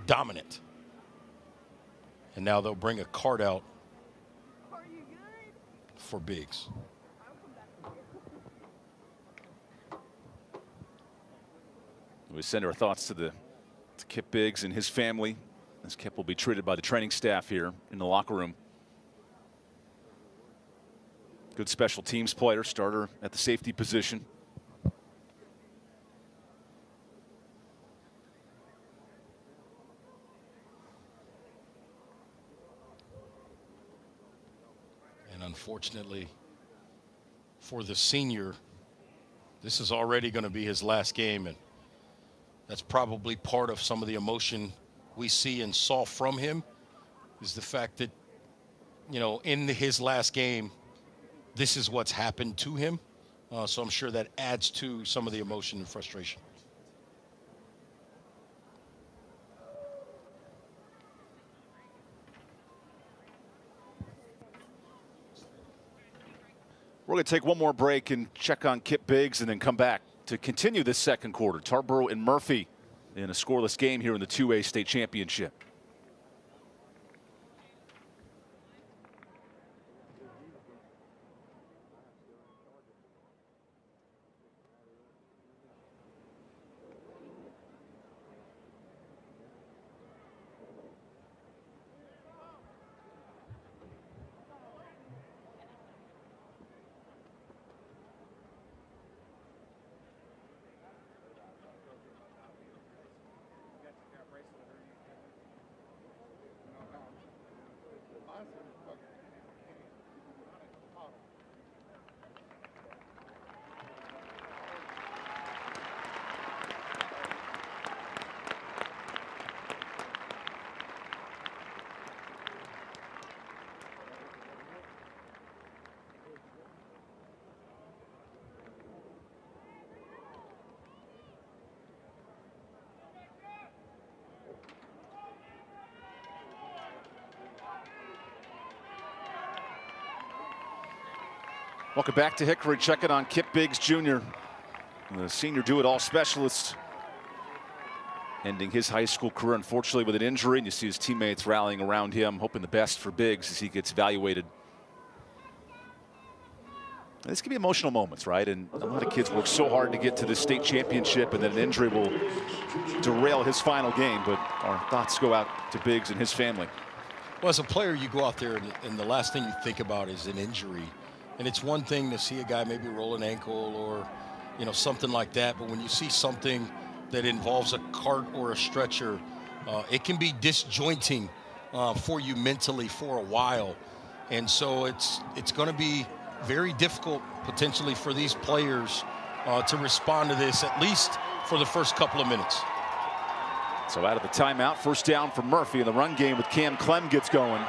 dominant. And now they'll bring a card out for Biggs. We send our thoughts to Kip Biggs and his family, as Kip will be treated by the training staff here in the locker room. Good special teams player, starter at the safety position. And unfortunately for the senior, this is already going to be his last game, and that's probably part of some of the emotion we see and saw from him, is the fact that, you know, in his last game, this is what's happened to him. So I'm sure that adds to some of the emotion and frustration. We're going to take one more break and check on Kip Biggs and then come back to continue this second quarter. Tarboro and Murphy in a scoreless game here in the 2A state championship. Welcome back to Hickory. Checking on Kip Biggs Jr., the senior do-it-all specialist, ending his high school career, unfortunately, with an injury. And you see his teammates rallying around him, hoping the best for Biggs as he gets evaluated. And this can be emotional moments, right? And a lot of kids work so hard to get to the state championship, and then an injury will derail his final game. But our thoughts go out to Biggs and his family. Well, as a player, you go out there and the last thing you think about is an injury. And it's one thing to see a guy maybe roll an ankle or, you know, something like that. But when you see something that involves a cart or a stretcher, it can be disjointing for you mentally for a while. And so it's going to be very difficult potentially for these players to respond to this, at least for the first couple of minutes. So out of the timeout, first down for Murphy in the run game with Cam Clem gets going.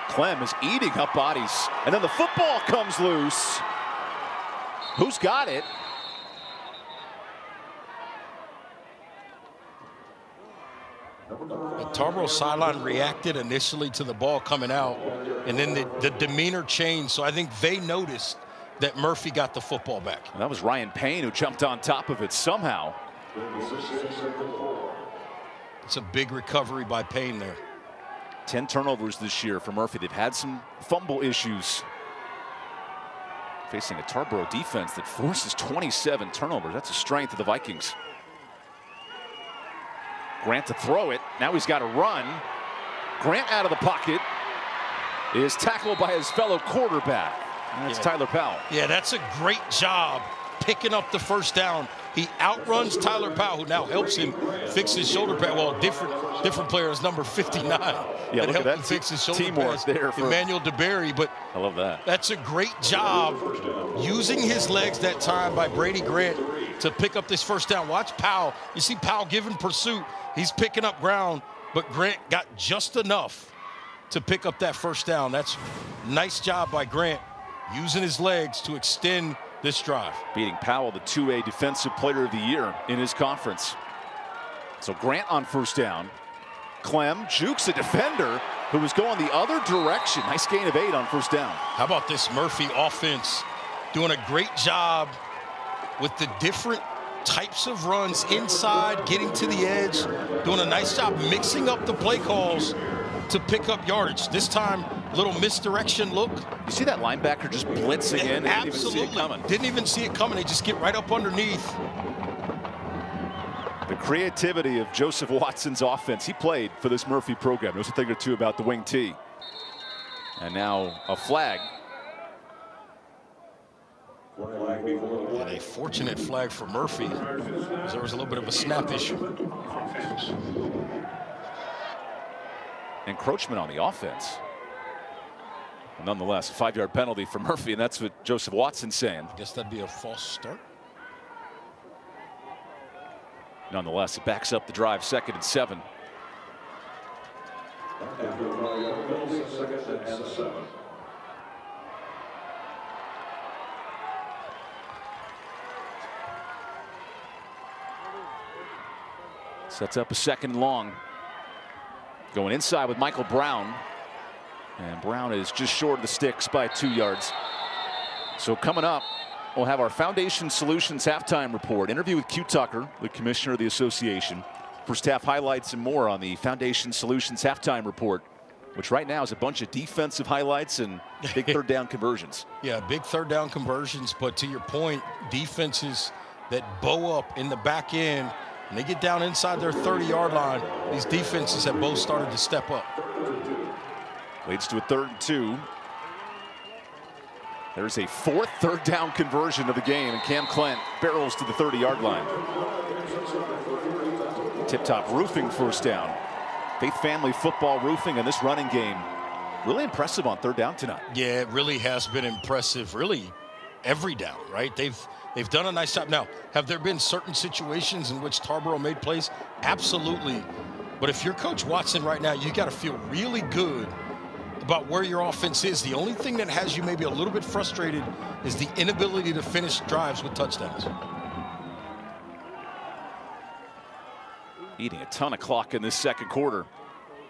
Clem is eating up bodies, and then the football comes loose. Who's got it? The Tarboro sideline reacted initially to the ball coming out, and then the demeanor changed. So I think they noticed that Murphy got the football back. And that was Ryan Payne who jumped on top of it somehow. It's a big recovery by Payne there. 10 turnovers this year for Murphy. They've had some fumble issues. Facing a Tarboro defense that forces 27 turnovers. That's a strength of the Vikings. Grant to throw it. Now he's got to run. Grant out of the pocket is tackled by his fellow quarterback. And that's Tyler Powell. Yeah, that's a great job picking up the first down. He outruns Tyler Powell, who now helps him fix his shoulder pad. Well, different player is number 59. Yeah, that helped him fix his shoulder teamwork there for Emmanuel DeBerry. But I love that. That's a great job using his legs that time by Brady Grant to pick up this first down. Watch Powell. You see Powell giving pursuit. He's picking up ground, but Grant got just enough to pick up that first down. That's nice job by Grant, using his legs to extend this drive. Beating Powell, the 2A Defensive Player of the Year in his conference. So Grant on first down. Clem jukes a defender who was going the other direction. Nice gain of 8 on first down. How about this Murphy offense doing a great job with the different types of runs inside, getting to the edge, doing a nice job mixing up the play calls to pick up yardage. This time, little misdirection look. You see that linebacker just blitzing in? Absolutely. Didn't even see it coming. They just get right up underneath. The creativity of Joseph Watson's offense. He played for this Murphy program. Knows a thing or two about the wing T. And now a flag. And a fortunate flag for Murphy, because there was a little bit of a snap issue. Encroachment on the offense. Nonetheless, a 5-yard penalty for Murphy, and that's what Joseph Watson's saying. I guess that'd be a false start. Nonetheless, it backs up the drive, 2nd and 7. Sets up a 2nd and long. Going inside with Michael Brown. And Brown is just short of the sticks by 2 yards. So coming up, we'll have our Foundation Solutions halftime report. Interview with Q Tucker, the commissioner of the association. First half highlights and more on the Foundation Solutions halftime report, which right now is a bunch of defensive highlights and big 3rd down conversions. Yeah, big 3rd down conversions. But to your point, defenses that bow up in the back end, and they get down inside their 30-yard line, these defenses have both started to step up. Leads to a 3rd and 2. There's a 4th 3rd down conversion of the game, and Cam Clent barrels to the 30-yard line. Tip Top Roofing 1st down. Faith Family Football Roofing in this running game. Really impressive on 3rd down tonight. Yeah, it really has been impressive, really every down, right? They've done a nice job. Now, have there been certain situations in which Tarboro made plays? Absolutely. But if you're Coach Watson right now, you got to feel really good about where your offense is. The only thing that has you maybe a little bit frustrated is the inability to finish drives with touchdowns. Eating a ton of clock in this 2nd quarter.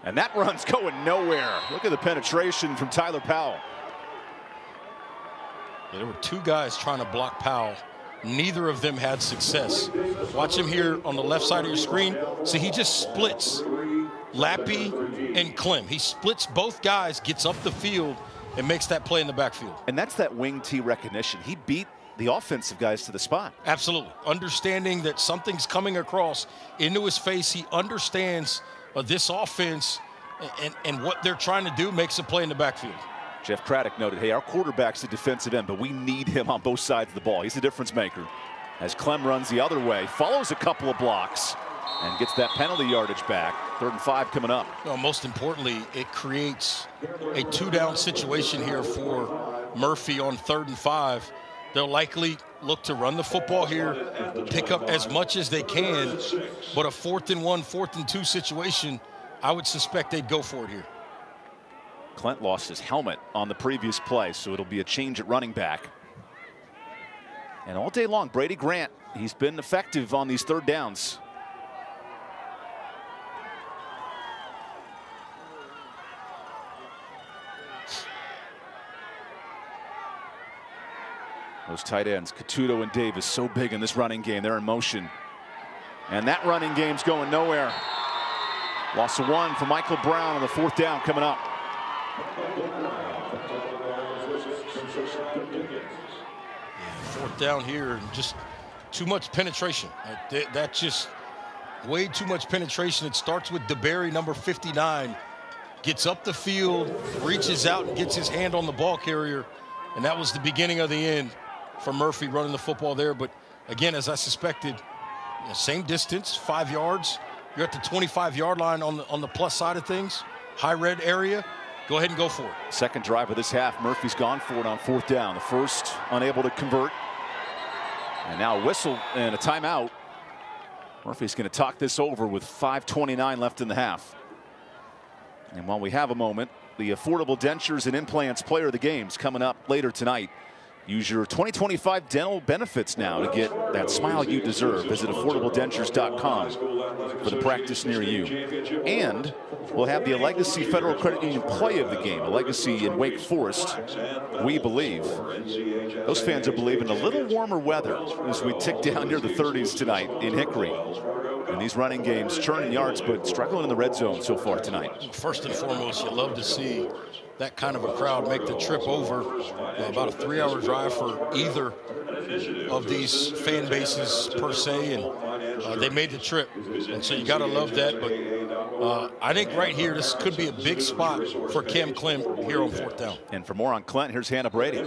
And that run's going nowhere. Look at the penetration from Tyler Powell. Yeah, there were 2 guys trying to block Powell. Neither of them had success. Watch him here on the left side of your screen. See, he just splits Lappy and Clem. He splits both guys, gets up the field, and makes that play in the backfield. And that's that wing T recognition. He beat the offensive guys to the spot. Absolutely. Understanding that something's coming across into his face. He understands this offense and what they're trying to do makes a play in the backfield. Jeff Craddock noted, hey, our quarterback's a defensive end, but we need him on both sides of the ball. He's a difference maker. As Clem runs the other way, follows a couple of blocks, and gets that penalty yardage back. 3rd and 5 coming up. Well, most importantly, it creates a 2-down situation here for Murphy on 3rd and 5. They'll likely look to run the football here, pick up as much as they can, but a 4th and 1, 4th and 2 situation, I would suspect they'd go for it here. Clent lost his helmet on the previous play, so it'll be a change at running back. And all day long, Brady Grant, he's been effective on these 3rd downs. Those tight ends, Catuto and Davis, so big in this running game. They're in motion. And that running game's going nowhere. Loss of 1 for Michael Brown on the 4th down coming up. Yeah, 4th down here, and just too much penetration. That's just way too much penetration. It starts with DeBerry, number 59. Gets up the field, reaches out and gets his hand on the ball carrier. And that was the beginning of the end for Murphy running the football there. But again, as I suspected, same distance, 5 yards. You're at the 25-yard line on the plus side of things. High red area. Go ahead and go for it. 2nd drive of this half. Murphy's gone for it on 4th down. The first unable to convert. And now a whistle and a timeout. Murphy's going to talk this over with 5:29 left in the half. And while we have a moment, the Affordable Dentures and Implants Player of the Game's coming up later tonight. Use your 2025 dental benefits now to get that smile you deserve. Visit affordabledentures.com for the practice near you. And we'll have the Legacy Federal Credit Union play of the game. A Legacy in Wake Forest, we believe. Those fans are believing a little warmer weather as we tick down near the 30s tonight in Hickory. And these running games churning yards, but struggling in the red zone so far tonight. First and foremost, you love to see that kind of a crowd make the trip over. About a 3-hour drive for either of these fan bases per se, and they made the trip. And so you got to love that. But I think right here, this could be a big spot for Cam Clem here on 4th down. And for more on Clint, here's Hannah Brady.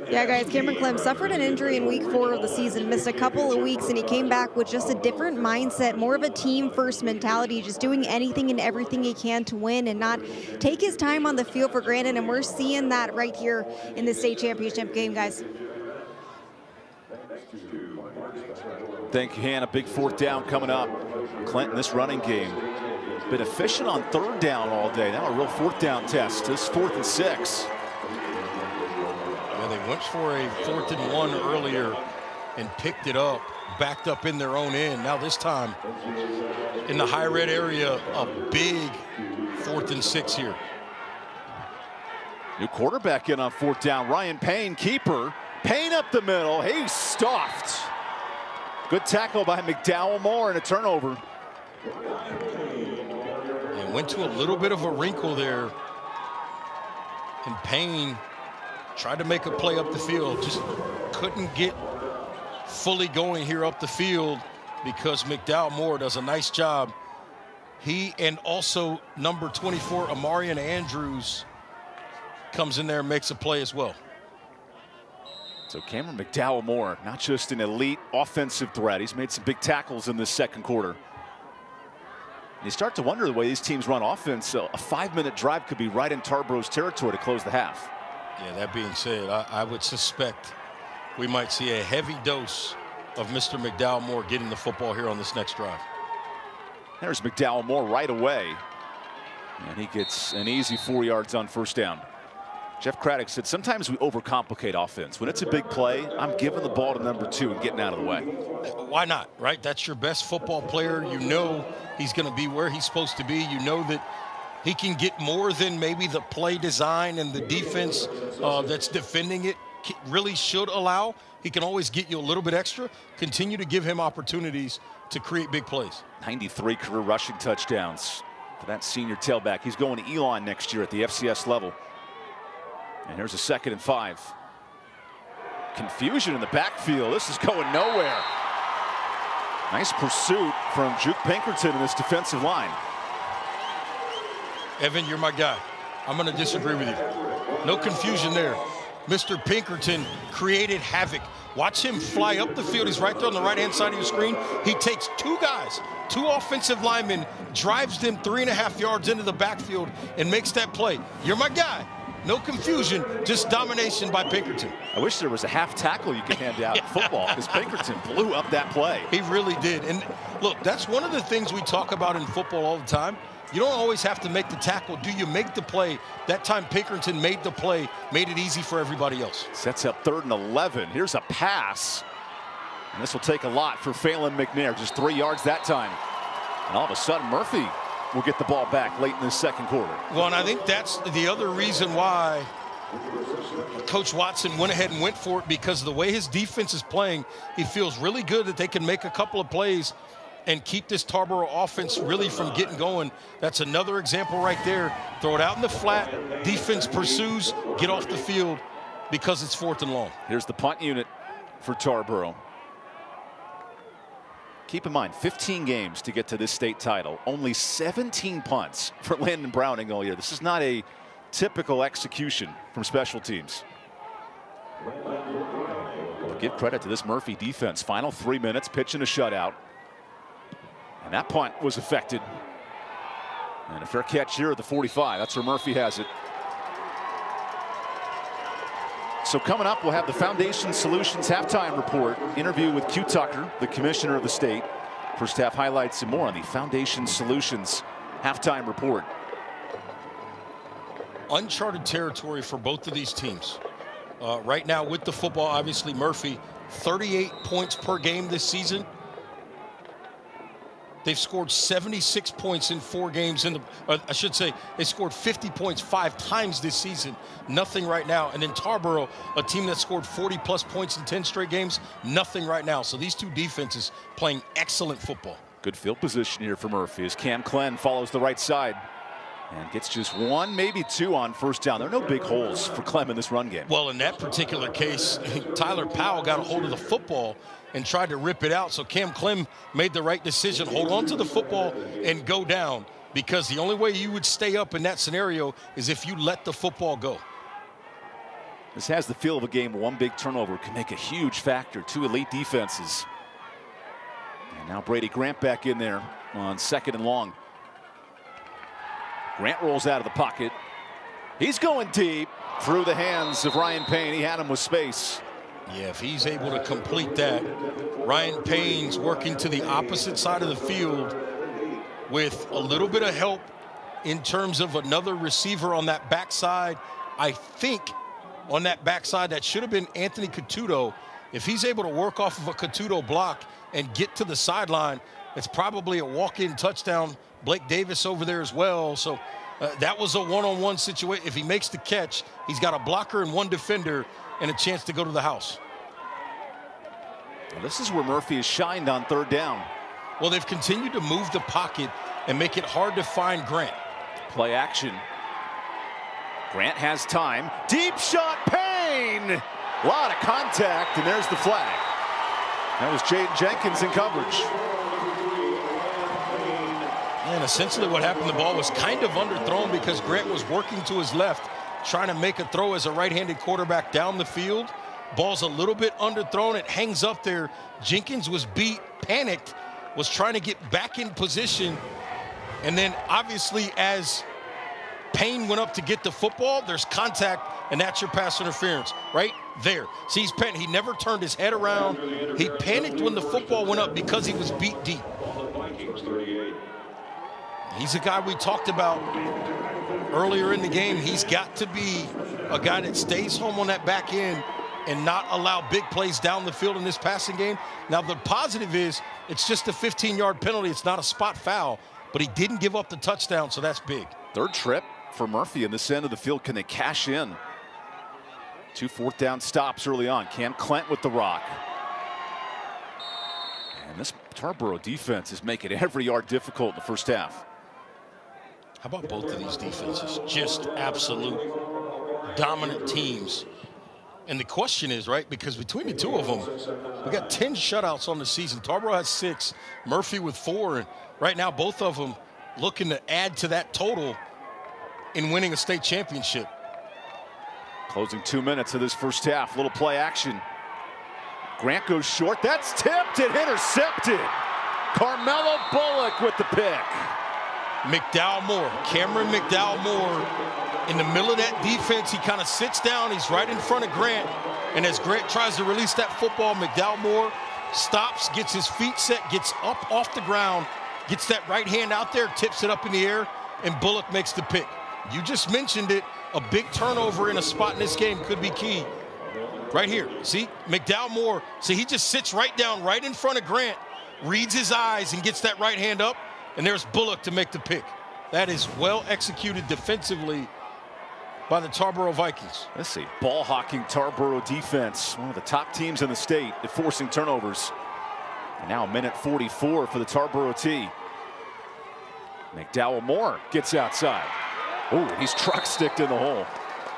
Yeah, guys, Cameron Clem suffered an injury in week 4 of the season, missed a couple of weeks, and he came back with just a different mindset, more of a team-first mentality, just doing anything and everything he can to win and not take his time on the field for granted, and we're seeing that right here in the state championship game, guys. Thank you, Hannah. Big 4th down coming up. Clinton, this running game, been efficient on 3rd down all day. Now a real 4th down test. This 4th and 6. Yeah, they went for a 4th and 1 earlier and picked it up, backed up in their own end. Now this time in the high red area, a big 4th and 6 here. New quarterback in on 4th down. Ryan Payne, keeper. Payne up the middle. He's stuffed. Good tackle by McDowell Moore and a turnover. And went to a little bit of a wrinkle there. And Payne tried to make a play up the field. Just couldn't get fully going here up the field because McDowell Moore does a nice job. He and also number 24, Amarian Andrews, comes in there and makes a play as well. So Cameron McDowell Moore, not just an elite offensive threat, he's made some big tackles in this 2nd quarter. And you start to wonder the way these teams run offense. So a 5-minute drive could be right in Tarboro's territory to close the half. Yeah, that being said, I would suspect we might see a heavy dose of Mr. McDowell Moore getting the football here on this next drive. There's McDowell Moore right away. And he gets an easy 4 yards on 1st down. Jeff Craddock said sometimes we overcomplicate offense. When it's a big play, I'm giving the ball to number 2 and getting out of the way. Why not, right? That's your best football player. You know he's going to be where he's supposed to be. You know that he can get more than maybe the play design and the defense that's defending it really should allow. He can always get you a little bit extra. Continue to give him opportunities to create big plays. 93 career rushing touchdowns for that senior tailback. He's going to Elon next year at the FCS level. And here's a 2nd and 5. Confusion in the backfield. This is going nowhere. Nice pursuit from Juke Pinkerton in this defensive line. Evan, you're my guy. I'm going to disagree with you. No confusion there. Mr. Pinkerton created havoc. Watch him fly up the field. He's right there on the right-hand side of your screen. He takes 2 guys, 2 offensive linemen, drives them 3.5 yards into the backfield and makes that play. You're my guy. No confusion, just domination by Pinkerton. I wish there was a half tackle you could hand out in football because Pinkerton blew up that play. He really did. And look, that's one of the things we talk about in football all the time. You don't always have to make the tackle. Do you make the play? That time Pinkerton made the play, made it easy for everybody else. Sets up 3rd and 11. Here's a pass. And this will take a lot for Phelan McNair. Just 3 yards that time. And all of a sudden, Murphy will get the ball back late in the 2nd quarter. Well, and I think that's the other reason why Coach Watson went ahead and went for it, because the way his defense is playing, he feels really good that they can make a couple of plays and keep this Tarboro offense really from getting going. That's another example right there. Throw it out in the flat, defense pursues, get off the field because it's 4th and long. Here's the punt unit for Tarboro. Keep in mind, 15 games to get to this state title. Only 17 punts for Landon Browning all year. This is not a typical execution from special teams. But give credit to this Murphy defense. Final 3 minutes, pitching a shutout. And that punt was affected. And a fair catch here at the 45. That's where Murphy has it. So coming up, we'll have the Foundation Solutions halftime report. Interview with Q Tucker, the commissioner of the state. First half highlights and more on the Foundation Solutions halftime report. Uncharted territory for both of these teams. Right now with the football, obviously Murphy, 38 points per game this season. They've scored 76 points in 4 games. I should say they scored 50 points 5 times this season. Nothing right now. And then Tarboro, a team that scored 40-plus points in 10 straight games, nothing right now. So these two defenses playing excellent football. Good field position here for Murphy as Cam Clem follows the right side and gets just 1, maybe 2 on first down. There are no big holes for Clem in this run game. Well, in that particular case, Tyler Powell got a hold of the football and tried to rip it out. So Cam Clem made the right decision. Hold on to the football and go down, because the only way you would stay up in that scenario is if you let the football go. This has the feel of a game. 1 big turnover can make a huge factor. 2 elite defenses. And now Brady Grant back in there on 2nd and long. Grant rolls out of the pocket. He's going deep through the hands of Ryan Payne. He had him with space. Yeah, if he's able to complete that, Ryan Payne's working to the opposite side of the field with a little bit of help in terms of another receiver on that backside. I think on that backside, that should have been Anthony Catuto. If he's able to work off of a Catuto block and get to the sideline, it's probably a walk-in touchdown. Blake Davis over there as well. So that was a one-on-one situation. If he makes the catch, he's got a blocker and 1 defender and a chance to go to the house. Well, this is where Murphy has shined on 3rd down. Well, they've continued to move the pocket and make it hard to find Grant. Play action. Grant has time. Deep shot, Payne! A lot of contact, and there's the flag. That was Jaden Jenkins in coverage. And essentially what happened, the ball was kind of underthrown because Grant was working to his left, trying to make a throw as a right-handed quarterback down the field. Ball's a little bit underthrown. It hangs up there. Jenkins was beat, panicked, was trying to get back in position. And then obviously as Payne went up to get the football, there's contact, and that's your pass interference right there. See, he's panicked. He never turned his head around. He panicked when the football went up because he was beat deep. He's a guy we talked about earlier in the game. He's got to be a guy that stays home on that back end and not allow big plays down the field in this passing game. Now, the positive is it's just a 15-yard penalty. It's not a spot foul, but he didn't give up the touchdown, so that's big. 3rd trip for Murphy in this end of the field. Can they cash in? 2 4th down stops early on. Cam Clent with the rock. And this Tarboro defense is making every yard difficult in the first half. How about both of these defenses? Just absolute dominant teams. And the question is, right, because between the two of them, we got 10 shutouts on the season. Tarboro has 6, Murphy with 4, and right now both of them looking to add to that total in winning a state championship. Closing 2 minutes of this first half. Little play action. Grant goes short. That's tipped and intercepted. Carmelo Bullock with the pick. Cameron McDowell Moore in the middle of that defense. He kind of sits down. He's right in front of Grant. And as Grant tries to release that football, McDowell Moore stops, gets his feet set, gets up off the ground, gets that right hand out there, tips it up in the air, and Bullock makes the pick. You just mentioned it. A big turnover in a spot in this game could be key. Right here. See, McDowell Moore. See, he just sits right down right in front of Grant, reads his eyes, and gets that right hand up. And there's Bullock to make the pick. That is well executed defensively by the Tarboro Vikings. Let's see. Ball hawking Tarboro defense. One of the top teams in the state at forcing turnovers. And now 1:44 for the Tarboro T. McDowell Moore gets outside. Oh, he's truck sticked in the hole.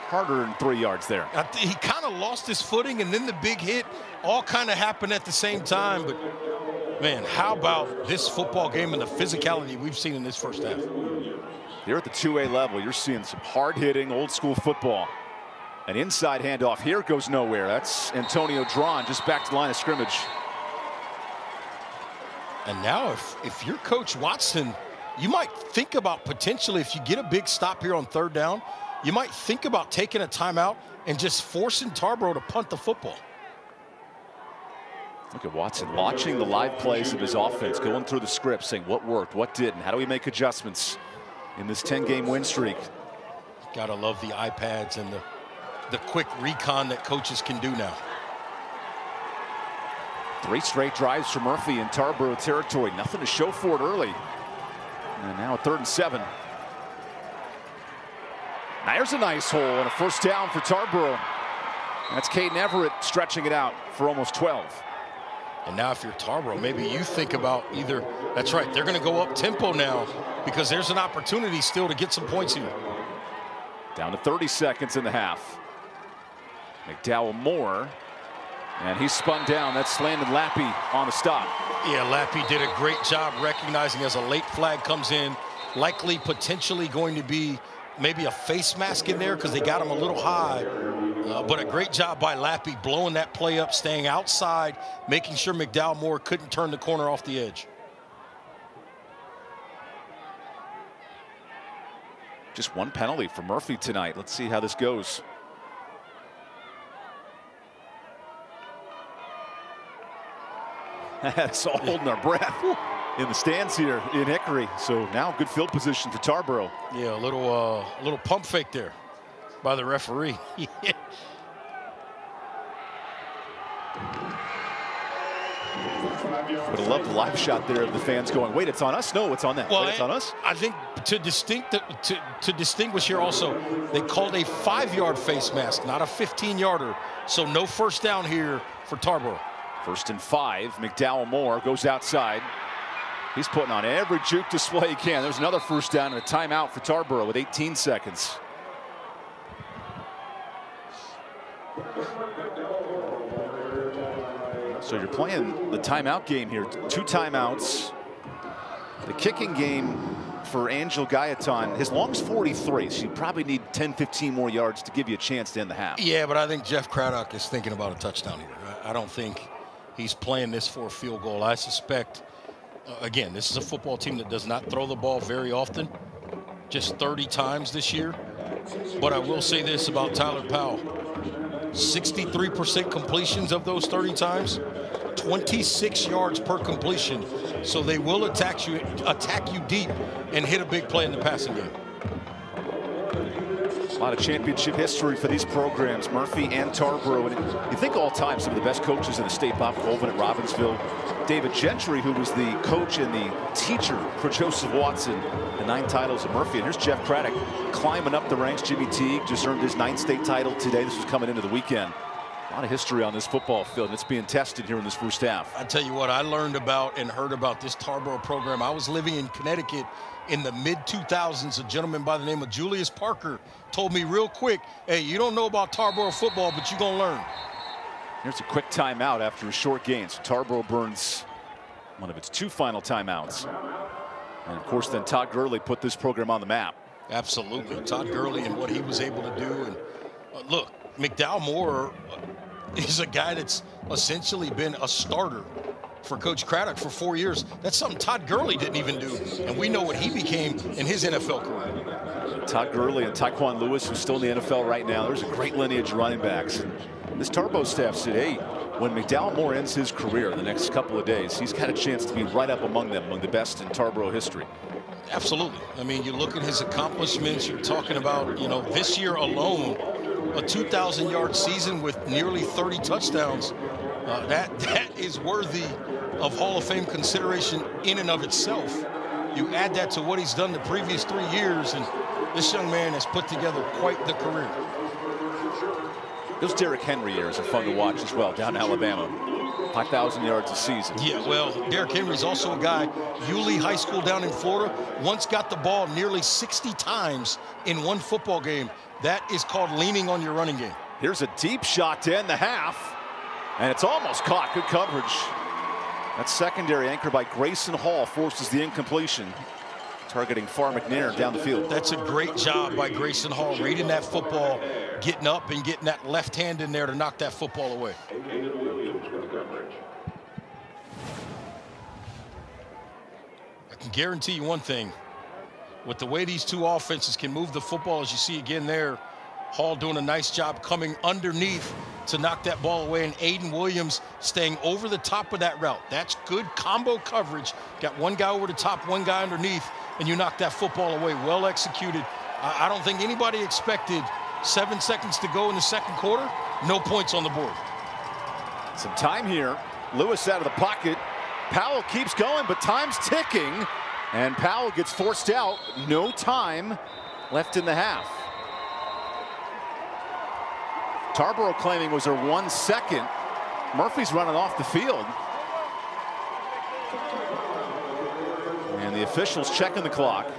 Harder than 3 yards there. He kind of lost his footing, and then the big hit all kind of happened at the same time. But man, how about this football game and the physicality we've seen in this first half? Here at the 2A level, you're seeing some hard-hitting, old-school football. An inside handoff here goes nowhere. That's Antonio Drawn just back to the line of scrimmage. And now if you're Coach Watson, you might think about potentially, if you get a big stop here on 3rd down, you might think about taking a timeout and just forcing Tarboro to punt the football. Look at Watson watching the live plays of his offense, going through the script, saying what worked, what didn't, how do we make adjustments in this 10-game win streak. Gotta love the iPads and the the quick recon that coaches can do now. 3 straight drives for Murphy in Tarboro territory. Nothing to show for it early. And now a 3rd and 7. There's a nice hole and a first down for Tarboro. That's Caden Everett stretching it out for almost 12. And now if you're Tarboro, maybe you think about either, that's right, they're going to go up tempo now because there's an opportunity still to get some points here. Down to 30 seconds in the half. McDowell Moore, and he's spun down. That's Landon Lappy on the stop. Yeah, Lappy did a great job recognizing as a late flag comes in, likely potentially going to be maybe a face mask in there because they got him a little high. But a great job by Lappy blowing that play up, staying outside, making sure McDowell Moore couldn't turn the corner off the edge. Just one penalty for Murphy tonight. Let's see how this goes. That's all holding our breath in the stands here in Hickory. So now good field position for Tarboro. Yeah, a little pump fake there by the referee. Would have loved the live shot there of the fans going, wait, it's on us? No, it's on them. Well, wait, it's on us? I think to distinguish here also, they called a 5-yard face mask, not a 15-yarder. So no first down here for Tarboro. 1st and 5. McDowell Moore goes outside. He's putting on every juke display he can. There's another first down and a timeout for Tarboro with 18 seconds. So you're playing the timeout game here. 2 timeouts. The kicking game for Angel Gaetan, his long's 43, so you probably need 10, 15 more yards to give you a chance to end the half. Yeah, but I think Jeff Craddock is thinking about a touchdown here. I don't think he's playing this for a field goal. I suspect, again, this is a football team that does not throw the ball very often, just 30 times this year. But I will say this about Tyler Powell. 63% completions of those 30 times, 26 yards per completion. So they will attack you deep and hit a big play in the passing game. A lot of championship history for these programs, Murphy and Tarboro. And you think all time some of the best coaches in the state, Bob Colvin at Robbinsville, David Gentry, who was the coach and the teacher for Joseph Watson, the 9 titles of Murphy. And here's Jeff Craddock climbing up the ranks. Jimmy Teague just earned his 9th state title today. This was coming into the weekend. A lot of history on this football field, and it's being tested here in this first half. I tell you what, I learned about and heard about this Tarboro program. I was living in Connecticut in the mid-2000s. A gentleman by the name of Julius Parker told me real quick, hey, you don't know about Tarboro football, but you're going to learn. Here's a quick timeout after a short gain. So Tarboro burns one of its 2 final timeouts. And, of course, then Todd Gurley put this program on the map. Absolutely. Todd Gurley and what he was able to do. And look, McDowell Moore is a guy that's essentially been a starter for Coach Craddock for 4 years. That's something Todd Gurley didn't even do. And we know what he became in his NFL career. Todd Gurley and Tyquan Lewis, who's still in the NFL right now. There's a great lineage of running backs. This Tarboro staff said, hey, when McDowell Moore ends his career in the next couple of days, he's got a chance to be right up among them, among the best in Tarboro history. Absolutely. I mean, you look at his accomplishments, you're talking about, you know, this year alone, a 2,000-yard season with nearly 30 touchdowns. That is worthy of Hall of Fame consideration in and of itself. You add that to what he's done the previous 3 years, and this young man has put together quite the career. Those Derrick Henry years are fun to watch as well down in Alabama. 5,000 yards a season. Yeah, well, Derrick Henry's also a guy, Yulee High School down in Florida, once got the ball nearly 60 times in one football game. That is called leaning on your running game. Here's a deep shot to end the half, and it's almost caught. Good coverage. That secondary anchor by Grayson Hall forces the incompletion, targeting Far McNair down the field. That's a great job by Grayson Hall, reading that football, getting up and getting that left hand in there to knock that football away. I can guarantee you one thing. With the way these two offenses can move the football, as you see again there, Hall doing a nice job coming underneath to knock that ball away, and Aiden Williams staying over the top of that route. That's good combo coverage. Got one guy over the top, one guy underneath, and you knock that football away. Well executed. I don't think anybody expected 7 seconds to go in the second quarter, no points on the board. Some time here. Lewis out of the pocket. Powell keeps going, but time's ticking. And Powell gets forced out. No time left in the half. Tarboro claiming was there 1 second. Murphy's running off the field. And the officials checking the clock.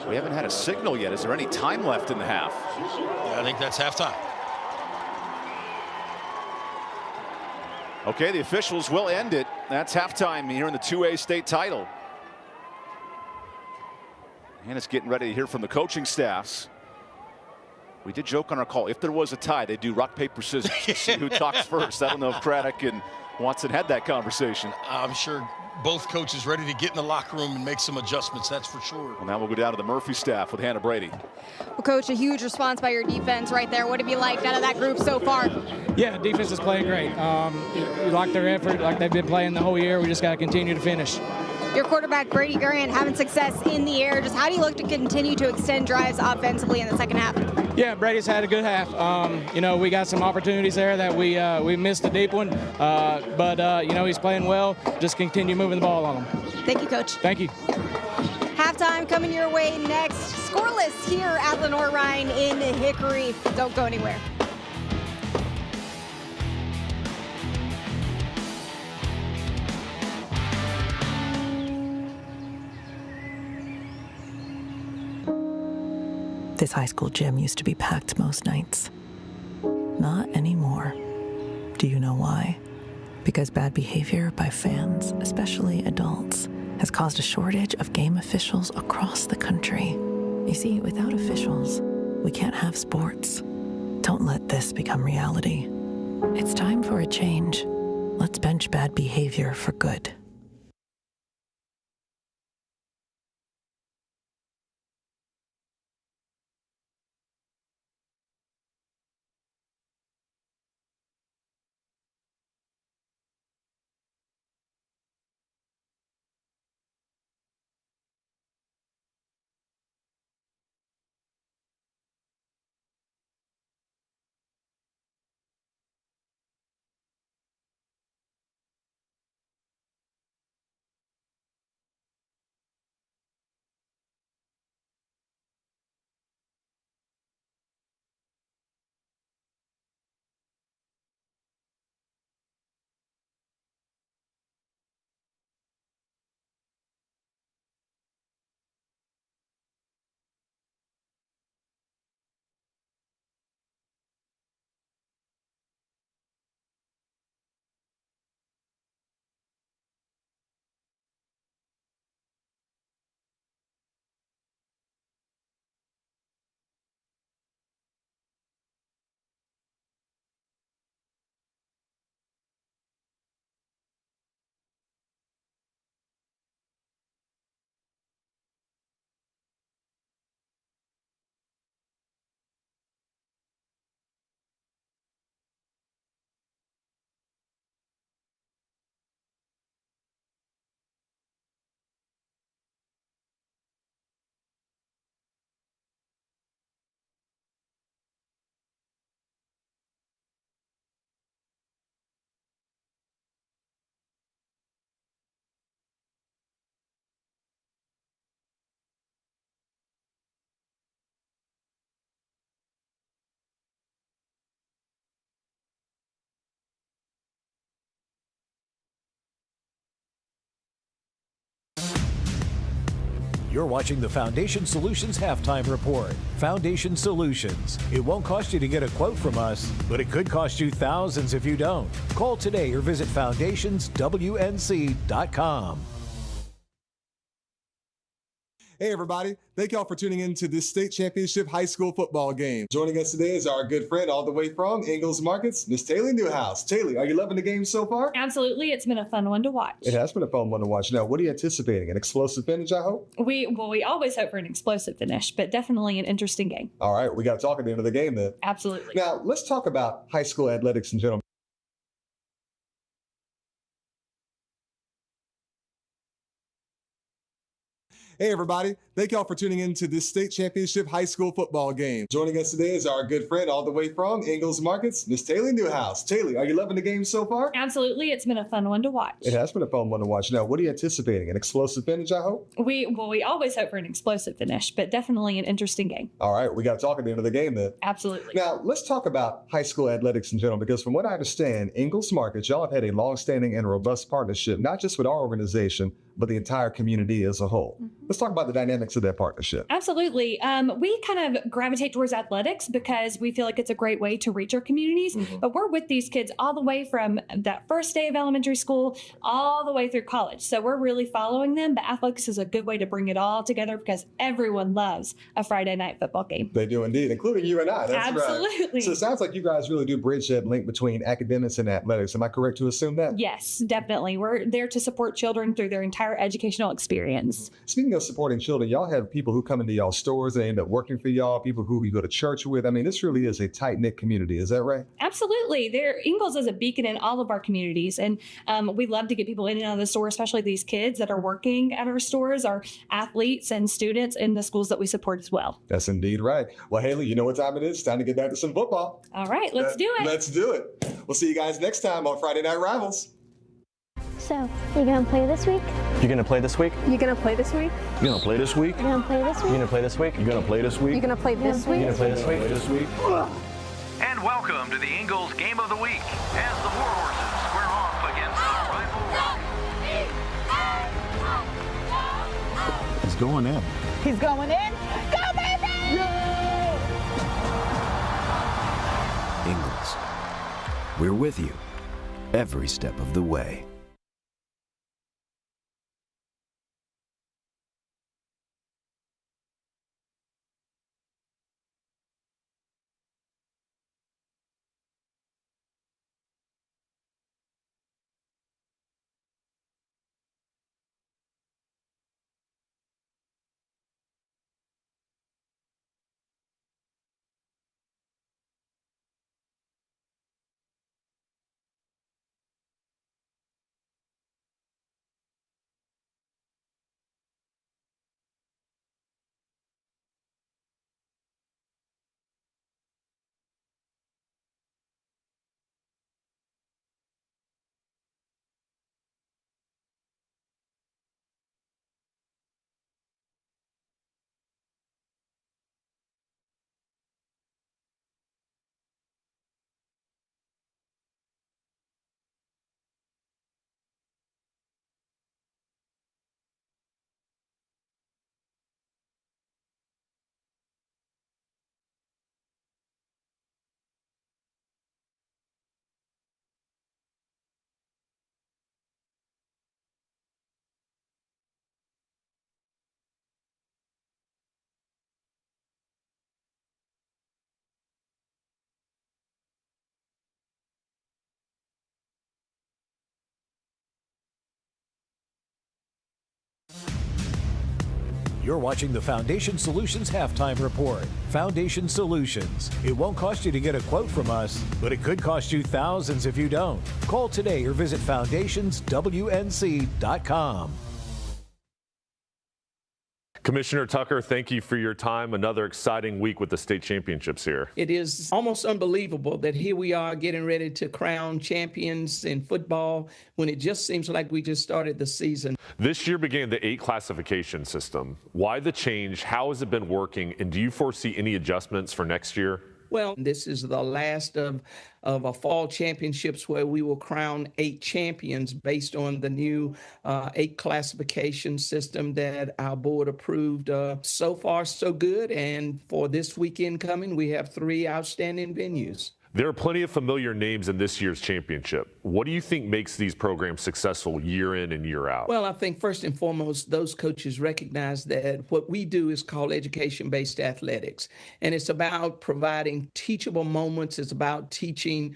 We haven't had a signal yet. Is there any time left in the half? Yeah, I think that's halftime. Okay, the officials will end it. That's halftime here in the 2A state title. And it's getting ready to hear from the coaching staffs. We did joke on our call. If there was a tie, they'd do rock, paper, scissors to see who talks first. I don't know if Craddock and Watson had that conversation. I'm sure both coaches ready to get in the locker room and make some adjustments, that's for sure. Well, now we'll go down to the Murphy staff with Hannah Brady. Well, Coach, a huge response by your defense right there. What have you liked out of that group so far? Yeah, defense is playing great. We like their effort, like they've been playing the whole year. We just got to continue to finish. Your quarterback, Brady Grant, having success in the air. Just how do you look to continue to extend drives offensively in the second half? Yeah, Brady's had a good half. You know, we got some opportunities there that we missed a deep one. But you know, he's playing well. Just continue moving the ball on him. Thank you, Coach. Thank you. Halftime coming your way next. Scoreless here at Lenore Ryan in Hickory. Don't go anywhere. This high school gym used to be packed most nights. Not anymore. Do you know why? Because bad behavior by fans, especially adults, has caused a shortage of game officials across the country. You see, without officials, we can't have sports. Don't let this become reality. It's time for a change. Let's bench bad behavior for good. You're watching the Foundation Solutions Halftime Report. Foundation Solutions. It won't cost you to get a quote from us, but it could cost you thousands if you don't. Call today or visit foundationswnc.com. Hey everybody, thank y'all for tuning in to this state championship high school football game. Joining us today is our good friend all the way from Ingalls Markets, Miss Taylor Newhouse. Taylor, are you loving the game so far? Absolutely, it's been a fun one to watch. It has been a fun one to watch. Now, what are you anticipating? An explosive finish, I hope? We always hope for an explosive finish, but definitely an interesting game. All right, we got to talk at the end of the game then. Absolutely. Now, let's talk about high school athletics in general. Hey everybody, thank y'all for tuning in to this state championship high school football game. Joining us today is our good friend all the way from Ingalls Markets, Miss Taylor Newhouse. Taylor, are you loving the game so far? Absolutely. It's been a fun one to watch. It has been a fun one to watch. Now, what are you anticipating? An explosive finish, I hope? We always hope for an explosive finish, but definitely an interesting game. All right, we got to talk at the end of the game then. Absolutely. Now, let's talk about high school athletics in general, because from what I understand, Ingalls Markets, y'all have had a long-standing and robust partnership, not just with our organization, but the entire community as a whole. Let's talk about the dynamics of that partnership. Absolutely. We kind of gravitate towards athletics because we feel like it's a great way to reach our communities. But we're with these kids all the way from that first day of elementary school all the way through college. So we're really following them. But athletics is a good way to bring it all together because everyone loves a Friday night football game. They do indeed, including you and I. That's Absolutely. Right. So it sounds like you guys really do bridge that link between academics and athletics. Am I correct to assume that? Yes, definitely. We're there to support children through their entire educational experience. Speaking of supporting children, y'all have people who come into y'all stores and end up working for y'all, people who you go to church with. I mean, this really is a tight-knit community. Is that right? Absolutely. Ingalls is a beacon in all of our communities. And we love to get people in and out of the store, especially these kids that are working at our stores, our athletes and students in the schools that we support as well. That's indeed right. Well, Haley, you know what time it is. It's time to get back to some football. All right, let's do it. Let's do it. We'll see you guys next time on Friday Night Rivals. So, you gonna play this week? You gonna play this week? You gonna play this week? You gonna play this week? You gonna play this You week? gonna play this week? You gonna play this week? You gonna play this week? You gonna play this week? And welcome to the Ingalls Game of the Week as the War Horses square off against the rival. He's going in. He's going in. Go, baby! Ingalls, we're with you every step of the way. You're watching the Foundation Solutions Halftime Report. Foundation Solutions. It won't cost you to get a quote from us, but it could cost you thousands if you don't. Call today or visit foundationswnc.com. Commissioner Tucker, thank you for your time. Another exciting week with the state championships here. It is almost unbelievable that here we are getting ready to crown champions in football when it just seems like we just started the season. This year began the 8 classification system. Why the change? How has it been working? And do you foresee any adjustments for next year? Well, this is the last of a fall championships where we will crown 8 champions based on the new 8 classification system that our board approved. So far, so good. And for this weekend coming, we have 3 outstanding venues. There are plenty of familiar names in this year's championship. What do you think makes these programs successful year in and year out? Well, I think first and foremost, those coaches recognize that what we do is called education-based athletics. And it's about providing teachable moments. It's about teaching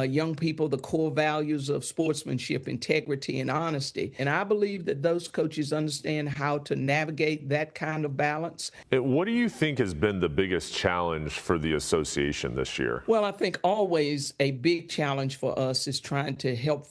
young people the core values of sportsmanship, integrity, and honesty. And I believe that those coaches understand how to navigate that kind of balance. And what do you think has been the biggest challenge for the association this year? Well, I think always a big challenge for us is trying to help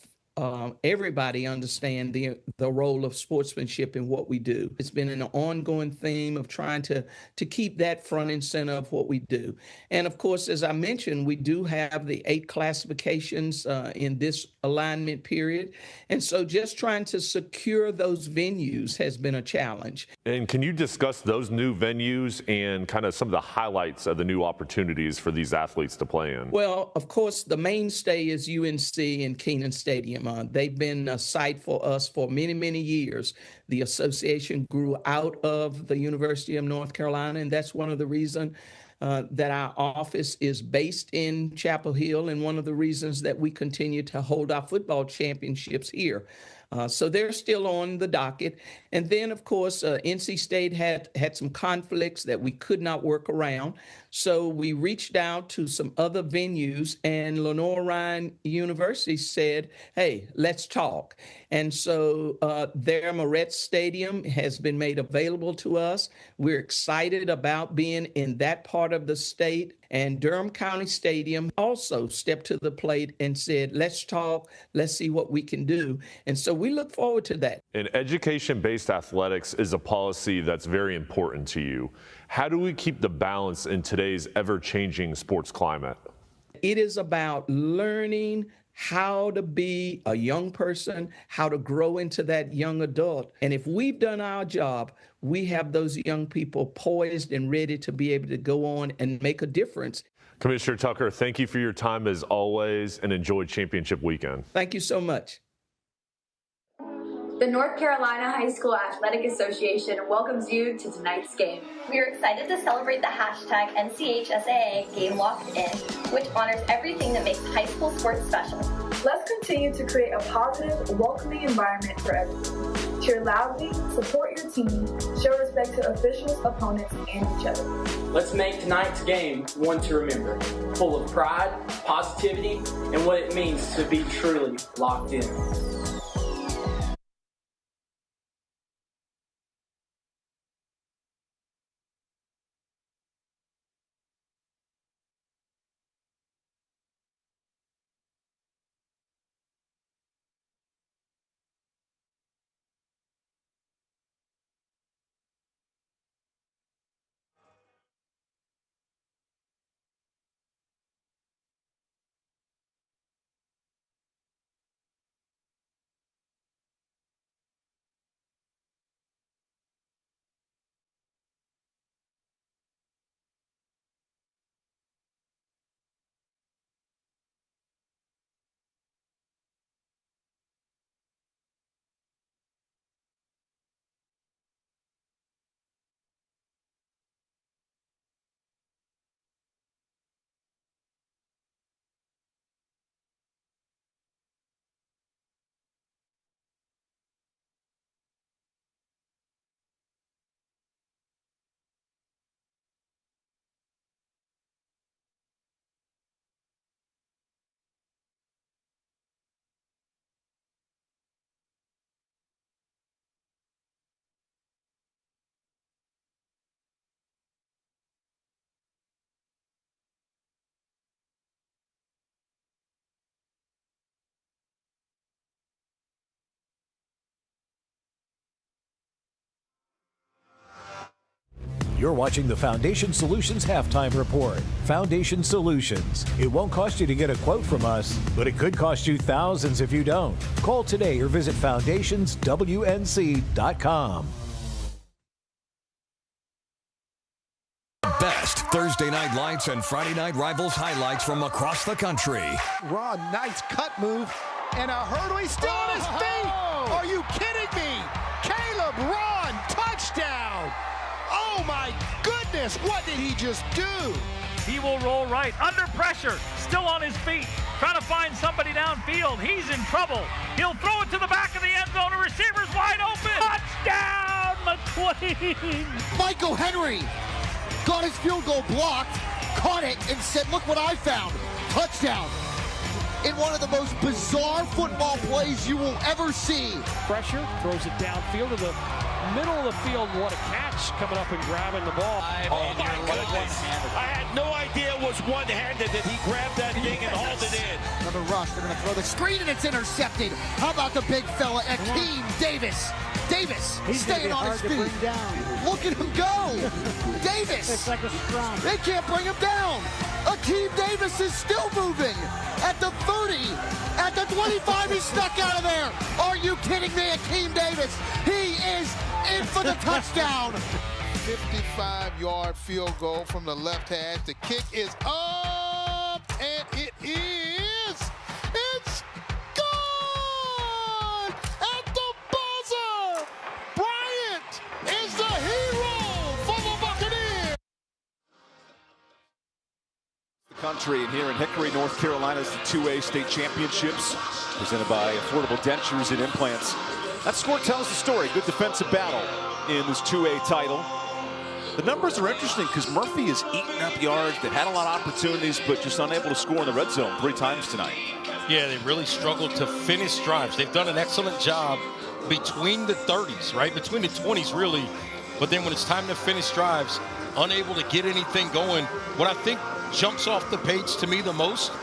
everybody understand the role of sportsmanship in what we do. It's been an ongoing theme of trying to keep that front and center of what we do. And of course, as I mentioned, we do have the 8 classifications in this alignment period. And so just trying to secure those venues has been a challenge. And can you discuss those new venues and kind of some of the highlights of the new opportunities for these athletes to play in? Well, of course, the mainstay is UNC and Keenan Stadium. They've been a site for us for many, many years. The association grew out of the University of North Carolina, and that's one of the reasons that our office is based in Chapel Hill, and one of the reasons that we continue to hold our football championships here. So they're still on the docket. And then, of course, NC State had some conflicts that we could not work around. So we reached out to some other venues, and Lenore Ryan University said, hey, let's talk. And so their Moretz Stadium has been made available to us. We're excited about being in that part of the state. And Durham County Stadium also stepped to the plate and said, let's talk, let's see what we can do. And so we look forward to that. And education-based athletics is a policy that's very important to you. How do we keep the balance in today's ever-changing sports climate? It is about learning how to be a young person, how to grow into that young adult. And if we've done our job, we have those young people poised and ready to be able to go on and make a difference. Commissioner Tucker, thank you for your time as always, and enjoy championship weekend. Thank you so much. The North Carolina High School Athletic Association welcomes you to tonight's game. We are excited to celebrate the hashtag NCHSAA Game Locked In, which honors everything that makes high school sports special. Let's continue to create a positive, welcoming environment for everyone. Cheer loudly, support your team, show respect to officials, opponents, and each other. Let's make tonight's game one to remember, full of pride, positivity, and what it means to be truly locked in. You're watching the Foundation Solutions Halftime Report. Foundation Solutions. It won't cost you to get a quote from us, but it could cost you thousands if you don't. Call today or visit foundationswnc.com. Best Thursday night lights and Friday night rivals highlights from across the country. Ron, nice cut move and a hurdle. He's still on his feet. Are you kidding me? Caleb Ron, touchdown. Oh my goodness, what did he just do? He will roll right, under pressure, still on his feet, trying to find somebody downfield. He's in trouble. He'll throw it to the back of the end zone. The receiver's wide open. Touchdown, McQueen. Michael Henry got his field goal blocked, caught it, and said, look what I found. Touchdown. In one of the most bizarre football plays you will ever see. Pressure, throws it downfield to the middle of the field. What a catch coming up and grabbing the ball. Oh my goodness. I had no idea it was one-handed that he grabbed that thing and hauled it in. Another rush. They're going to throw the screen, and it's intercepted. How about the big fella, Akeem Davis? Davis staying on his feet. Look at him go. Davis. It's like a scrum. They can't bring him down. Akeem Davis is still moving. At the 30, at the 25, he's stuck out of there. Are you kidding me, Akeem Davis? He is in for the touchdown. 55-yard field goal from the left hash. The kick is up, and it is. It's good at the buzzer. Bryant is the hero for the Buccaneers. The country, and here in Hickory, North Carolina, is the 2A state championships presented by Affordable Dentures and Implants. That score tells the story. Good defensive battle in this 2A title. The numbers are interesting because Murphy has eaten up yards. They've had a lot of opportunities, but just unable to score in the red zone 3 times tonight. Yeah, they really struggled to finish drives. They've done an excellent job between the 30s, right? Between the 20s, really. But then when it's time to finish drives, unable to get anything going. What I think jumps off the page to me the most,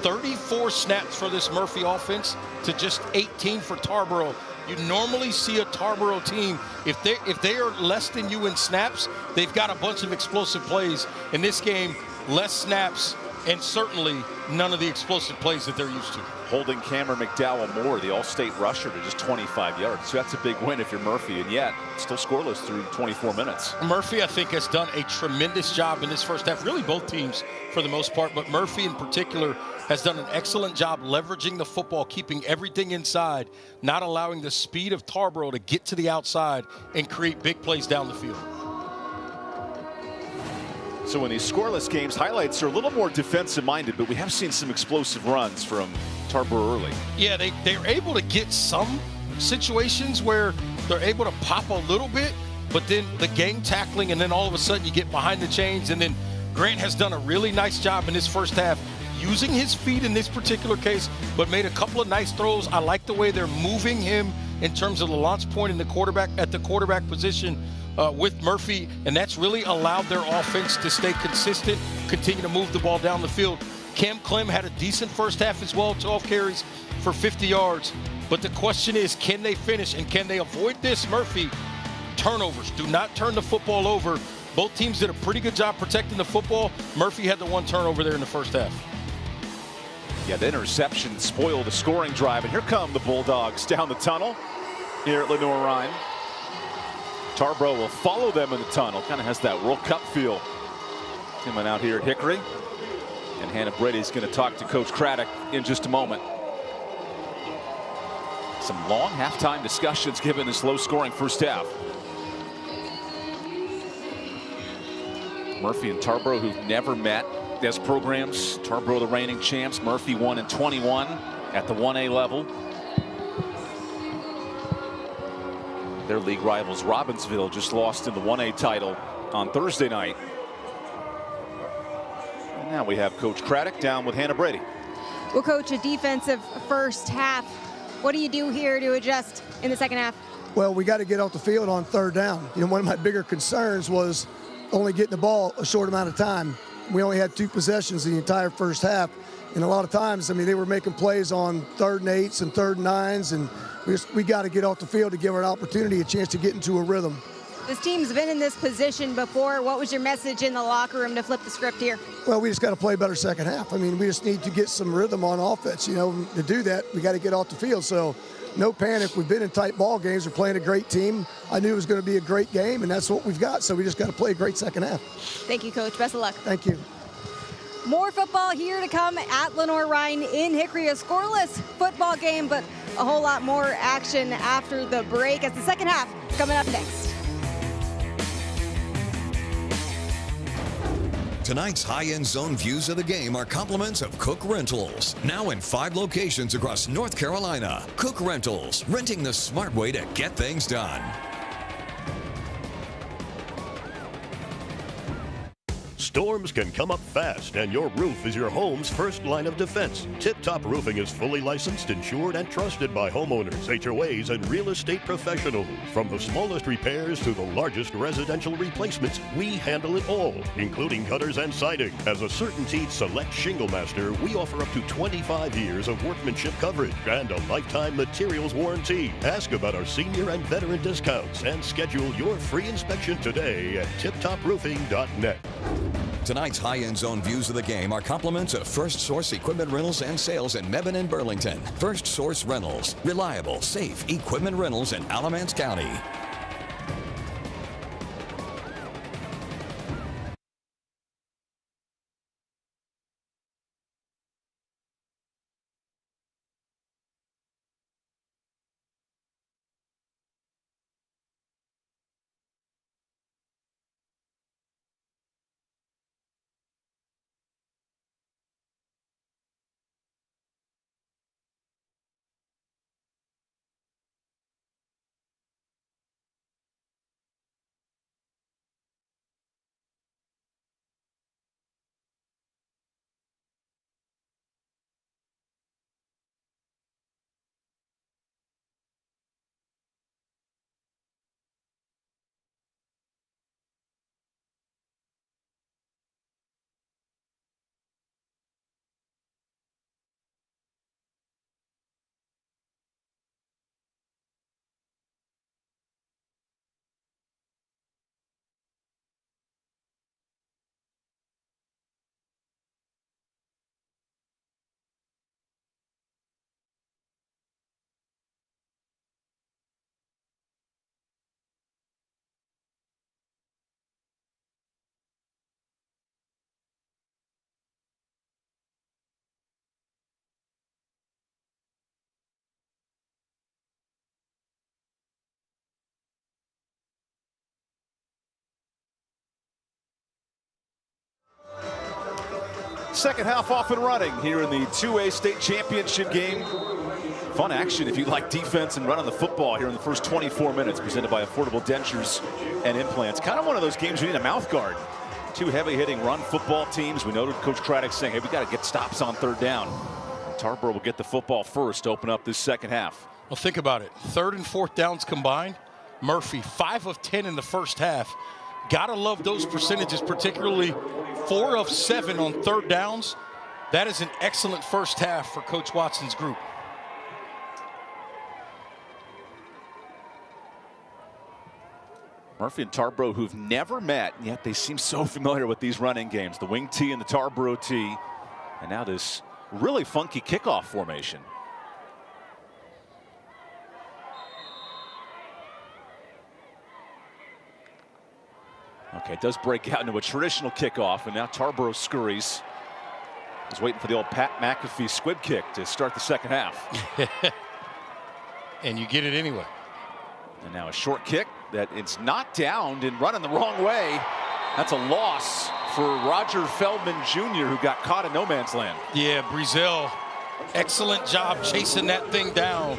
34 snaps for this Murphy offense to just 18 for Tarboro. You normally see a Tarboro team, if they are less than you in snaps, they've got a bunch of explosive plays. In this game, less snaps and certainly none of the explosive plays that they're used to. Holding Cameron McDowell Moore, the all-state rusher, to just 25 yards. So that's a big win if you're Murphy, and yet still scoreless through 24 minutes. Murphy, I think, has done a tremendous job in this first half. Really both teams for the most part, but Murphy in particular has done an excellent job leveraging the football, keeping everything inside, not allowing the speed of Tarboro to get to the outside and create big plays down the field. So in these scoreless games, highlights are a little more defensive-minded, but we have seen some explosive runs from Tarboro early. Yeah, they're able to get some situations where they're able to pop a little bit, but then the game tackling, and then all of a sudden you get behind the chains, and then Grant has done a really nice job in this first half using his feet in this particular case, but made a couple of nice throws. I like the way they're moving him in terms of the launch point in the quarterback at the quarterback position with Murphy, and that's really allowed their offense to stay consistent, continue to move the ball down the field. Cam Clem had a decent first half as well, 12 carries for 50 yards. But the question is, can they finish and can they avoid this, Murphy? Turnovers. Do not turn the football over. Both teams did a pretty good job protecting the football. Murphy had the 1 turnover there in the first half. Yeah, the interception spoiled the scoring drive, and here come the Bulldogs down the tunnel here at Lenoir-Rhyne. Tarboro will follow them in the tunnel. Kind of has that World Cup feel coming out here at Hickory. And Hannah Brady's going to talk to Coach Craddock in just a moment. Some long halftime discussions given this low-scoring first half. Murphy and Tarboro, who've never met as programs. Tarboro the reigning champs. Murphy won in 21 at the 1A level. Their league rivals Robbinsville just lost in the 1A title on Thursday night. And now we have Coach Craddock down with Hannah Brady. Well, Coach, a defensive first half. What do you do here to adjust in the second half? Well, we got to get off the field on 3rd down. You know, one of my bigger concerns was only getting the ball a short amount of time. We only had 2 possessions the entire first half. And a lot of times, I mean, they were making plays on 3rd and 8s and 3rd and 9s, and we got to get off the field to give our opportunity a chance to get into a rhythm. This team's been in this position before. What was your message in the locker room to flip the script here? Well, we just got to play better second half. I mean, we just need to get some rhythm on offense. You know, to do that, we got to get off the field. So no panic. We've been in tight ball games. We're playing a great team. I knew it was going to be a great game, and that's what we've got. So we just got to play a great second half. Thank you, Coach. Best of luck. Thank you. More football here to come at Lenoir-Rhyne in Hickory. A scoreless football game, but a whole lot more action after the break as the second half coming up next. Tonight's high-end zone views of the game are compliments of Cook Rentals. Now in 5 locations across North Carolina. Cook Rentals, renting the smart way to get things done. Storms can come up fast, and your roof is your home's first line of defense. Tip Top Roofing is fully licensed, insured, and trusted by homeowners, HOAs, and real estate professionals. From the smallest repairs to the largest residential replacements, we handle it all, including gutters and siding. As a CertainTeed Select Shingle Master, we offer up to 25 years of workmanship coverage and a lifetime materials warranty. Ask about our senior and veteran discounts and schedule your free inspection today at tiptoproofing.net. Tonight's high-end zone views of the game are compliments of First Source Equipment Rentals and Sales in Mebane and Burlington. First Source Rentals. Reliable, safe equipment rentals in Alamance County. Second half off and running here in the 2A state championship game. Fun action if you like defense and running the football here in the first 24 minutes, presented by Affordable Dentures and Implants. Kind of one of those games you need a mouth guard. Two heavy-hitting run football teams. We noted Coach Craddock saying, hey, we got to get stops on third down. Tarboro will get the football first to open up this second half. Well, think about it. Third and fourth downs combined. Murphy, 5 of 10 in the first half. Gotta love those percentages, particularly 4 of 7 on third downs. That is an excellent first half for Coach Watson's group. Murphy and Tarboro, who've never met, yet they seem so familiar with these running games. The wing tee and the Tarboro tee. And now this really funky kickoff formation. Okay, it does break out into a traditional kickoff, and now Tarboro scurries. He's waiting for the old Pat McAfee squib kick to start the second half. And you get it anyway. And now a short kick that it's not downed and running the wrong way. That's a loss for Roger Feldman Jr., who got caught in no man's land. Yeah, Brezel, excellent job chasing that thing down.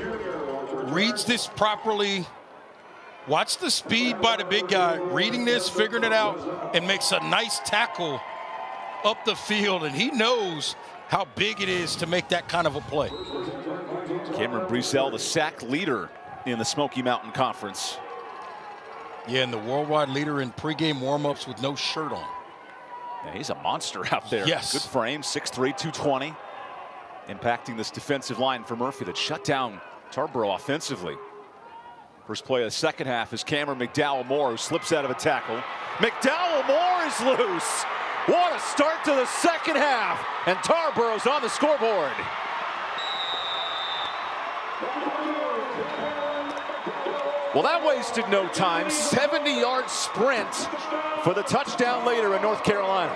Reads this properly. Watch the speed by the big guy, reading this, figuring it out, and makes a nice tackle up the field. And he knows how big it is to make that kind of a play. Cameron Brezel, the sack leader in the Smoky Mountain Conference. Yeah, and the worldwide leader in pregame warmups with no shirt on. Yeah, he's a monster out there. Yes. Good frame, 6'3", 220. Impacting this defensive line for Murphy that shut down Tarboro offensively. First play of the second half is Cameron McDowell-Moore, who slips out of a tackle. McDowell-Moore is loose. What a start to the second half. And Tarboro's on the scoreboard. Well, that wasted no time. 70-yard sprint for the touchdown later in North Carolina.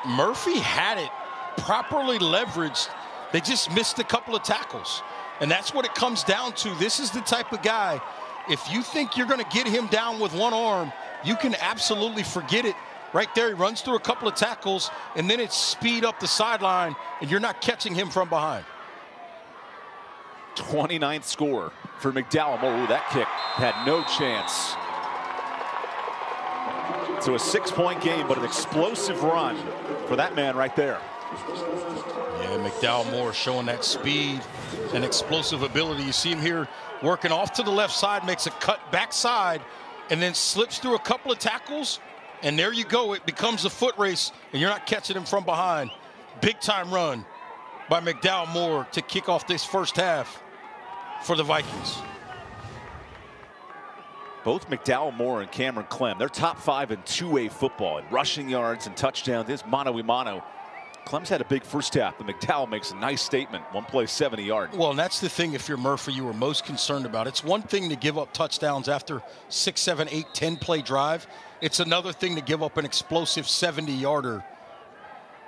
Murphy had it properly leveraged. They just missed a couple of tackles. And that's what it comes down to. This is the type of guy, if you think you're going to get him down with one arm, you can absolutely forget it. Right there, he runs through a couple of tackles, and then it's speed up the sideline, and you're not catching him from behind. 29th score for McDowell. Oh, that kick had no chance. So a 6-point game, but an explosive run for that man right there. Yeah, McDowell Moore showing that speed and explosive ability. You see him here working off to the left side, makes a cut backside, and then slips through a couple of tackles. And there you go. It becomes a foot race, and you're not catching him from behind. Big time run by McDowell Moore to kick off this first half for the Vikings. Both McDowell Moore and Cameron Clem, they're top 5 in 2A football in rushing yards and touchdowns. This mano-a-mano. Clem's had a big first half, but McDowell makes a nice statement. One play, 70 yards. Well, and that's the thing, if you're Murphy, you were most concerned about. It's one thing to give up touchdowns after 6, 7, 8, 10-play drive. It's another thing to give up an explosive 70-yarder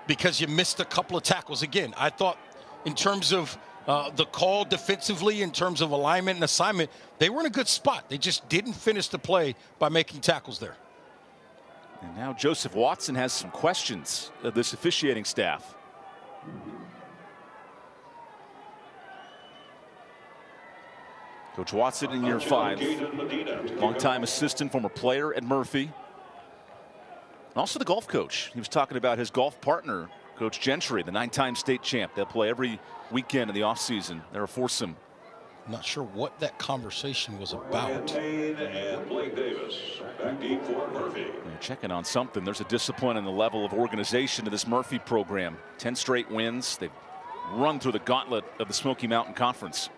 because you missed a couple of tackles. Again, I thought in terms of the call defensively, in terms of alignment and assignment, they were in a good spot. They just didn't finish the play by making tackles there. And now Joseph Watson has some questions of this officiating staff. Coach Watson in year 5, longtime assistant, former player at Murphy. And also the golf coach. He was talking about his golf partner, Coach Gentry, the 9-time state champ. They'll play every weekend in the offseason. They're a foursome. I'm not sure what that conversation was about. Checking on something. There's a discipline and the level of organization to this Murphy program. 10 straight wins. They've run through the gauntlet of the Smoky Mountain Conference.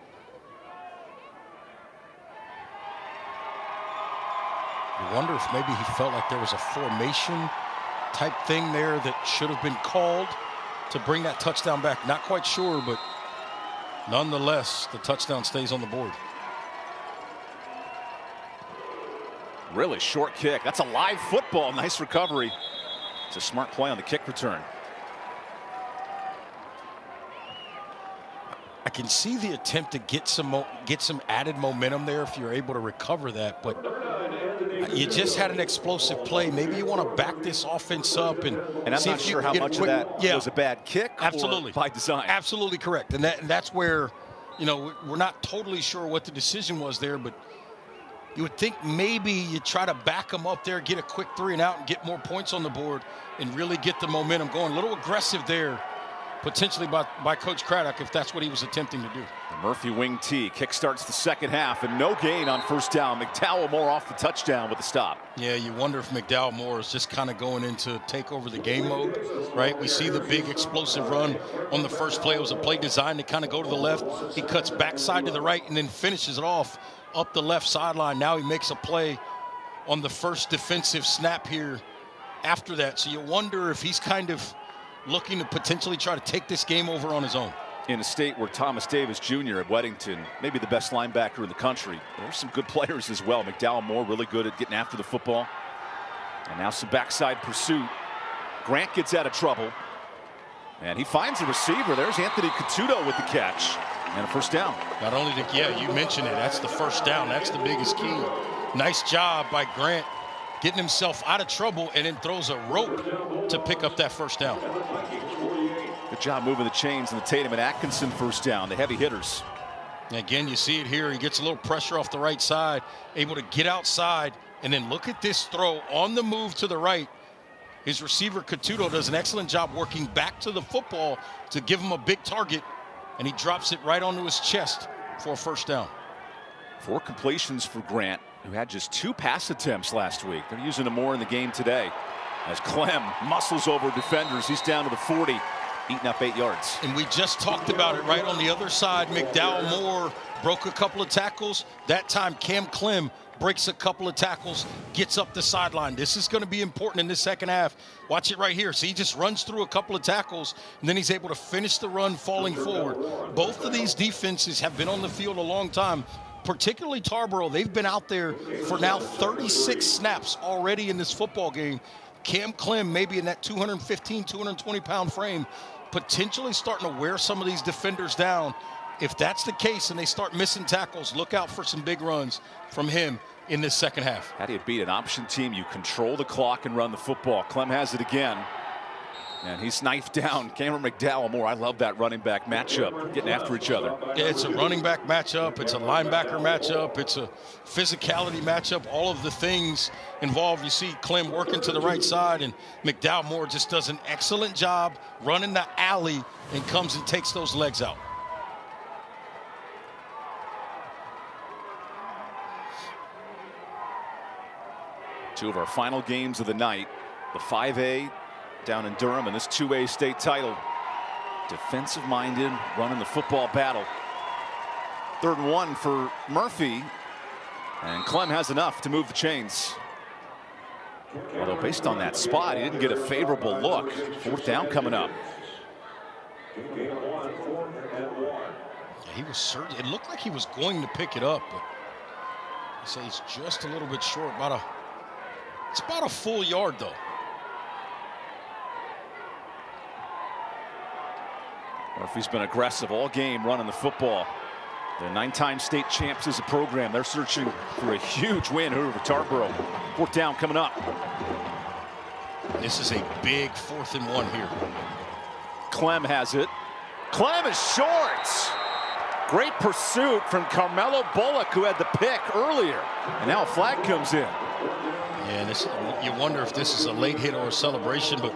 I wonder if maybe he felt like there was a formation type thing there that should have been called to bring that touchdown back. Not quite sure, but nonetheless, the touchdown stays on the board. Really short kick. That's a live football. Nice recovery. It's a smart play on the kick return. I can see the attempt to get some added momentum there if you're able to recover that, but you just had an explosive play. Maybe you want to back this offense up and I'm see not if sure you how can much get of that was a bad kick. Absolutely, or by design. Absolutely correct, and that's where, you know, we're not totally sure what the decision was there, but you would think maybe you try to back them up there, get a quick 3 and out, and get more points on the board, and really get the momentum going. A little aggressive there, potentially by Coach Craddock, if that's what he was attempting to do. The Murphy wing tee kick starts the second half, and no gain on first down. McDowell Moore off the touchdown with the stop. Yeah, you wonder if McDowell Moore is just kind of going into take over the game mode, right? We see the big explosive run on the first play. It was a play designed to kind of go to the left. He cuts backside to the right and then finishes it off up the left sideline. Now he makes a play on the first defensive snap here after that. So you wonder if he's kind of looking to potentially try to take this game over on his own. In a state where Thomas Davis Jr. at Weddington, maybe the best linebacker in the country. There's some good players as well. McDowell Moore really good at getting after the football. And now some backside pursuit. Grant gets out of trouble. And he finds a receiver. There's Anthony Catuto with the catch. And a first down. Not only you mentioned it, that's the first down. That's the biggest key. Nice job by Grant getting himself out of trouble and then throws a rope to pick up that first down. Good job moving the chains in the Tatum and Atkinson first down, the heavy hitters. Again, you see it here. He gets a little pressure off the right side, able to get outside, and then look at this throw on the move to the right. His receiver, Catuto, does an excellent job working back to the football to give him a big target, and he drops it right onto his chest for a first down. 4 completions for Grant, who had just 2 pass attempts last week. They're using him more in the game today. As Clem muscles over defenders, he's down to the 40, eating up 8 yards. And we just talked about it right on the other side. McDowell Moore broke a couple of tackles. That time, Cam Clem breaks a couple of tackles, gets up the sideline. This is going to be important in the second half. Watch it right here. See, he just runs through a couple of tackles, and then he's able to finish the run falling forward. Both of these defenses have been on the field a long time, particularly Tarboro. They've been out there for now 36 snaps already in this football game. Cam Clem maybe in that 215, 220-pound frame, potentially starting to wear some of these defenders down. If that's the case and they start missing tackles, look out for some big runs from him in this second half. How do you beat an option team? You control the clock and run the football. Clem has it again. And he's knifed down Cameron McDowell Moore. I love that running back matchup, getting after each other. Yeah, it's a running back matchup. It's a linebacker matchup. It's a physicality matchup. All of the things involved. You see Clem working to the right side, and McDowell Moore just does an excellent job running the alley and comes and takes those legs out. Two of our final games of the night, the 5A down in Durham and this 2A state title. Defensive-minded, running the football battle. 3rd and 1 for Murphy, and Clem has enough to move the chains. Although based on that spot, he didn't get a favorable look. 4th down coming up. He was certain. It looked like he was going to pick it up, but I say he's just a little bit short. It's about a full yard, though. Murphy's been aggressive all game running the football. The 9-time state champs as a program. They're searching for a huge win over Tarboro. 4th down coming up. This is a big 4th and 1 here. Clem has it. Clem is short. Great pursuit from Carmelo Bullock, who had the pick earlier. And now a flag comes in. Yeah, you wonder if this is a late hit or a celebration, but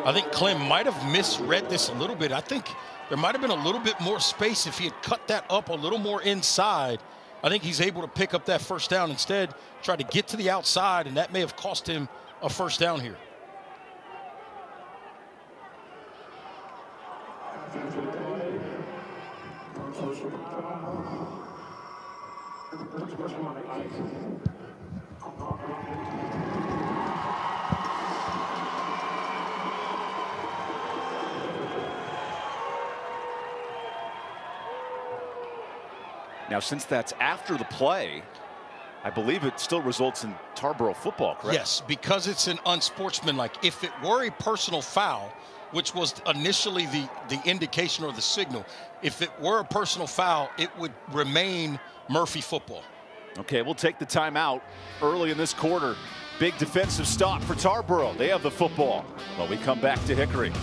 I think Clem might have misread this a little bit. I think there might have been a little bit more space if he had cut that up a little more inside. I think he's able to pick up that 1st down. Instead, try to get to the outside, and that may have cost him a 1st down here. Now, since that's after the play, I believe it still results in Tarboro football, correct? Yes, because it's an unsportsmanlike. If it were a personal foul, which was initially the indication or the signal, if it were a personal foul, it would remain Murphy football. Okay, we'll take the timeout early in this quarter. Big defensive stop for Tarboro. They have the football. Well, we come back to Hickory.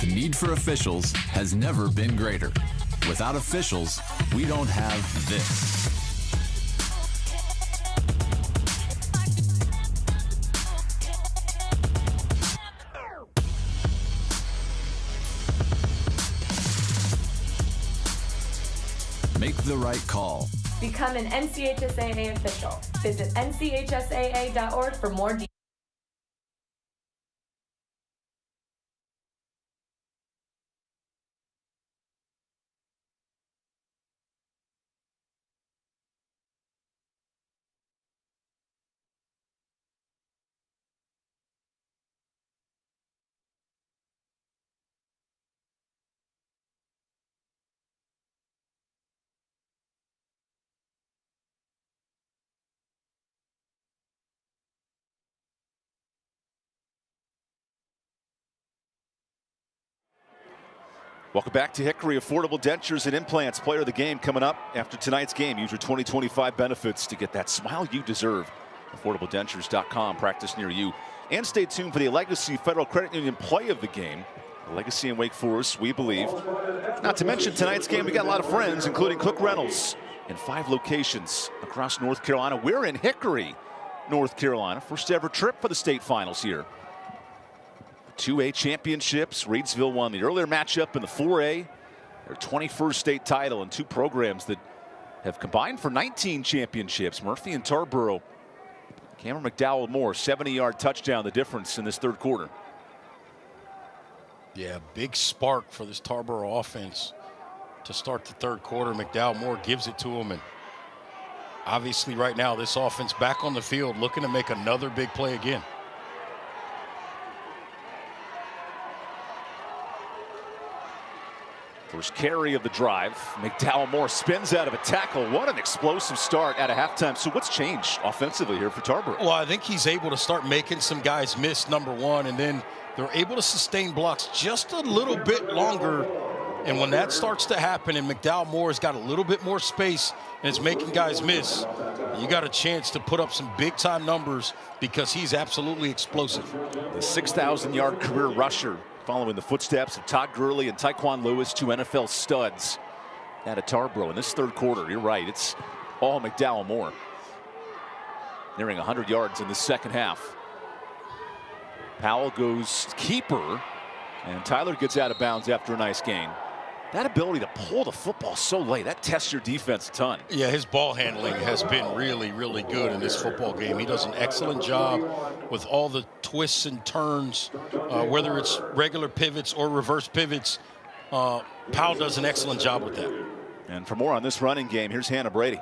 The need for officials has never been greater. Without officials, we don't have this. Make the right call. Become an NCHSAA official. Visit NCHSAA.org for more details. Welcome back to Hickory. Affordable Dentures and Implants, player of the game coming up after tonight's game. Use your 2025 benefits to get that smile you deserve. AffordableDentures.com, practice near you. And stay tuned for the Legacy Federal Credit Union play of the game. Legacy and Wake Forest, we believe. Not to mention tonight's game, we got a lot of friends, including Cook Reynolds in 5 locations across North Carolina. We're in Hickory, North Carolina. First ever trip for the state finals here. 2A championships. Reidsville won the earlier matchup in the 4A. Their 21st state title, and 2 programs that have combined for 19 championships. Murphy and Tarboro. Cameron McDowell Moore, 70-yard touchdown, the difference in this 3rd quarter. Yeah, big spark for this Tarboro offense to start the 3rd quarter. McDowell Moore gives it to him, and obviously right now this offense back on the field looking to make another big play again. First carry of the drive. McDowell Moore spins out of a tackle. What an explosive start at a halftime. So what's changed offensively here for Tarboro? Well, I think he's able to start making some guys miss, number one, and then they're able to sustain blocks just a little bit longer And when that starts to happen and McDowell Moore's got a little bit more space and it's making guys miss, you got a chance to put up some big-time numbers because he's absolutely explosive. The 6,000-yard career rusher following the footsteps of Todd Gurley and Tyquan Lewis, 2 NFL studs out of Tarboro in this third quarter. You're right, it's all McDowell Moore. Nearing 100 yards in the second half. Powell goes keeper, and Tyler gets out of bounds after a nice gain. That ability to pull the football so late, that tests your defense a ton. Yeah, his ball handling has been really, really good in this football game. He does an excellent job with all the twists and turns, whether it's regular pivots or reverse pivots. Powell does an excellent job with that. And for more on this running game, here's Hannah Brady.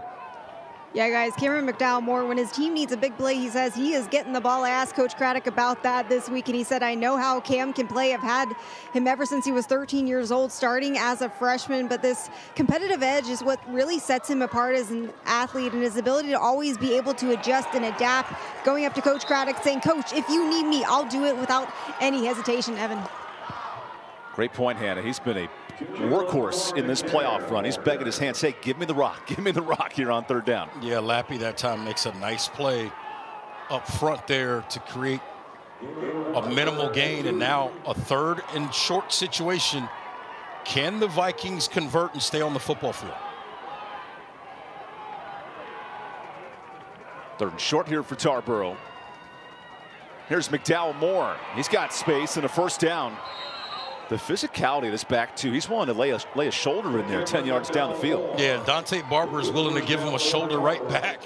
Yeah, guys, Cameron McDowell Moore, when his team needs a big play, he says he is getting the ball. I asked Coach Craddock about that this week, and he said, I know how Cam can play. I've had him ever since he was 13 years old, starting as a freshman. But this competitive edge is what really sets him apart as an athlete, and his ability to always be able to adjust and adapt, going up to Coach Craddock saying, Coach, if you need me, I'll do it without any hesitation, Evan. Great point, Hannah. He's been a workhorse in this playoff run. He's begging his hand, say, give me the rock here on third down. Yeah, Lappy that time makes a nice play up front there to create a minimal gain, and now a third and short situation. Can the Vikings convert and stay on the football field? Third and short here for Tarboro. Here's McDowell Moore. He's got space and a first down. The physicality of this back two, he's willing to lay a shoulder in there 10 yards down the field. Yeah, Dante Barber is willing to give him a shoulder right back.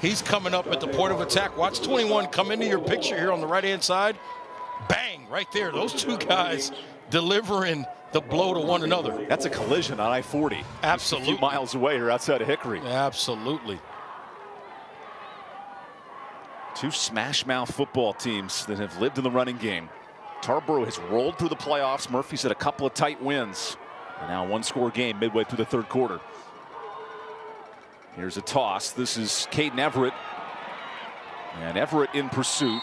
He's coming up at the point of attack. Watch 21 come into your picture here on the right-hand side. Bang, right there. Those two guys delivering the blow to one another. That's a collision on I-40. Absolutely. Just a few miles away here outside of Hickory. Absolutely. Two smash-mouth football teams that have lived in the running game. Tarboro has rolled through the playoffs. Murphy's had a couple of tight wins. And now a one-score game midway through the third quarter. Here's a toss. This is Caden Everett. And Everett in pursuit.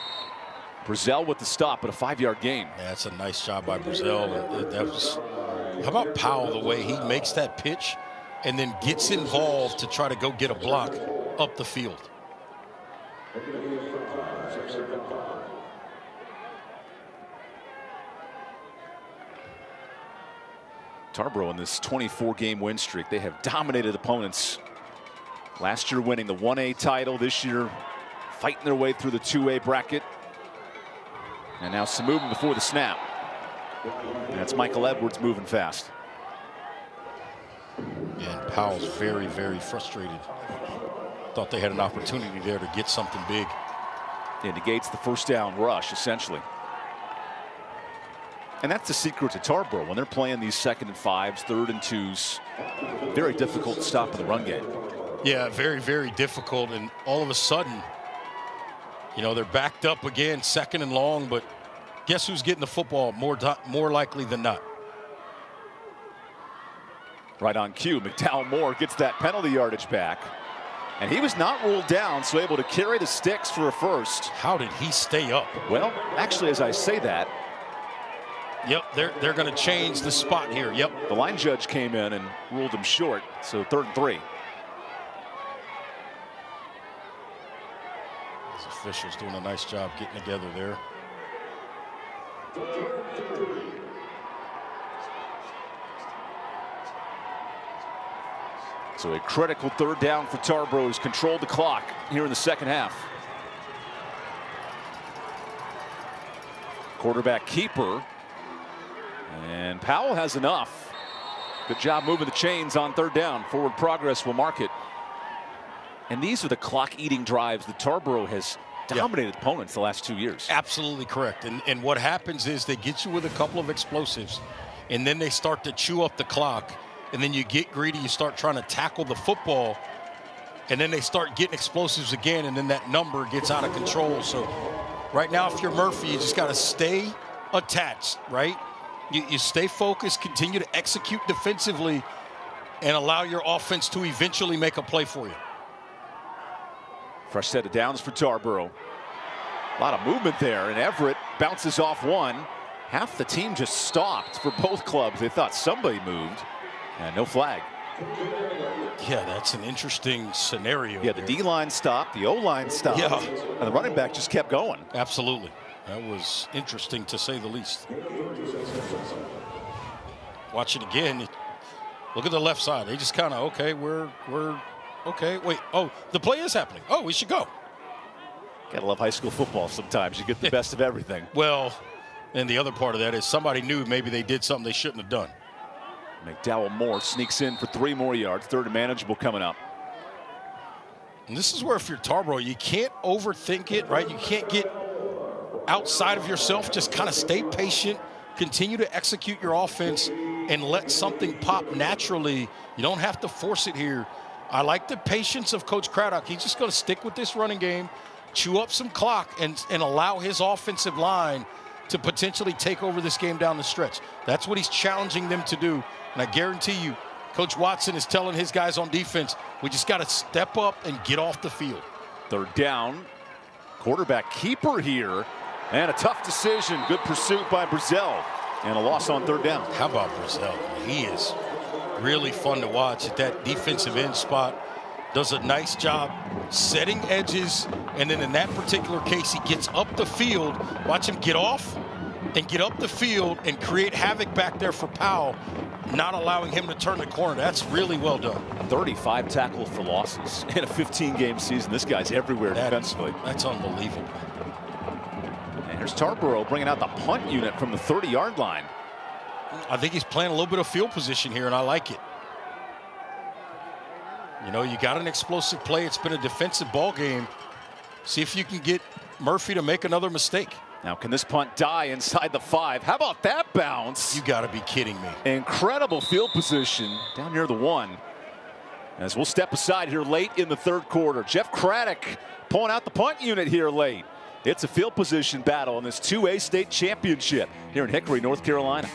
Brazell with the stop, but a 5-yard gain. Yeah, that's a nice job by Brazell. That was, how about Powell, the way he makes that pitch and then gets involved to try to go get a block up the field. Tarboro in this 24-game win streak, they have dominated opponents. Last year winning the 1A title, this year fighting their way through the 2A bracket. And now some movement before the snap. And that's Michael Edwards moving fast. And Powell's very, very frustrated. Thought they had an opportunity there to get something big. It negates the first down rush, essentially. And that's the secret to Tarboro. When they're playing these 2nd and 5s, 3rd and 2s, very difficult to stop in the run game. Yeah, very, very difficult. And all of a sudden, you know, they're backed up again, 2nd and long, but guess who's getting the football more likely than not? Right on cue, McDowell Moore gets that penalty yardage back. And he was not ruled down, so able to carry the sticks for a first. How did he stay up? Well, actually, as I say that, yep, they're going to change the spot here. Yep. The line judge came in and ruled him short, so 3rd and 3. These officials doing a nice job getting together there. So a critical 3rd down for Tarboro, who's controlled the clock here in the second half. Quarterback keeper. And Powell has enough. Good job moving the chains on 3rd down. Forward progress will mark it. And these are the clock-eating drives that Tarboro has dominated opponents the last 2 years. Absolutely correct. And what happens is they get you with a couple of explosives, and then they start to chew up the clock, and then you get greedy, you start trying to tackle the football, and then they start getting explosives again, and then that number gets out of control. So right now, if you're Murphy, you just got to stay attached, right? You stay focused, continue to execute defensively, and allow your offense to eventually make a play for you. Fresh set of downs for Tarboro. A lot of movement there, and Everett bounces off one. half the team just stopped for both clubs. They thought somebody moved, and no flag. Yeah, that's an interesting scenario. Yeah, the D-line stopped, the O-line stopped, and the running back just kept going. Absolutely. That was interesting, to say the least. Watch it again. Look at the left side. They just kind of, okay, we're okay. Wait, oh, the play is happening. Oh, we should go. Gotta love high school football sometimes. You get the best of everything. Well, and the other part of that is somebody knew maybe they did something they shouldn't have done. McDowell Moore sneaks in for 3 more yards. Third and manageable coming up. And this is where, if you're Tarboro, you can't overthink it, right? You can't get outside of yourself. Just kind of stay patient, continue to execute your offense, and let something pop naturally. You don't have to force it here. I like the patience of Coach Craddock. He's just going to stick with this running game, chew up some clock, and allow his offensive line to potentially take over this game down the stretch. That's what he's challenging them to do. And I guarantee you, Coach Watson is telling his guys on defense, we just got to step up and get off the field. Third down. Quarterback keeper here. And a tough decision. Good pursuit by Brazil. And a loss on third down. How about Brazil? He is really fun to watch at that defensive end spot. Does a nice job setting edges. And then in that particular case, he gets up the field. Watch him get off and get up the field and create havoc back there for Powell, not allowing him to turn the corner. That's really well done. 35 tackles for losses in a 15-game season. This guy's everywhere defensively. That's unbelievable. And here's Tarboro bringing out the punt unit from the 30-yard line. I think he's playing a little bit of field position here, and I like it. You know, you got an explosive play. It's been a defensive ball game. See if you can get Murphy to make another mistake. Now, can this punt die inside the 5? How about that bounce? You got to be kidding me. Incredible field position down near the 1. As we'll step aside here late in the third quarter. Jeff Craddock pulling out the punt unit here late. It's a field position battle in this 2A state championship here in Hickory, North Carolina.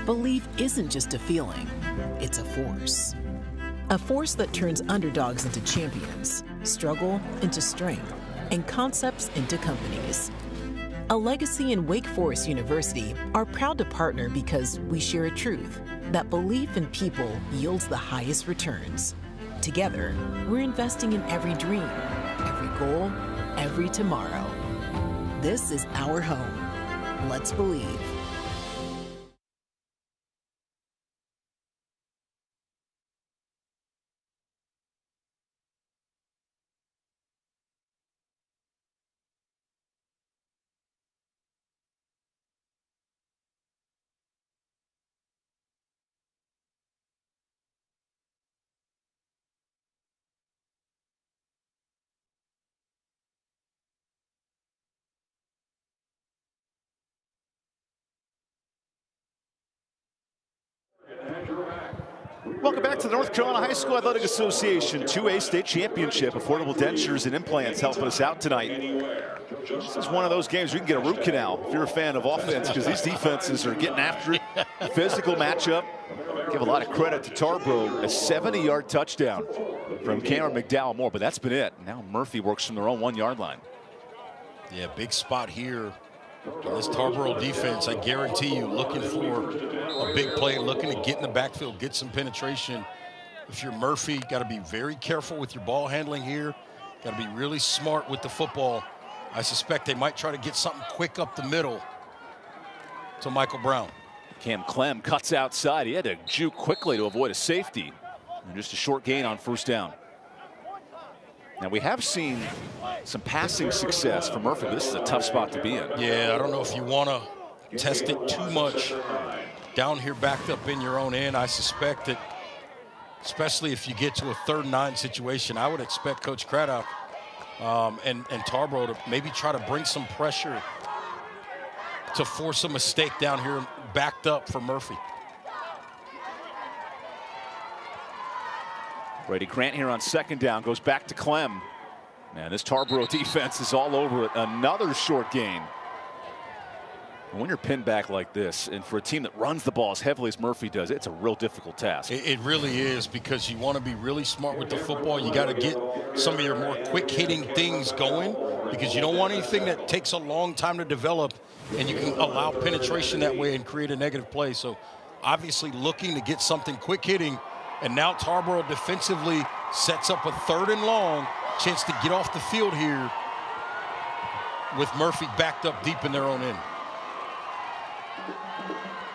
Belief isn't just a feeling, it's a force. A force that turns underdogs into champions, struggle into strength, and concepts into companies. A Legacy and Wake Forest University are proud to partner because we share a truth that belief in people yields the highest returns. Together, we're investing in every dream, every goal, every tomorrow. This is our home. Let's believe. Welcome back to the North Carolina High School Athletic Association 2A State Championship. Affordable dentures and implants helping us out tonight. This is one of those games you can get a root canal if you're a fan of offense, because these defenses are getting after it. Physical matchup. Give a lot of credit to Tarboro. A 70-yard touchdown from Cameron McDowell Moore, but that's been it. Now Murphy works from their own 1-yard line. Yeah, big spot here. This Tarboro defense, I guarantee you, looking for a big play, looking to get in the backfield, get some penetration. If you're Murphy, got to be very careful with your ball handling here. Got to be really smart with the football. I suspect they might try to get something quick up the middle to Michael Brown. Cam Clem cuts outside. He had to juke quickly to avoid a safety. And just a short gain on first down. Now, we have seen some passing success from Murphy, but this is a tough spot to be in. Yeah, I don't know if you want to test it too much down here backed up in your own end. I suspect that, especially if you get to a 3rd and 9 situation, I would expect Coach Craddock and Tarboro to maybe try to bring some pressure to force a mistake down here backed up for Murphy. Brady Grant here on 2nd down, goes back to Clem. Man, this Tarboro defense is all over it. Another short gain. And when you're pinned back like this, and for a team that runs the ball as heavily as Murphy does, it's a real difficult task. It really is, because you want to be really smart with the football. You got to get some of your more quick-hitting things going, because you don't want anything that takes a long time to develop, and you can allow penetration that way and create a negative play. So obviously looking to get something quick hitting, and now Tarboro defensively sets up a 3rd and long, chance to get off the field here with Murphy backed up deep in their own end.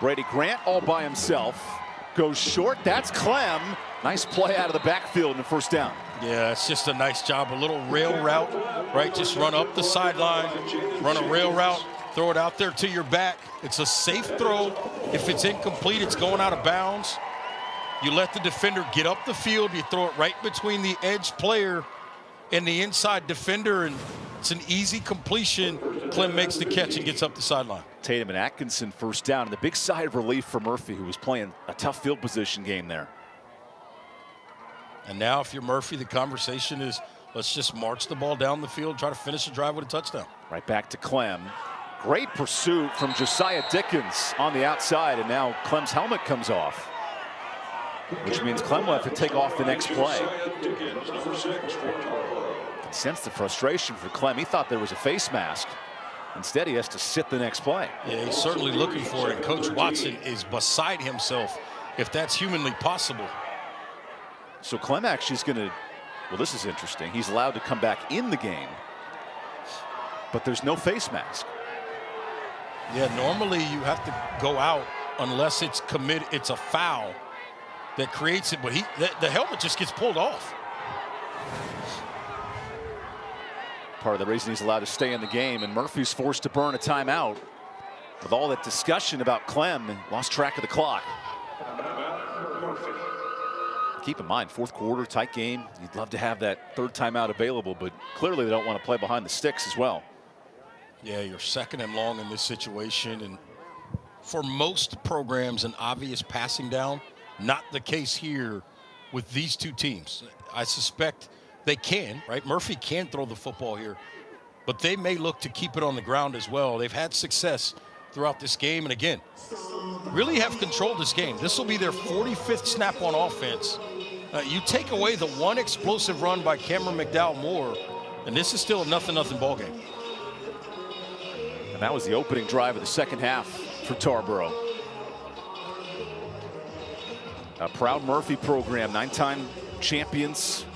Brady Grant all by himself. Goes short. That's Clem. Nice play out of the backfield in the first down. Yeah, it's just a nice job. A little rail route, right? Just run up the sideline, run a rail route, throw it out there to your back. It's a safe throw. If it's incomplete, it's going out of bounds. You let the defender get up the field. You throw it right between the edge player and the inside defender, and it's an easy completion. Clem makes the catch and gets up the sideline. Tatum and Atkinson first down, and the big sigh of relief for Murphy, who was playing a tough field position game there. And now if you're Murphy, the conversation is, let's just march the ball down the field, try to finish the drive with a touchdown. Right back to Clem. Great pursuit from Josiah Dickens on the outside, and now Clem's helmet comes off, which means Clem will have to take off the next play. Sense the frustration for Clem. He thought there was a face mask. Instead, he has to sit the next play. Yeah, he's certainly looking for it, and Coach Watson is beside himself if that's humanly possible. So Clem actually is going to, well, this is interesting. He's allowed to come back in the game, but there's no face mask. Yeah, normally you have to go out unless it's committed. It's a foul that creates it, but the helmet just gets pulled off. Part of the reason he's allowed to stay in the game, and Murphy's forced to burn a timeout. With all that discussion about Clem, lost track of the clock. Keep in mind, 4th quarter, tight game. You'd love to have that 3rd timeout available, but clearly they don't want to play behind the sticks as well. Yeah, you're 2nd and long in this situation, and for most programs, an obvious passing down. Not the case here with these two teams. I suspect they can, right? Murphy can throw the football here, but they may look to keep it on the ground as well. They've had success throughout this game, and again, really have controlled this game. This will be their 45th snap on offense. You take away the one explosive run by Cameron McDowell-Moore, and this is still a 0-0 ball game. And that was the opening drive of the second half for Tarboro. A proud Murphy program, 9-time champions.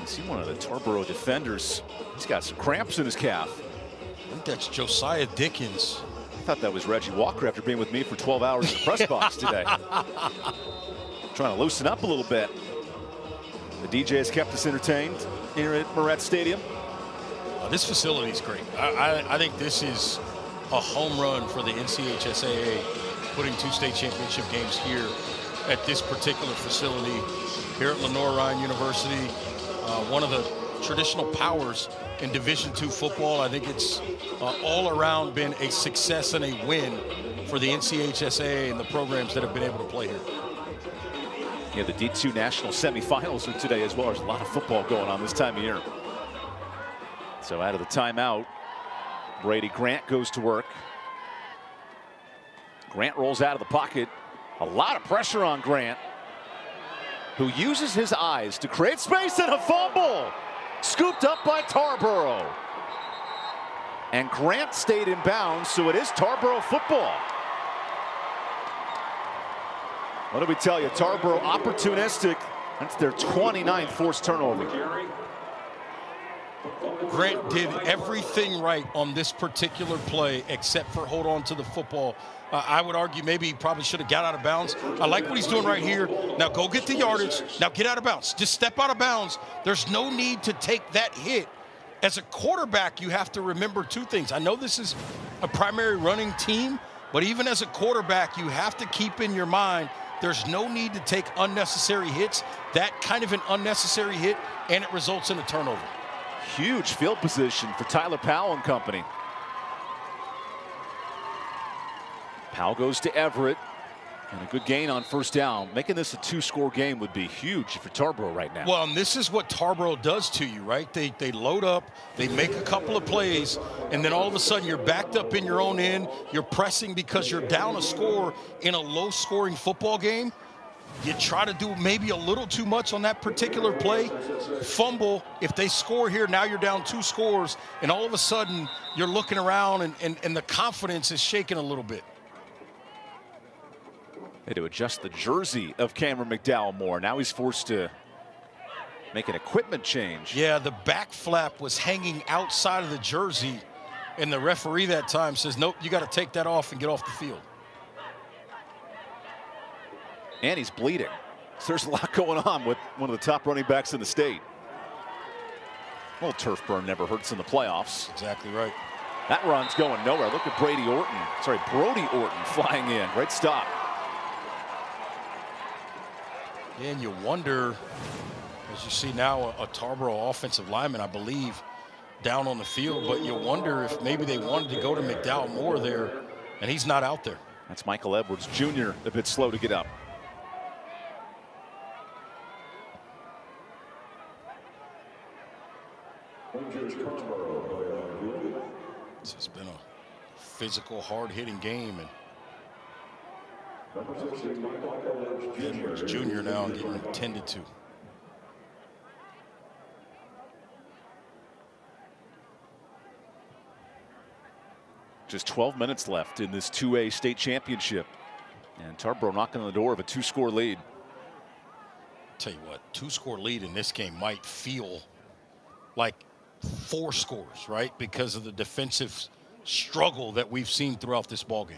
You see one of the Tarboro defenders. He's got some cramps in his calf. I think that's Josiah Dickens. I thought that was Reggie Walker after being with me for 12 hours in the press box today. Trying to loosen up a little bit. The DJ has kept us entertained here at Moret Stadium. This facility is great. I think this is a home run for the NCHSAA, putting 2 state championship games here at this particular facility here at Lenore-Ryan University. One of the traditional powers in Division II football. I think it's all around been a success and a win for the NCHSAA and the programs that have been able to play here. Yeah, the D2 national semifinals are today as well. There's a lot of football going on this time of year. So out of the timeout, Brady Grant goes to work. Grant rolls out of the pocket. A lot of pressure on Grant, who uses his eyes to create space, and a fumble. Scooped up by Tarboro. And Grant stayed in bounds, so it is Tarboro football. What did we tell you? Tarboro opportunistic. That's their 29th forced turnover. Grant did everything right on this particular play except for hold on to the football. I would argue maybe he probably should have got out of bounds. I like what he's doing right here. Now go get the yardage. Now get out of bounds. Just step out of bounds. There's no need to take that hit. As a quarterback, you have to remember 2 things. I know this is a primary running team, but even as a quarterback, you have to keep in your mind there's no need to take unnecessary hits. That kind of an unnecessary hit, and it results in a turnover. Huge field position for Tyler Powell and company. Powell goes to Everett, and a good gain on first down. Making this a 2-score game would be huge for Tarboro right now. Well, and this is what Tarboro does to you, right? They load up, they make a couple of plays, and then all of a sudden you're backed up in your own end. You're pressing because you're down a score in a low-scoring football game. You try to do maybe a little too much on that particular play, fumble. If they score here, now you're down 2 scores, and all of a sudden you're looking around and the confidence is shaking a little bit. They had to adjust the jersey of Cameron McDowell more. Now he's forced to make an equipment change. Yeah, the back flap was hanging outside of the jersey, and the referee that time says, nope, you got to take that off and get off the field. And he's bleeding. So there's a lot going on with one of the top running backs in the state. Well, turf burn never hurts in the playoffs. Exactly right. That run's going nowhere. Look at Brody Orton flying in. Great stop. And you wonder, as you see now, a Tarboro offensive lineman, I believe, down on the field, but you wonder if maybe they wanted to go to McDowell more there, and he's not out there. That's Michael Edwards Jr., a bit slow to get up. This has been a physical, hard-hitting game, and Edwards Jr. now getting tended to. Just 12 minutes left in this 2A state championship. And Tarboro knocking on the door of a 2-score lead. Tell you what, 2-score lead in this game might feel like 4 scores, right? Because of the defensive struggle that we've seen throughout this ball game.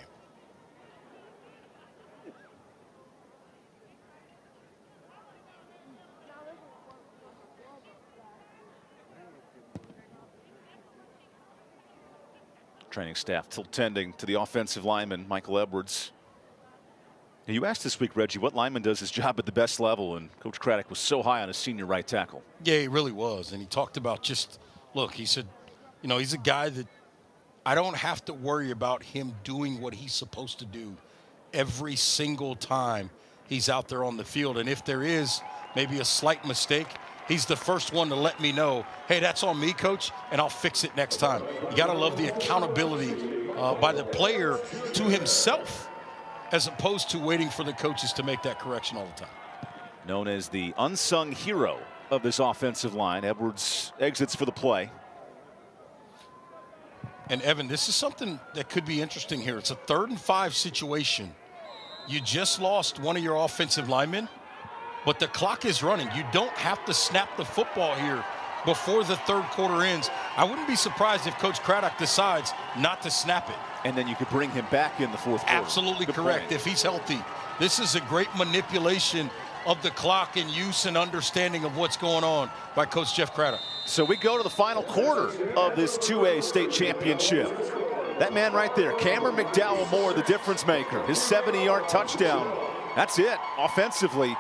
Training staff still tending to the offensive lineman, Michael Edwards. Now, you asked this week, Reggie, what lineman does his job at the best level, and Coach Craddock was so high on his senior right tackle. Yeah, he really was, and he talked about just, look, he said, you know, he's a guy that I don't have to worry about him doing what he's supposed to do every single time he's out there on the field, and if there is maybe a slight mistake, he's the first one to let me know, hey, that's on me, coach, and I'll fix it next time. You got to love the accountability by the player to himself as opposed to waiting for the coaches to make that correction all the time. Known as the unsung hero of this offensive line, Edwards exits for the play. And, Evan, this is something that could be interesting here. It's a 3rd and 5 situation. You just lost one of your offensive linemen, but the clock is running. You don't have to snap the football here before the 3rd quarter ends. I wouldn't be surprised if Coach Craddock decides not to snap it. And then you could bring him back in the 4th quarter. Absolutely correct, if he's healthy. This is a great manipulation of the clock and use and understanding of what's going on by Coach Jeff Craddock. So we go to the final quarter of this 2A state championship. That man right there, Cameron McDowell Moore, the difference maker. His 70-yard touchdown. That's it offensively.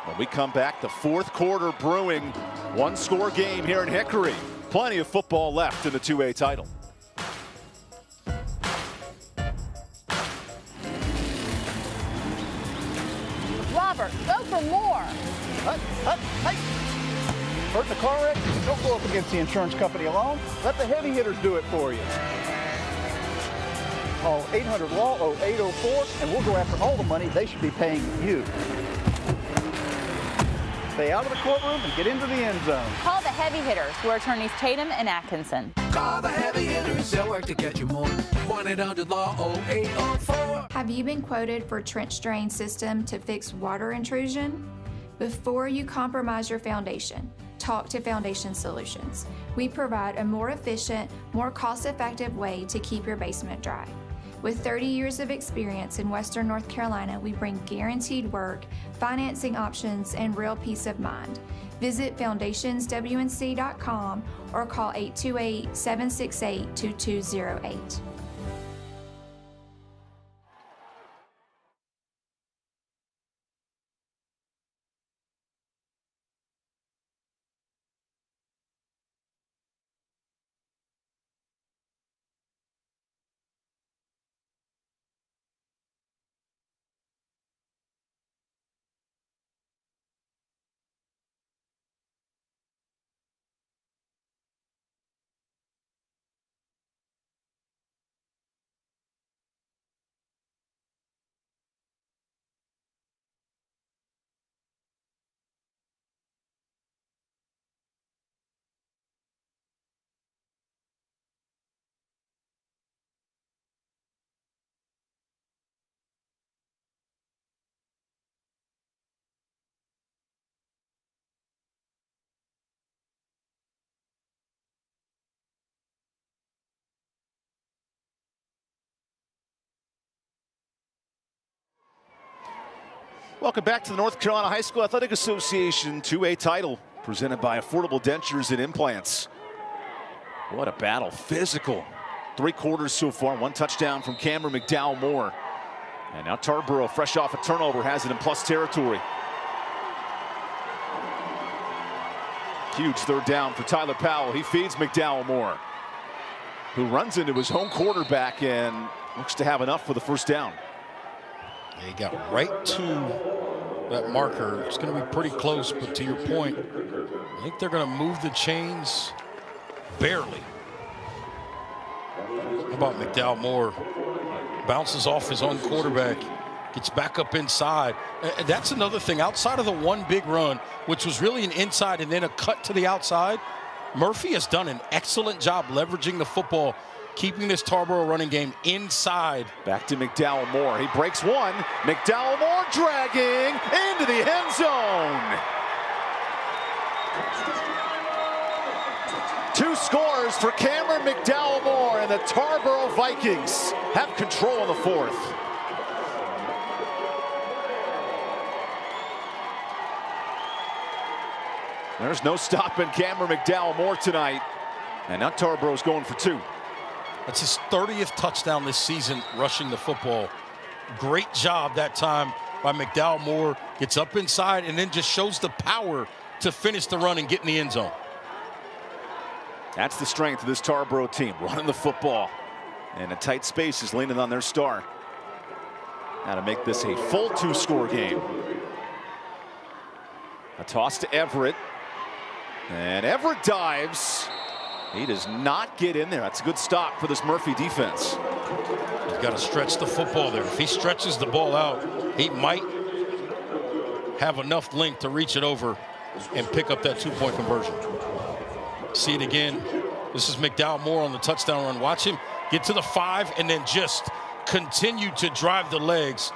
When we come back, the 4th quarter brewing. 1-score game here in Hickory. Plenty of football left in the 2A title. Robert, go for more. Hey. Hurt in a car wreck? Don't go up against the insurance company alone. Let the heavy hitters do it for you. Call 800-LAW-0804 and we'll go after all the money they should be paying you. Stay out of the courtroom and get into the end zone. Call the heavy hitters, who are attorneys Tatum and Atkinson. Call the heavy hitters, they'll work to get you more. 1-800-LAW-0804. Have you been quoted for trench drain system to fix water intrusion? Before you compromise your foundation, talk to Foundation Solutions. We provide a more efficient, more cost-effective way to keep your basement dry. With 30 years of experience in Western North Carolina, we bring guaranteed work, financing options, and real peace of mind. Visit foundationswnc.com or call 828-768-2208. Welcome back to the North Carolina High School Athletic Association 2A title presented by Affordable Dentures and Implants. What a battle. Physical. 3 quarters so far. 1 touchdown from Cameron McDowell-Moore. And now Tarboro, fresh off a turnover, has it in plus territory. Huge 3rd down for Tyler Powell. He feeds McDowell-Moore, who runs into his home quarterback and looks to have enough for the 1st down. He got right to that marker. It's going to be pretty close, but to your point, I think they're going to move the chains barely. How about McDowell-Moore? Bounces off his own quarterback, gets back up inside. That's another thing. Outside of the 1 big run, which was really an inside and then a cut to the outside, Murphy has done an excellent job leveraging the football, keeping this Tarboro running game inside. Back to McDowell-Moore. He breaks 1. McDowell-Moore dragging into the end zone. 2 scores for Cameron McDowell-Moore, and the Tarboro Vikings have control in the 4th. There's no stopping Cameron McDowell-Moore tonight. And now Tarboro's going for 2. That's his 30th touchdown this season rushing the football. Great job that time by McDowell-Moore. Gets up inside and then just shows the power to finish the run and get in the end zone. That's the strength of this Tarboro team, running the football. And in tight spaces, leaning on their star. Now to make this a full 2-score game. A toss to Everett. And Everett dives. He does not get in there. That's a good stop for this Murphy defense. He's got to stretch the football there. If he stretches the ball out, he might have enough length to reach it over and pick up that 2-point conversion. See it again. This is McDowell-Moore on the touchdown run. Watch him get to the 5 and then just continue to drive the legs.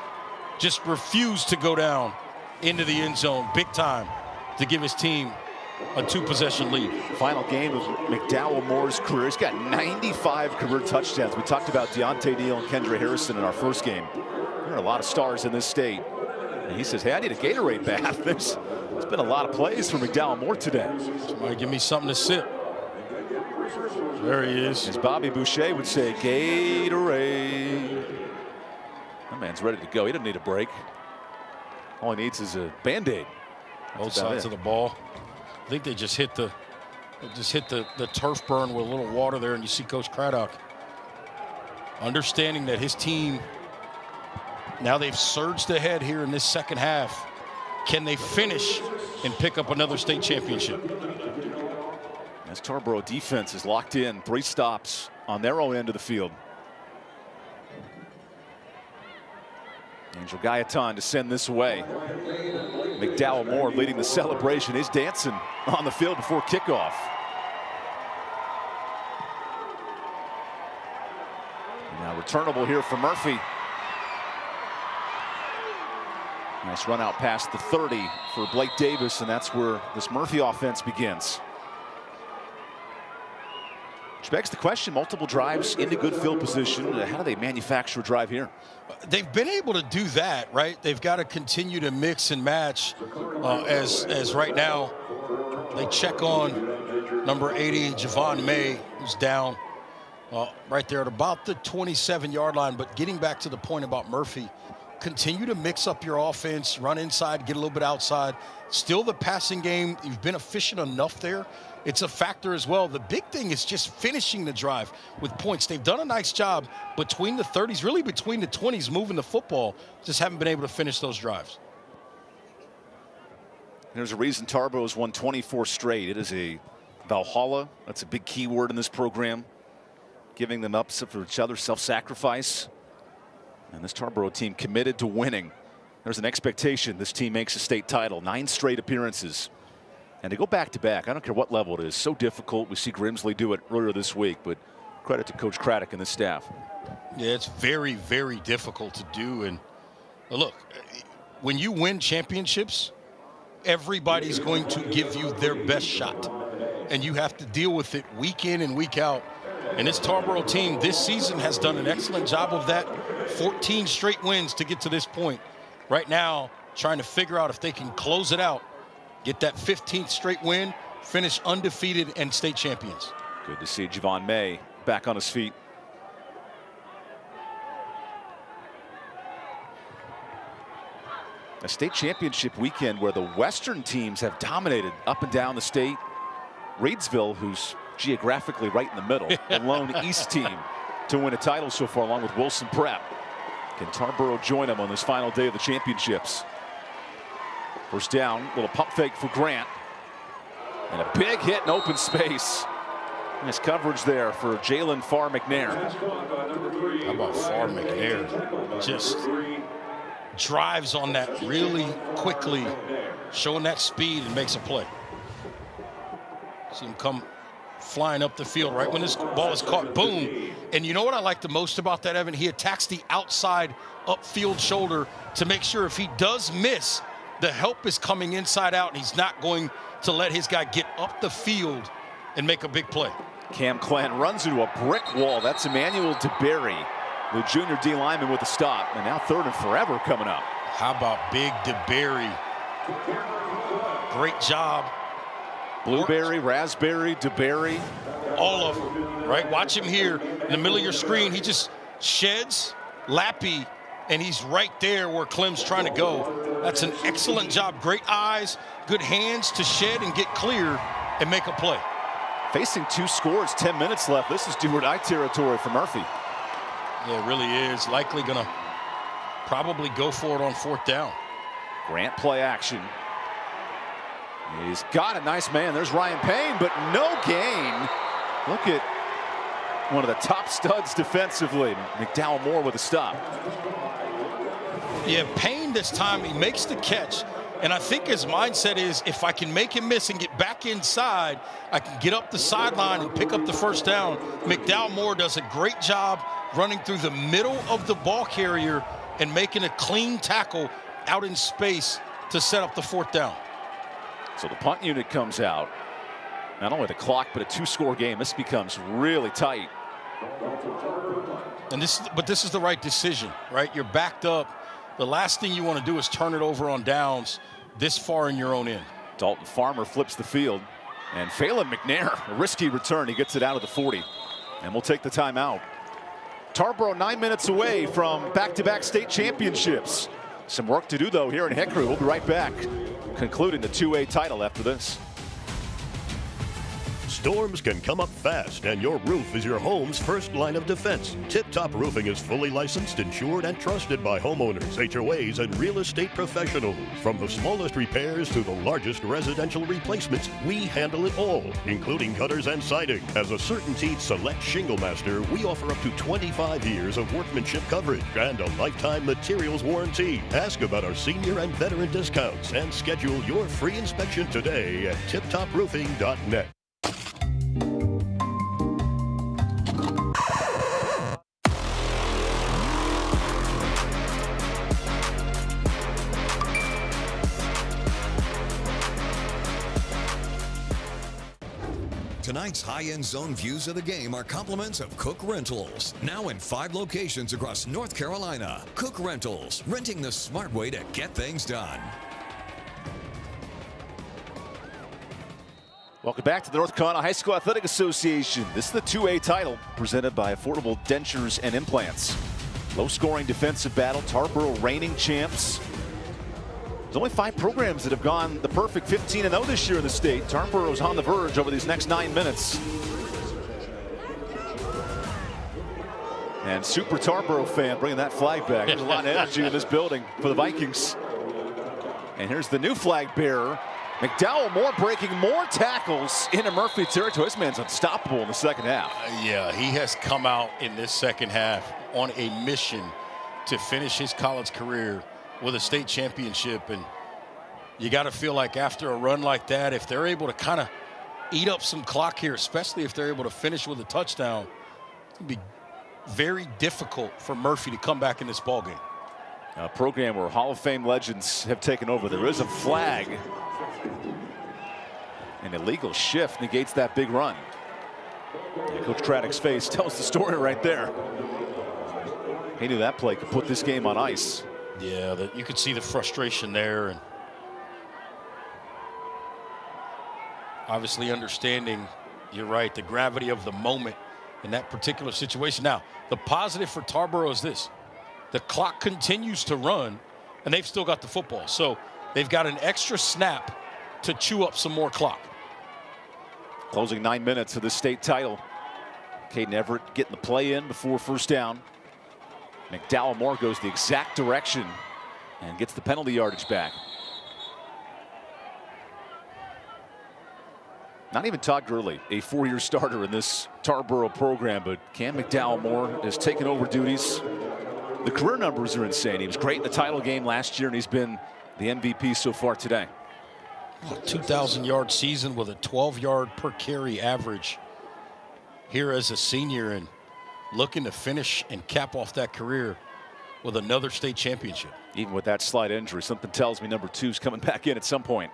Just refuse to go down into the end zone big time to give his team a 2-possession lead. Final game of McDowell-Moore's career. He's got 95 career touchdowns. We talked about Deontay Neal and Kendra Harrison in our first game. There are a lot of stars in this state. And he says, hey, I need a Gatorade bath. There's been a lot of plays for McDowell-Moore today. Somebody give me something to sip. There he is. As Bobby Boucher would say, Gatorade. That man's ready to go. He doesn't need a break. All he needs is a Band-Aid. Both sides of the ball. I think they just hit the turf burn with a little water there, and you see Coach Craddock understanding that his team, now they've surged ahead here in this 2nd half. Can they finish and pick up another state championship? This Tarboro defense is locked in. 3 stops on their own end of the field. Angel Gaetan to send this away. McDowell-Moore leading the celebration. He's dancing on the field before kickoff. Now returnable here for Murphy. Nice run out past the 30 for Blake Davis, and that's where this Murphy offense begins. Which begs the question, multiple drives into good field position. How do they manufacture a drive here? They've been able to do that, right? They've got to continue to mix and match as right now they check on number 80, Javon May, who's down right there at about the 27-yard line. But getting back to the point about Murphy, continue to mix up your offense, run inside, get a little bit outside. Still the passing game, you've been efficient enough there. It's a factor as well. The big thing is just finishing the drive with points. They've done a nice job between the 30s, really between the 20s, moving the football. Just haven't been able to finish those drives. There's a reason Tarboro's won 24 straight. It is a Valhalla. That's a big key word in this program. Giving them up for each other, self-sacrifice. And this Tarboro team committed to winning. There's an expectation this team makes a state title. 9 straight appearances. And to go back-to-back, I don't care what level it is, so difficult. We see Grimsley do it earlier this week, but credit to Coach Craddock and the staff. Yeah, it's very, very difficult to do. And look, when you win championships, everybody's going to give you their best shot. And you have to deal with it week in and week out. And this Tarboro team this season has done an excellent job of that. 14 straight wins to get to this point. Right now, trying to figure out if they can close it out, get that 15th straight win, finish undefeated and state champions. Good to see Javon May back on his feet. A state championship weekend where the Western teams have dominated up and down the state. Reidsville, who's geographically right in the middle, the lone East team to win a title so far, along with Wilson Prep. Can Tarboro join them on this final day of the championships? First down, little pump fake for Grant. And a big hit in open space. Nice coverage there for Jalen Farr McNair. How about Farr McNair? Just drives on that really quickly, showing that speed and makes a play. See him come flying up the field right when this ball is caught, boom. And you know what I like the most about that, Evan? He attacks the outside upfield shoulder to make sure if he does miss, the help is coming inside out, and he's not going to let his guy get up the field and make a big play. Cam Clan runs into a brick wall. That's Emmanuel DeBerry, the junior D lineman, with a stop. And now 3rd and forever coming up. How about big DeBerry? Great job. Blueberry, raspberry, DeBerry. All of them, right? Watch him here in the middle of your screen. He just sheds Lappy, and he's right there where Clem's trying to go. That's an excellent job. Great eyes, good hands to shed and get clear and make a play. Facing 2 scores, 10 minutes left. This is do-or-die territory for Murphy. Yeah, it really is. Likely going to probably go for it on 4th down. Grant play action. He's got a nice man. There's Ryan Payne, but no gain. Look at one of the top studs defensively. McDowell Moore with a stop. Yeah, Payne this time, he makes the catch. And I think his mindset is, if I can make him miss and get back inside, I can get up the sideline and pick up the 1st down. McDowell Moore does a great job running through the middle of the ball carrier and making a clean tackle out in space to set up the 4th down. So the punt unit comes out. Not only the clock, but a 2-score game. This becomes really tight. And this is the right decision, right? You're backed up. The last thing you want to do is turn it over on downs this far in your own end. Dalton Farmer flips the field. And Phelan McNair, a risky return. He gets it out of the 40. And we'll take the timeout. Tarboro 9 minutes away from back-to-back state championships. Some work to do, though, here in Hickory. We'll be right back, concluding the 2A title after this. Storms can come up fast, and your roof is your home's first line of defense. Tip Top Roofing is fully licensed, insured, and trusted by homeowners, HOAs, and real estate professionals. From the smallest repairs to the largest residential replacements, we handle it all, including gutters and siding. As a CertainTeed Select Shingle Master, we offer up to 25 years of workmanship coverage and a lifetime materials warranty. Ask about our senior and veteran discounts and schedule your free inspection today at tiptoproofing.net. Tonight's high-end zone views of the game are compliments of Cook Rentals. Now in 5 locations across North Carolina. Cook Rentals, renting the smart way to get things done. Welcome back to the North Carolina High School Athletic Association. This is the 2A title presented by Affordable Dentures and Implants. Low-scoring defensive battle. Tarboro reigning champs. There's only 5 programs that have gone the perfect 15-0 this year in the state. Tarboro's on the verge over these next 9 minutes. And Super Tarboro fan bringing that flag back. There's a lot of energy in this building for the Vikings. And here's the new flag bearer. McDowell Moore breaking more tackles into Murphy territory. This man's unstoppable in the second half. Yeah, he has come out in this second half on a mission to finish his college career with a state championship. And you got to feel like after a run like that, if they're able to kind of eat up some clock here, especially if they're able to finish with a touchdown, it'd be very difficult for Murphy to come back in this ballgame. A program where Hall of Fame legends have taken over. There is a flag. An illegal shift negates that big run. And Coach Craddock's face tells the story right there. He knew that play could put this game on ice. Yeah, that you could see the frustration there, and obviously understanding, you're right, the gravity of the moment in that particular situation. Now, the positive for Tarboro is this. The clock continues to run, and they've still got the football. So they've got an extra snap to chew up some more clock. Closing 9 minutes of the state title. Caden Everett getting the play in before first down. McDowell Moore goes the exact direction and gets the penalty yardage back. Not even Todd Gurley, a 4-year starter in this Tarboro program, but Cam McDowell Moore has taken over duties. The career numbers are insane. He was great in the title game last year, and he's been the MVP so far today. A 2,000-yard season with a 12-yard per carry average here as a senior, and looking to finish and cap off that career with another state championship. Even with that slight injury, something tells me number 2's coming back in at some point.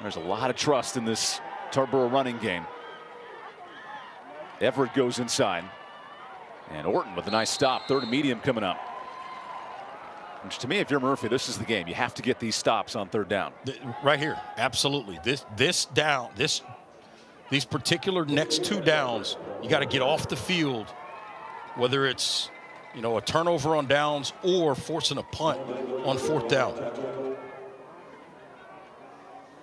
There's a lot of trust in this Tarboro running game. Everett goes inside. And Orton with a nice stop. 3rd and medium coming up. Which to me, if you're Murphy, this is the game. You have to get these stops on 3rd down. Right here, absolutely. These particular next 2 downs, you got to get off the field, whether it's, you know, a turnover on downs or forcing a punt on 4th down.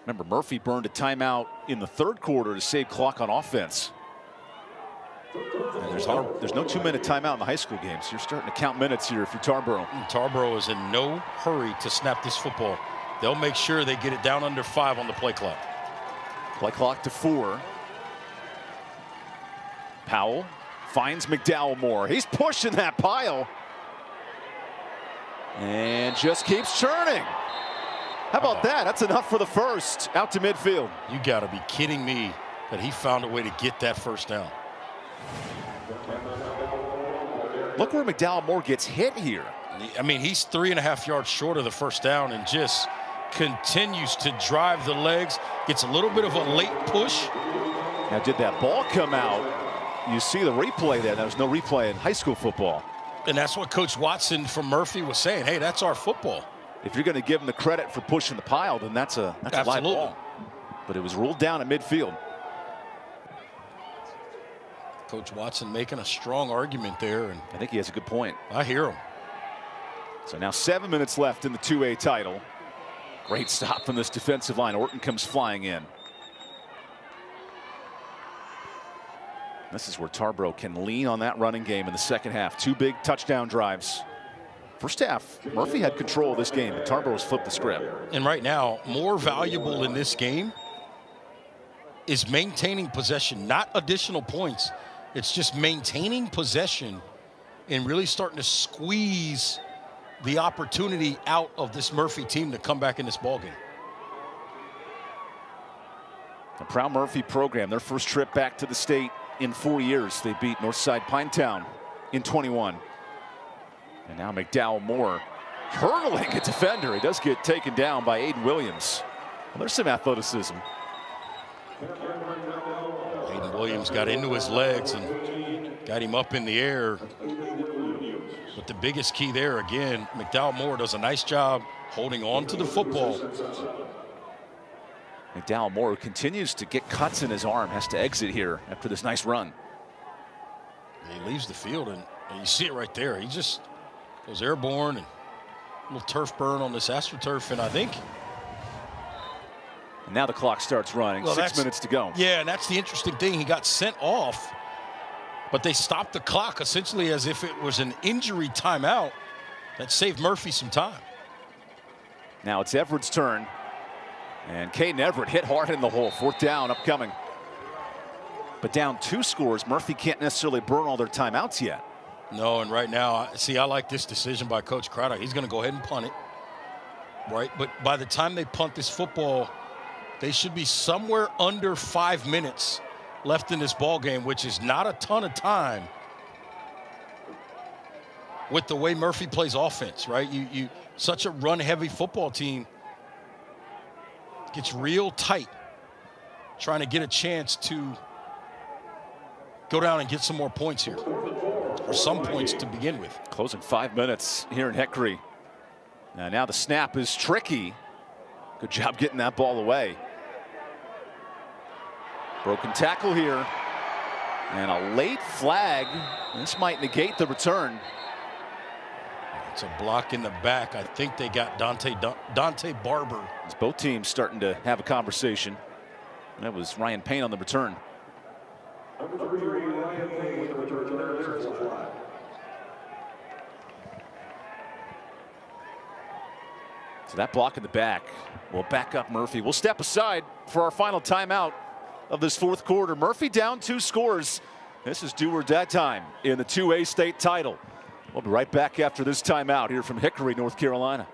Remember, Murphy burned a timeout in the 3rd quarter to save clock on offense. And there's no 2-minute timeout in the high school games. You're starting to count minutes here if you're Tarboro. Tarboro is in no hurry to snap this football. They'll make sure they get it down under 5 on the play clock. Play clock to 4. Powell finds McDowell Moore. He's pushing that pile. And just keeps churning. How about that? That's enough for the first. Out to midfield. You got to be kidding me that he found a way to get that first down. Look where McDowell Moore gets hit here. I mean, he's 3.5 yards short of the first down and just continues to drive the legs. Gets a little bit of a late push. Now, did that ball come out? You see the replay there. There's no replay in high school football. And that's what Coach Watson from Murphy was saying. Hey, that's our football. If you're going to give him the credit for pushing the pile, then that's a live ball. But it was ruled down at midfield. Coach Watson making a strong argument there, and I think he has a good point. I hear him. So now 7 minutes left in the 2A title. Great stop from this defensive line. Orton comes flying in. This is where Tarboro can lean on that running game in the second half. 2 big touchdown drives. First half, Murphy had control of this game, but Tarboro's flipped the script. And right now, more valuable in this game is maintaining possession, not additional points. It's just maintaining possession and really starting to squeeze the opportunity out of this Murphy team to come back in this ballgame. The proud Murphy program, their first trip back to the state in 4 years. They beat Northside Pinetown in 21. And now McDowell Moore hurdling a defender. He does get taken down by Aiden Williams. Well, there's some athleticism. Aiden Williams got into his legs and got him up in the air. But the biggest key there, again, McDowell Moore does a nice job holding on to the football. McDowell Moore continues to get cuts in his arm, has to exit here after this nice run. He leaves the field, and you see it right there. He just goes airborne, and a little turf burn on this AstroTurf, and I think. And now the clock starts running. Well, 6 minutes to go. Yeah, and that's the interesting thing. He got sent off, but they stopped the clock essentially as if it was an injury timeout. That saved Murphy some time. Now it's Everett's turn. And Caden Everett hit hard in the hole. 4th down upcoming. But down 2 scores, Murphy can't necessarily burn all their timeouts yet. No, and right now, see, I like this decision by Coach Crowder. He's going to go ahead and punt it, right? But by the time they punt this football, they should be somewhere under 5 minutes left in this ball game, which is not a ton of time with the way Murphy plays offense, right? You such a run-heavy football team. Gets real tight, trying to get a chance to go down and get some more points here, or some points to begin with. Closing 5 minutes here in Hickory. Now the snap is tricky. Good job getting that ball away. Broken tackle here. And a late flag. This might negate the return. It's a block in the back. I think they got Dante Barber. It's both teams starting to have a conversation. That was Ryan Payne on the return. So that block in the back will back up Murphy. We'll step aside for our final timeout of this fourth quarter. Murphy down 2 scores. This is do or die time in the 2A state title. We'll be right back after this timeout here from Hickory, North Carolina.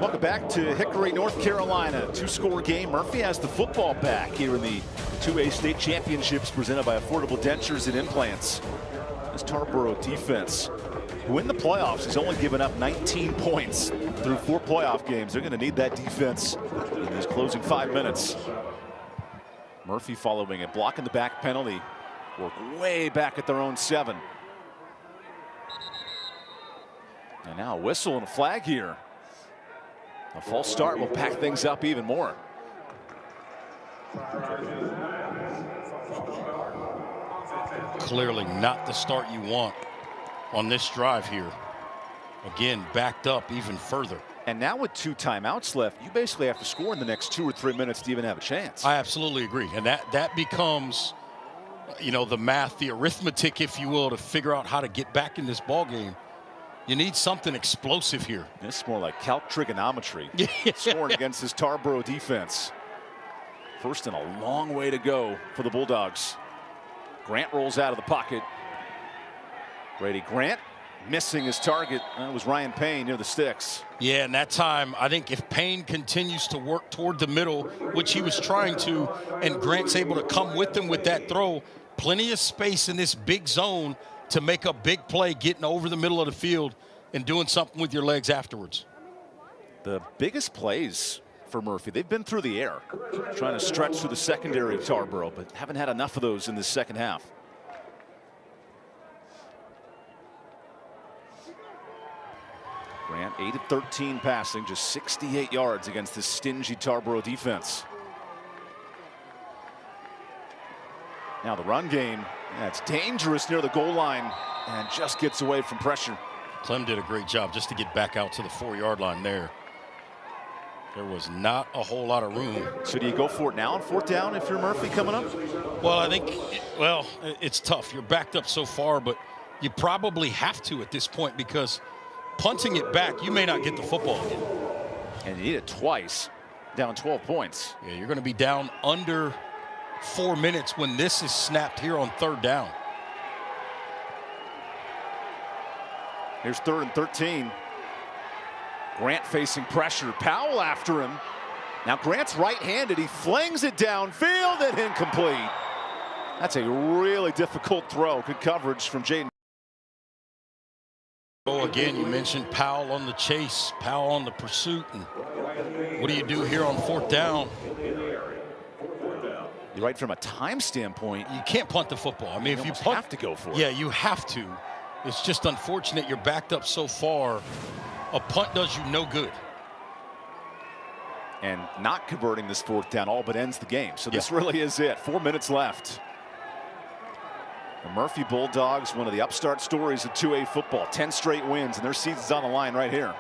Welcome back to Hickory, North Carolina. 2-score game. Murphy has the football back here in the 2A state championships presented by Affordable Dentures and Implants. This Tarboro defense, who in the playoffs has only given up 19 points through 4 playoff games. They're going to need that defense in these closing 5 minutes. Murphy following a block in the back penalty. Work way back at their own 7. And now a whistle and a flag here. A false start will pack things up even more. Clearly not the start you want on this drive here. Again, backed up even further. And now with 2 timeouts left, you basically have to score in the next 2 or 3 minutes to even have a chance. I absolutely agree. And that becomes, you know, the math, the arithmetic, if you will, to figure out how to get back in this ball game. You need something explosive here. It's more like calc trigonometry. Scoring against this Tarboro defense. First and a long way to go for the Bulldogs. Grant rolls out of the pocket. Brady Grant missing his target. That was Ryan Payne near the sticks. Yeah, and that time, I think if Payne continues to work toward the middle, which he was trying to, and Grant's able to come with him with that throw, plenty of space in this big zone to make a big play, getting over the middle of the field and doing something with your legs afterwards. The biggest plays for Murphy, they've been through the air, trying to stretch through the secondary of Tarboro, but haven't had enough of those in the second half. Grant 8 of 13 passing, just 68 yards against this stingy Tarboro defense. Now the run game, it's dangerous near the goal line and just gets away from pressure. Clem did a great job just to get back out to the 4-yard line there. There was not a whole lot of room. So do you go for it now on 4th down if you're Murphy coming up? Well, I think, it's tough. You're backed up so far, but you probably have to at this point because punting it back, you may not get the football again. And you need it twice, down 12 points. Yeah, you're going to be down under 4 minutes when this is snapped here on 3rd down. Here's 3rd and 13. Grant facing pressure. Powell after him. Now Grant's right-handed. He flings it downfield and incomplete. That's a really difficult throw. Good coverage from Jaden. Oh, again, you mentioned Powell on the chase, Powell on the pursuit. And what do you do here on 4th down? You're right, from a time standpoint, you can't punt the football. I mean, if you punt, have to go for it. Yeah, you have to. It's just unfortunate you're backed up so far. A punt does you no good. And not converting this 4th down all but ends the game. So this really is it. 4 minutes left. The Murphy Bulldogs, one of the upstart stories of 2A football. 10 straight wins, and their season's on the line right here.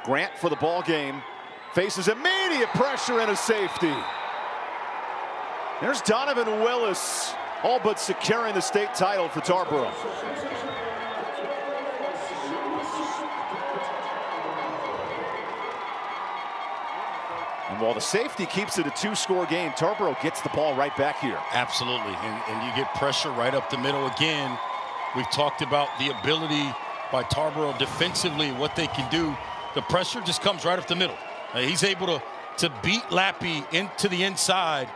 Grant for the ball game. Faces immediate pressure and a safety. There's Donovan Willis, all but securing the state title for Tarboro. And while the safety keeps it a 2-score game, Tarboro gets the ball right back here. Absolutely, and you get pressure right up the middle again. We've talked about the ability by Tarboro defensively, what they can do. The pressure just comes right up the middle. He's able to beat Lappy into the inside,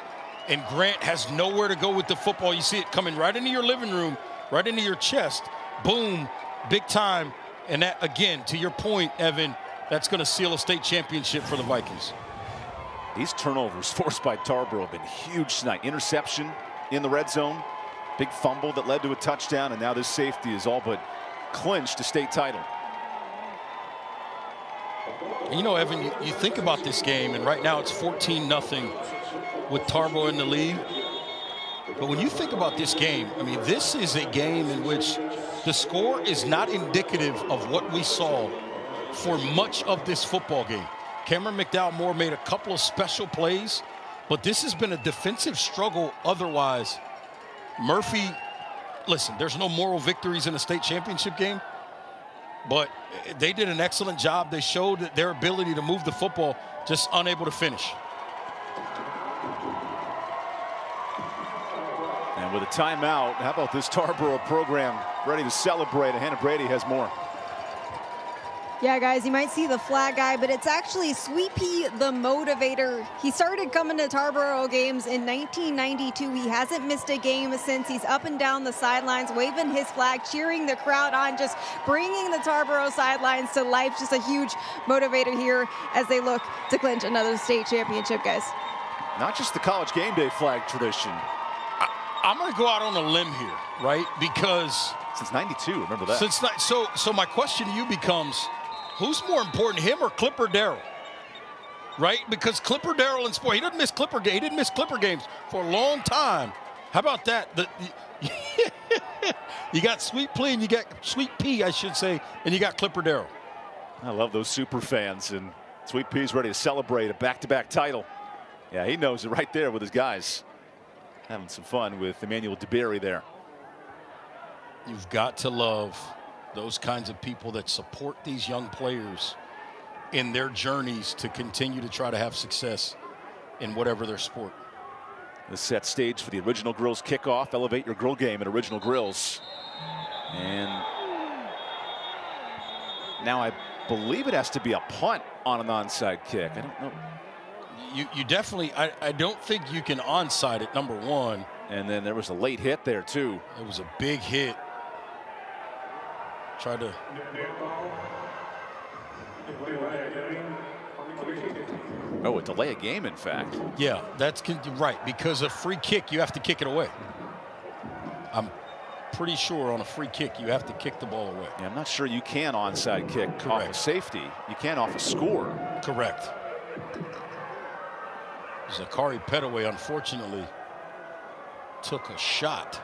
and Grant has nowhere to go with the football. You see it coming right into your living room, right into your chest. Boom, big time. And that, again, to your point, Evan, that's going to seal a state championship for the Vikings. These turnovers forced by Tarboro have been huge tonight. Interception in the red zone, big fumble that led to a touchdown, and now this safety is all but clinched a state title. You know, Evan, you think about this game, and right now it's 14-0 with Tarboro in the lead. But when you think about this game, I mean, this is a game in which the score is not indicative of what we saw for much of this football game. Cameron McDowell-Moore made a couple of special plays, but this has been a defensive struggle otherwise. Murphy, listen, there's no moral victories in a state championship game, but they did an excellent job. They showed their ability to move the football, just unable to finish. And with a timeout, how about this Tarboro program ready to celebrate? And Hannah Brady has more. Yeah, guys, you might see the flag guy, but it's actually Sweet Pea the motivator. He started coming to Tarboro games in 1992. He hasn't missed a game since. He's up and down the sidelines, waving his flag, cheering the crowd on, just bringing the Tarboro sidelines to life. Just a huge motivator here as they look to clinch another state championship, guys. Not just the college game day flag tradition. I'm going to go out on a limb here, right? Because since 92, remember that. So my question to you becomes, who's more important, him or Clipper Darrell? Right? Because Clipper Darrell in sport, he didn't miss Clipper games for a long time. How about that? You got Sweet Pea, and you got Sweet Pea, I should say, and you got Clipper Darrell. I love those super fans, and Sweet Pea's ready to celebrate a back-to-back title. Yeah, he knows it right there with his guys. Having some fun with Emmanuel DeBerry there. You've got to love those kinds of people that support these young players in their journeys to continue to try to have success in whatever their sport. This sets stage for the Original Grills kickoff. Elevate your grill game at Original Grills. And now I believe it has to be a punt on an onside kick. I don't know. You definitely, I don't think you can onside it, number one. And then there was a late hit there, too. It was a big hit. Try to. Oh, a delay a game, in fact. Yeah, that's right. Because a free kick, you have to kick it away. I'm pretty sure on a free kick, you have to kick the ball away. Yeah, I'm not sure you can onside kick off a safety. You can off a score. Correct. Zachary Petaway, unfortunately, took a shot.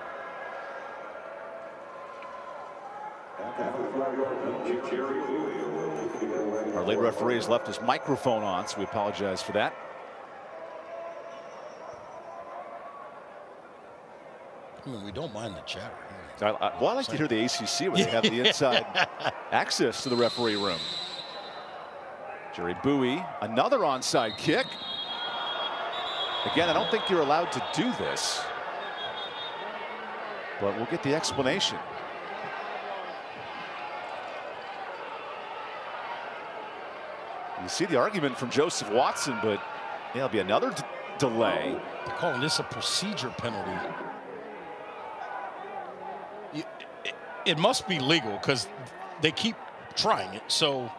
Our lead referee has left his microphone on, so we apologize for that. I mean, we don't mind the chatter. Well, I like to hear the ACC where they have the inside access to the referee room. Jerry Bowie, another onside kick. Again, I don't think you're allowed to do this, but we'll get the explanation. You see the argument from Joseph Watson, but yeah, there'll be another delay. They're calling this a procedure penalty. It must be legal because they keep trying it, so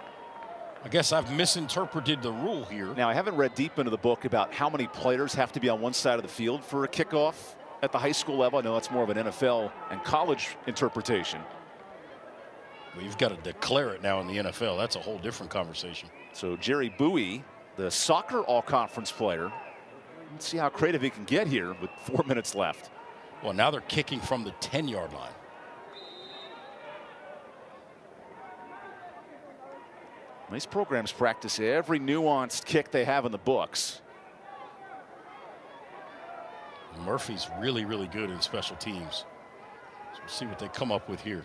I guess I've misinterpreted the rule here. Now, I haven't read deep into the book about how many players have to be on one side of the field for a kickoff at the high school level. I know that's more of an NFL and college interpretation. Well, you've got to declare it now in the NFL. That's a whole different conversation. So Jerry Bowie, the soccer all-conference player, Let's see how creative he can get here with 4 minutes left. Well, now they're kicking from the 10-yard line. These programs practice every nuanced kick they have in the books. Murphy's really, really good in special teams. So we'll see what they come up with here.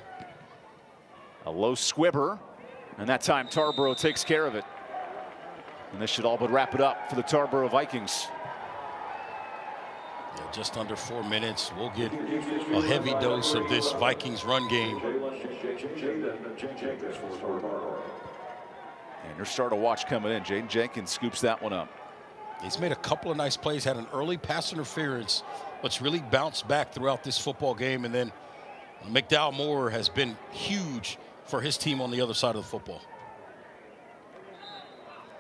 A low squibber, and that time Tarboro takes care of it. And this should all but wrap it up for the Tarboro Vikings. Yeah, just under 4 minutes. We'll get a heavy dose of this Vikings run game. And your star to watch coming in. Jaden Jenkins scoops that one up. He's made a couple of nice plays, had an early pass interference, but's really bounced back throughout this football game. And then McDowell Moore has been huge for his team on the other side of the football.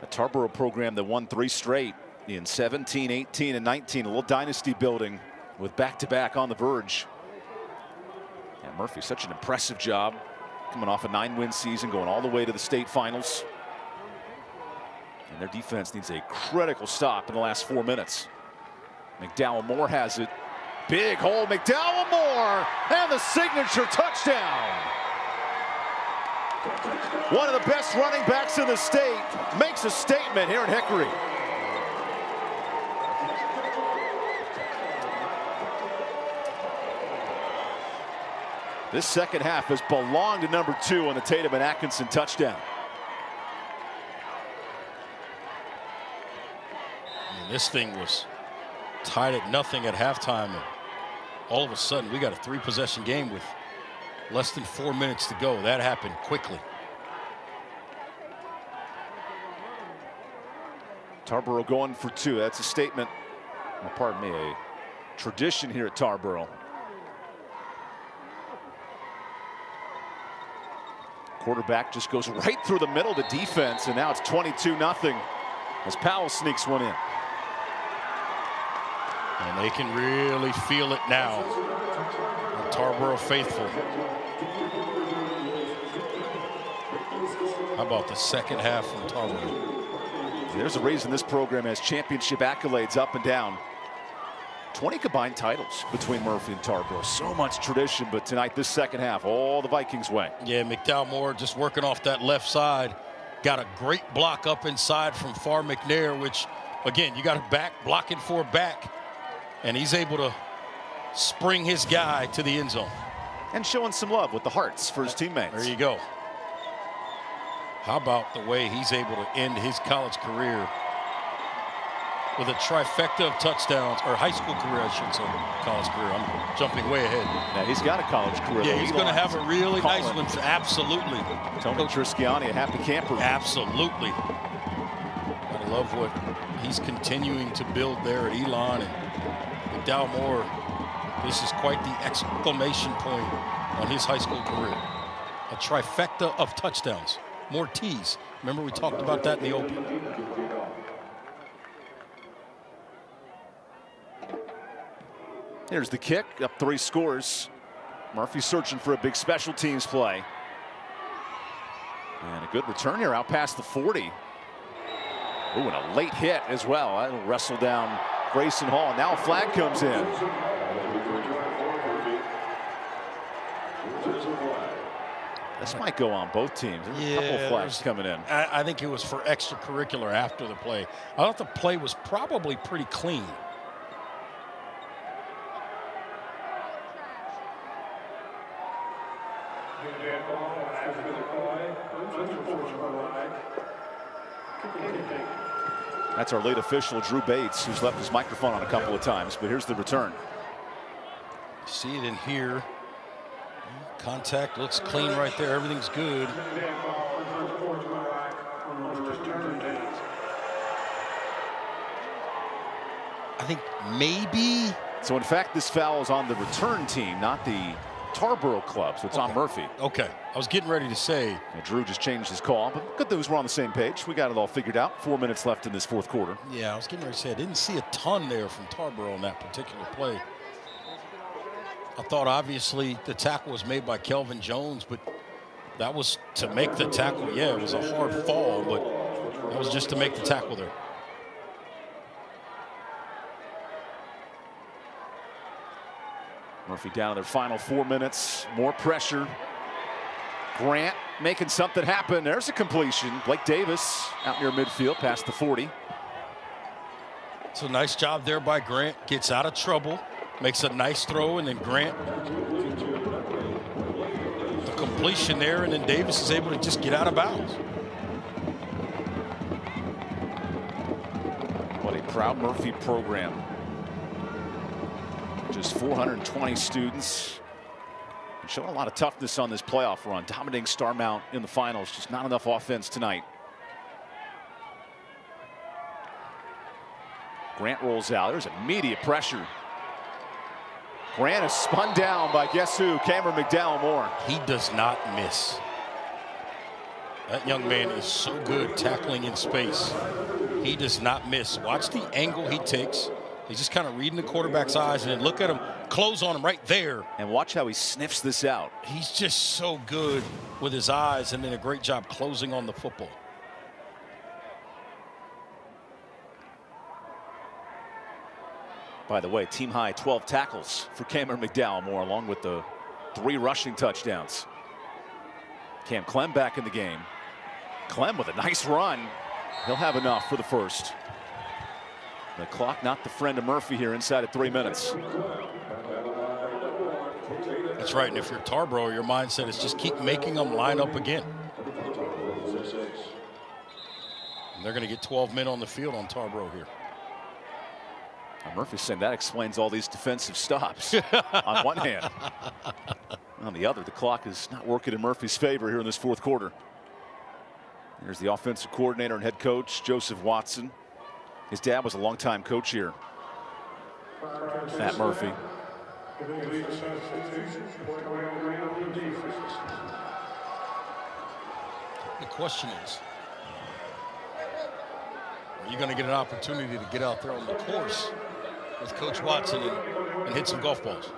A Tarboro program that won 3 straight in 17, 18, and 19. A little dynasty building with back-to-back on the verge. And Murphy, such an impressive job. Coming off a 9-win season, going all the way to the state finals. And their defense needs a critical stop in the last 4 minutes. McDowell Moore has it. Big hole, McDowell Moore, and the signature touchdown. One of the best running backs in the state makes a statement here in Hickory. This second half has belonged to number 2 on the Tatum and Atkinson touchdown. And this thing was tied at nothing at halftime. And all of a sudden, we got a 3-possession game with less than 4 minutes to go. That happened quickly. Tarboro going for 2. That's a statement. Well, pardon me, a tradition here at Tarboro. Quarterback just goes right through the middle of the defense, and now it's 22-0 as Powell sneaks one in. And they can really feel it now. The Tarboro faithful. How about the second half from Tarboro? There's a reason this program has championship accolades up and down. 20 combined titles between Murphy and Tarboro. So much tradition, but tonight, this second half, all the Vikings way. Yeah, McDowell Moore just working off that left side. Got a great block up inside from Far McNair, which, again, you got a back blocking for a back. And he's able to spring his guy to the end zone. And showing some love with the hearts for his teammates. There you go. How about the way he's able to end his college career with a trifecta of touchdowns, or high school career, I should say, college career. I'm jumping way ahead. Now, he's got a college career. Yeah, he's going to have a really nice one. Absolutely. Tony Trisciani, a happy camper. Absolutely. I love what he's continuing to build there at Elon. And McDowell Moore, this is quite the exclamation point on his high school career. A trifecta of touchdowns. More T's. Remember, we talked about that in the open. Here's the kick, up 3 scores. Murphy searching for a big special teams play. And a good return here out past the 40. Ooh, and a late hit as well. That'll wrestle down Grayson Hall. Now a flag comes in. This might go on both teams. There's a couple flags coming in. I think it was for extracurricular after the play. I thought the play was probably pretty clean. That's our lead official, Drew Bates, who's left his microphone on a couple of times, but here's the return. See it in here. Contact looks clean right there. Everything's good. I think maybe. So, in fact, this foul is on the return team, not the Tarboro club, so it's on Murphy. Okay, I was getting ready to say. And Drew just changed his call, but good news, we're on the same page. We got it all figured out. 4 minutes left in this fourth quarter. Yeah, I was getting ready to say I didn't see a ton there from Tarboro on that particular play. I thought obviously the tackle was made by Kelvin Jones, but that was to make the tackle. Yeah, it was a hard fall, but that was just to make the tackle there. Murphy down to their final 4 minutes. More pressure. Grant making something happen. There's a completion. Blake Davis out near midfield past the 40. It's a nice job there by Grant. Gets out of trouble. Makes a nice throw, and then Grant, the completion there, and then Davis is able to just get out of bounds. What a proud Murphy program. Just 420 students. Showing a lot of toughness on this playoff run. Dominating Starmount in the finals. Just not enough offense tonight. Grant rolls out. There's immediate pressure. Grant is spun down by guess who? Cameron McDowell-Moore. He does not miss. That young man is so good tackling in space. He does not miss. Watch the angle he takes. He's just kind of reading the quarterback's eyes, and then look at him close on him right there. And watch how he sniffs this out. He's just so good with his eyes, and then a great job closing on the football. By the way, team high 12 tackles for Cameron McDowell-Moore, along with the 3 rushing touchdowns. Cam Clem back in the game. Clem with a nice run. He'll have enough for the first. The clock not the friend of Murphy here inside of 3 minutes. That's right, and if you're Tarboro, your mindset is just keep making them line up again. And they're going to get 12 men on the field on Tarboro here. Murphy's saying that explains all these defensive stops on one hand. On the other, the clock is not working in Murphy's favor here in this fourth quarter. Here's the offensive coordinator and head coach, Joseph Watson. His dad was a longtime coach here at Murphy. The question is, are you going to get an opportunity to get out there on the course with Coach Watson and hit some golf balls?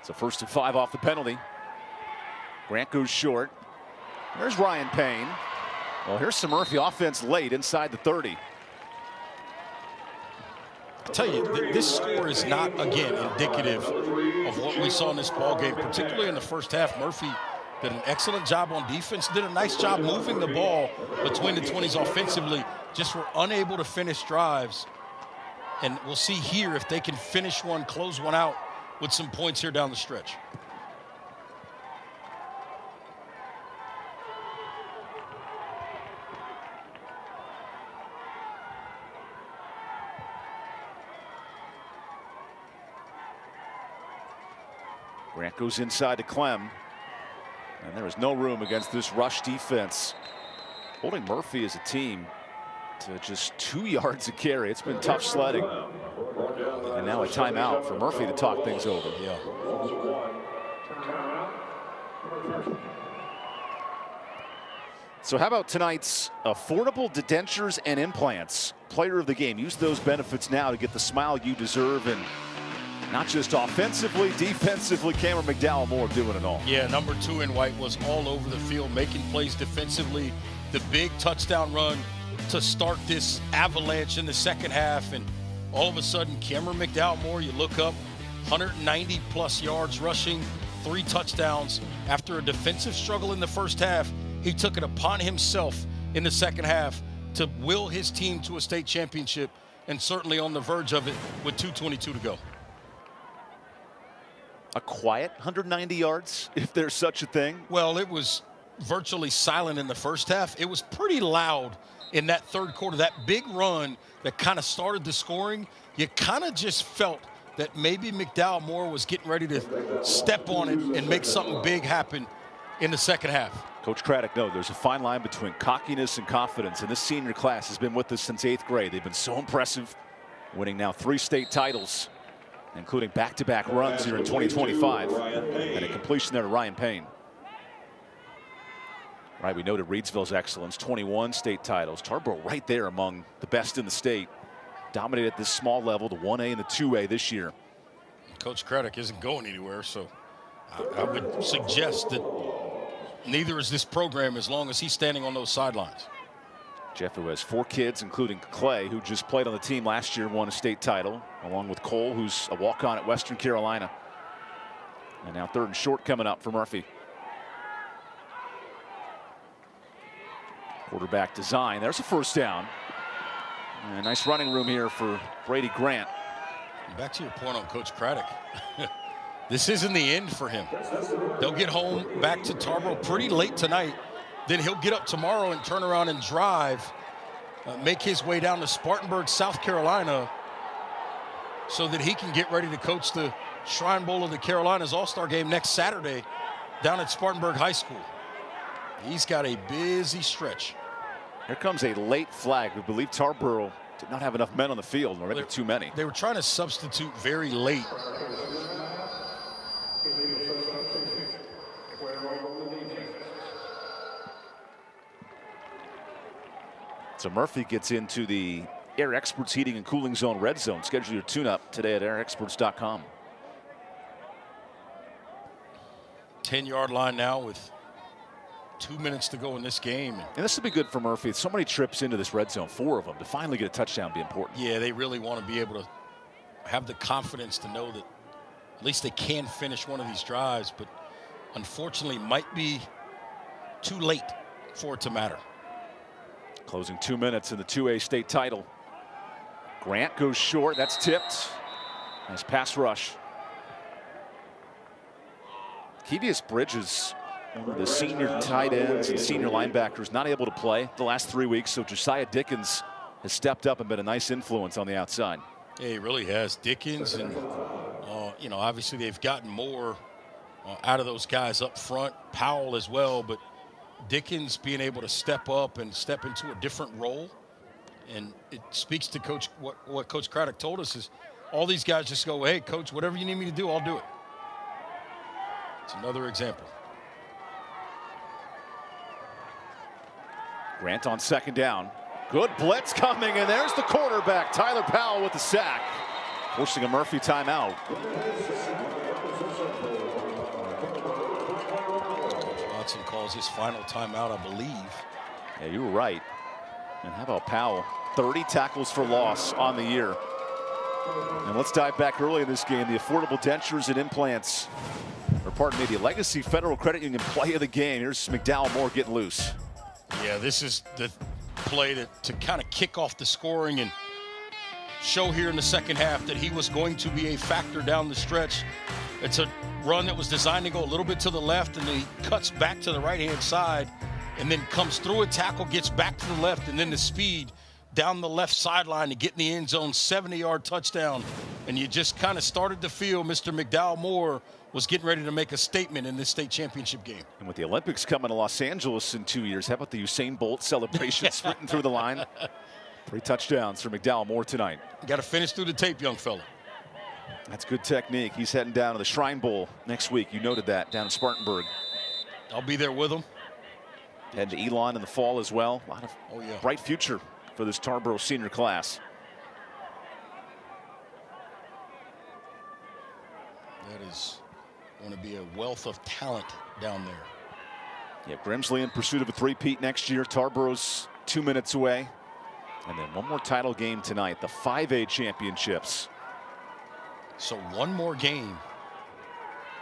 It's a 1st and 5 off the penalty. Grant goes short. There's Ryan Payne. Well, here's some Murphy offense late inside the 30. I tell you, this score is not, again, indicative of what we saw in this ball game, particularly in the first half. Murphy did an excellent job on defense, did a nice job moving the ball between the 20s offensively, just were unable to finish drives. And we'll see here if they can finish one, close one out with some points here down the stretch. Grant goes inside to Clem. And there is no room against this rush defense. Holding Murphy as a team to just 2 yards a carry. It's been tough sledding. And now a timeout for Murphy to talk things over. Yeah. So how about tonight's affordable dentures and implants? Player of the game. Use those benefits now to get the smile you deserve, and not just offensively, defensively, Cameron McDowell-Moore doing it all. Yeah, number 2 in white was all over the field, making plays defensively. The big touchdown run to start this avalanche in the second half, and all of a sudden, Cameron McDowell-Moore, you look up, 190-plus yards rushing, 3 touchdowns. After a defensive struggle in the first half, he took it upon himself in the second half to will his team to a state championship, and certainly on the verge of it with 2:22 to go. A quiet 190 yards, if there's such a thing. Well, it was virtually silent in the first half. It was pretty loud in that third quarter. That big run that kind of started the scoring, you kind of just felt that maybe McDowell-Moore was getting ready to step on it and make something big happen in the second half. Coach Craddock, no, there's a fine line between cockiness and confidence, and this senior class has been with us since 8th grade. They've been so impressive, winning now 3 state titles, including back-to-back runs here in 2025, and a completion there to Ryan Payne. Right, we noted Reidsville's excellence, 21 state titles. Tarboro right there among the best in the state. Dominated at this small level, the 1A and the 2A this year. Coach Craddock isn't going anywhere, so I would suggest that neither is this program as long as he's standing on those sidelines. Jeff, who has 4 kids, including Clay, who just played on the team last year, won a state title, along with Cole, who's a walk-on at Western Carolina. And now 3rd and short coming up for Murphy. Quarterback design. There's a first down. And nice running room here for Brady Grant. Back to your point on Coach Craddock. This isn't the end for him. They'll get home back to Tarboro pretty late tonight. Then he'll get up tomorrow and turn around and drive, make his way down to Spartanburg, South Carolina, so that he can get ready to coach the Shrine Bowl of the Carolinas All-Star Game next Saturday down at Spartanburg High School. He's got a busy stretch. Here comes a late flag. We believe Tarboro did not have enough men on the field, or maybe too many. They were trying to substitute very late. So Murphy gets into the Air Experts Heating and Cooling Zone Red Zone. Schedule your tune-up today at airexperts.com. 10-yard line now with 2 minutes to go in this game. And this will be good for Murphy. So many trips into this red zone, 4 of them. To finally get a touchdown be important. Yeah, they really want to be able to have the confidence to know that at least they can finish one of these drives, but unfortunately might be too late for it to matter. Closing 2 minutes in the 2A state title. Grant goes short. That's tipped. Nice pass rush. Kevius Bridges, one of the senior tight ends and senior linebackers, not able to play the last 3 weeks. So Josiah Dickens has stepped up and been a nice influence on the outside. Yeah, he really has. Dickens and, you know, obviously they've gotten more out of those guys up front. Powell as well, but Dickens being able to step up and step into a different role. And it speaks to Coach, what Coach Craddock told us is all these guys just go, hey, Coach, whatever you need me to do, I'll do it. It's another example. Grant on 2nd down. Good blitz coming, and there's the quarterback, Tyler Powell, with the sack, forcing a Murphy timeout. Watson calls his final timeout, I believe. Yeah, you were right. And how about Powell? 30 tackles for loss on the year. And let's dive back early in this game. The affordable dentures and implants, or pardon me, the Legacy Federal Credit Union play of the game. Here's McDowell Moore getting loose. Yeah, this is the play to kind of kick off the scoring and show here in the second half that he was going to be a factor down the stretch. It's a run that was designed to go a little bit to the left, and then he cuts back to the right-hand side and then comes through a tackle, gets back to the left, and then the speed down the left sideline to get in the end zone, 70-yard touchdown. And you just kind of started to feel Mr. McDowell Moore was getting ready to make a statement in this state championship game. And with the Olympics coming to Los Angeles in 2 years, how about the Usain Bolt celebration sprinting through the line? 3 touchdowns for McDowell Moore tonight. You got to finish through the tape, young fella. That's good technique. He's heading down to the Shrine Bowl next week. You noted that, down in Spartanburg. I'll be there with him. Heading to Elon in the fall as well. A lot of bright future for this Tarboro senior class. That is going to be a wealth of talent down there. Yeah, Grimsley in pursuit of a three-peat next year. Tarboro's 2 minutes away. And then one more title game tonight, the 5A championships. So one more game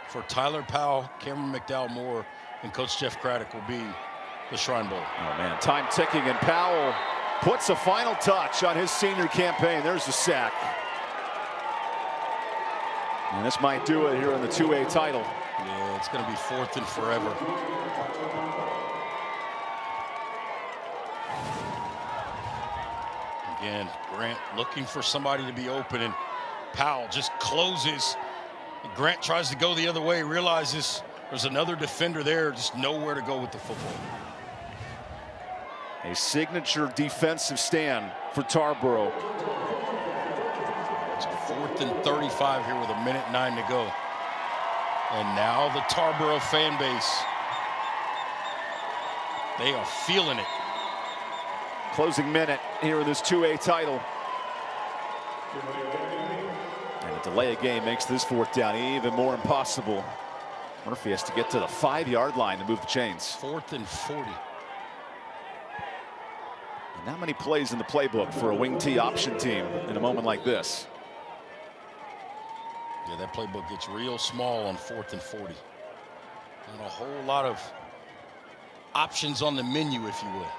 for Tyler Powell, Cameron McDowell Moore, and Coach Jeff Craddock will be the Shrine Bowl. Oh man, time ticking, and Powell puts a final touch on his senior campaign. There's the sack. And this might do it here in the 2A title. Yeah, it's going to be 4th and forever. Again, Grant looking for somebody to be open, and Powell just closes. Grant tries to go the other way, realizes there's another defender there, just nowhere to go with the football. A signature defensive stand for Tarboro. It's 4th and 35 here with 1:09 to go. And now the Tarboro fan base, they are feeling it. Closing minute here in this 2A title. And a delay of game makes this 4th down even more impossible. Murphy has to get to the 5-yard line to move the chains. 4th and 40. And not many plays in the playbook for a wing T option team in a moment like this. Yeah, that playbook gets real small on 4th and 40. And a whole lot of options on the menu, if you will.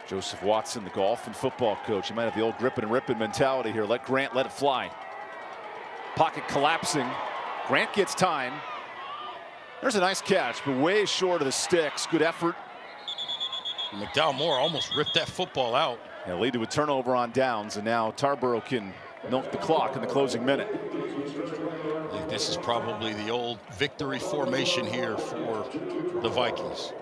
Joseph Watson, the golf and football coach. He might have the old gripping and ripping mentality here. Let Grant let it fly. Pocket collapsing. Grant gets time. There's a nice catch, but way short of the sticks. Good effort. McDowell Moore almost ripped that football out. Yeah, lead to a turnover on downs, and now Tarboro can milk the clock in the closing minute. I think this is probably the old victory formation here for the Vikings.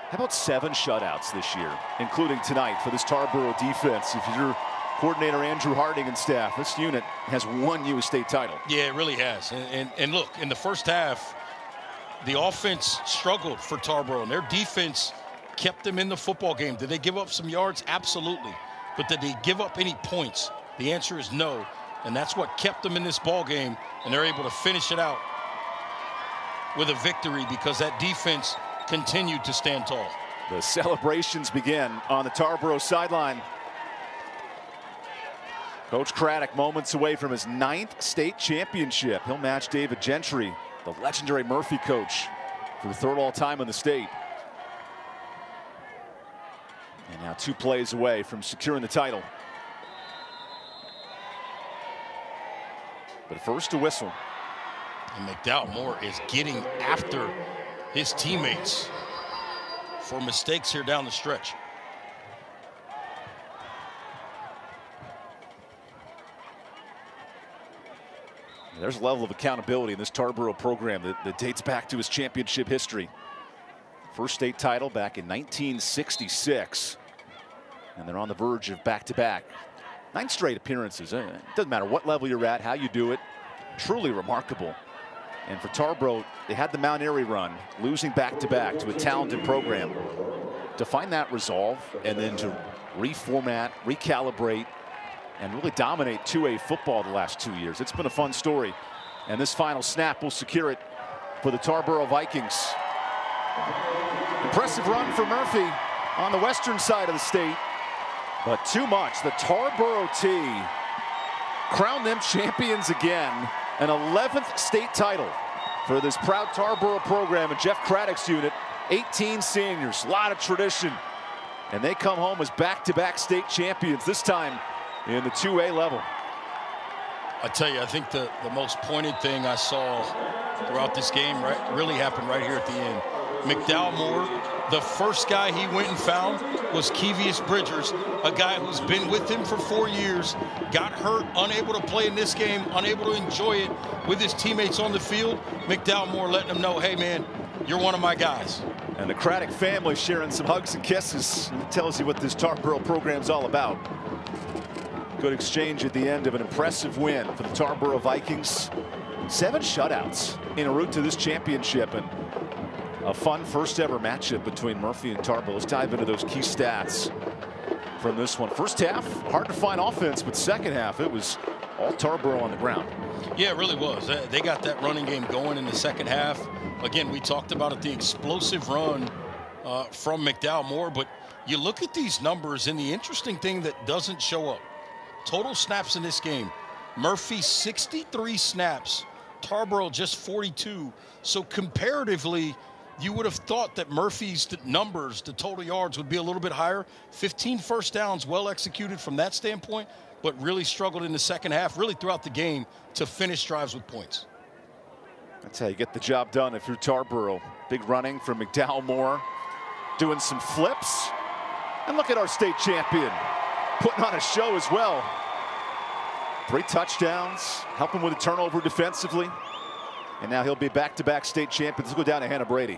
How about 7 shutouts this year, including tonight for this Tarboro defense? If you're coordinator Andrew Harding and staff, this unit has won you a state title. Yeah, it really has. And look, in the first half, the offense struggled for Tarboro, and their defense kept them in the football game. Did they give up some yards? Absolutely. But did they give up any points? The answer is no. And that's what kept them in this ball game, and they're able to finish it out with a victory because that defense continued to stand tall. The celebrations begin on the Tarboro sideline. Coach Craddock moments away from his 9th state championship. He'll match David Gentry, the legendary Murphy coach, for the 3rd all-time in the state. And now 2 plays away from securing the title. But first, a whistle. And McDowell Moore is getting after his teammates for mistakes here down the stretch. There's a level of accountability in this Tarboro program that dates back to his championship history. First state title back in 1966. And they're on the verge of back-to-back. 9 straight appearances. It doesn't matter what level you're at, how you do it. Truly remarkable. And for Tarboro, they had the Mount Airy run, losing back-to-back to a talented program. To find that resolve and then to reformat, recalibrate, and really dominate 2A football the last 2 years. It's been a fun story. And this final snap will secure it for the Tarboro Vikings. Impressive run for Murphy on the western side of the state. But too much. The Tarboro T crowned them champions again. An 11th state title for this proud Tarboro program and Jeff Craddock's unit. 18 seniors, a lot of tradition. And they come home as back-to-back state champions, this time in the 2A level. I tell you, I think the most pointed thing I saw throughout this game really happened right here at the end. McDowell Moore, the first guy he went and found was Kevius Bridgers, a guy who's been with him for 4 years, got hurt, unable to play in this game, unable to enjoy it with his teammates on the field. McDowell Moore letting him know, hey man, you're one of my guys. And the Craddock family sharing some hugs and kisses. It tells you what this Tarboro program's all about. Good exchange at the end of an impressive win for the Tarboro Vikings. 7 shutouts en route to this championship, and a fun first ever matchup between Murphy and Tarboro. Let's dive into those key stats from this one. First half, hard to find offense, but second half, it was all Tarboro on the ground. Yeah, it really was. They got that running game going in the second half. Again, we talked about it, the explosive run from McDowell Moore, but you look at these numbers, and the interesting thing that doesn't show up, total snaps in this game. Murphy 63 snaps, Tarboro just 42. So comparatively, you would have thought that Murphy's numbers, the total yards, would be a little bit higher. 15 first downs, well executed from that standpoint, but really struggled in the second half, really throughout the game, to finish drives with points. That's how you get the job done if you're Tarboro. Big running from McDowell Moore, doing some flips. And look at our state champion, putting on a show as well. 3 touchdowns, helping with a turnover defensively. And now he'll be back-to-back state champions. Let's go down to Hannah Brady.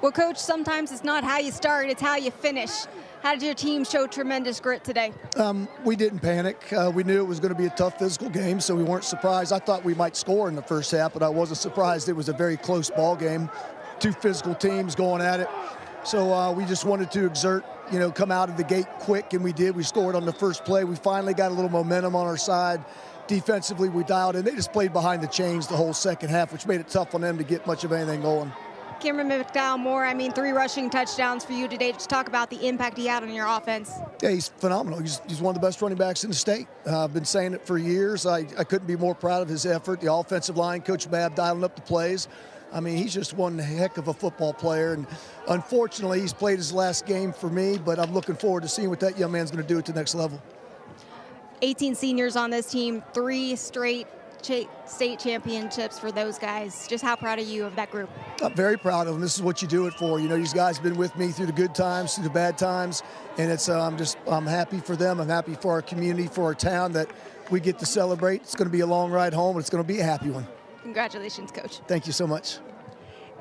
Well, Coach, sometimes it's not how you start, it's how you finish. How did your team show tremendous grit today? We didn't panic. We knew it was going to be a tough physical game, so we weren't surprised. I thought we might score in the first half, but I wasn't surprised. It was a very close ball game. 2 physical teams going at it. So we just wanted to exert, come out of the gate quick, and we did. We scored on the first play. We finally got a little momentum on our side, defensively, we dialed in. They just played behind the chains the whole second half, which made it tough on them to get much of anything going. Cameron McDowell-Moore, I mean, 3 rushing touchdowns for you today. Just talk about the impact he had on your offense. Yeah, he's phenomenal. He's one of the best running backs in the state. I've been saying it for years. I couldn't be more proud of his effort. The offensive line, Coach Babb dialing up the plays. I mean, he's just one heck of a football player. And unfortunately, he's played his last game for me, but I'm looking forward to seeing what that young man's going to do at the next level. 18 seniors on this team, 3 straight state championships for those guys. Just how proud are you of that group? I'm very proud of them. This is what you do it for. You know, these guys have been with me through the good times, through the bad times, and it's I'm happy for them. I'm happy for our community, for our town, that we get to celebrate. It's going to be a long ride home, and it's going to be a happy one. Congratulations, Coach. Thank you so much.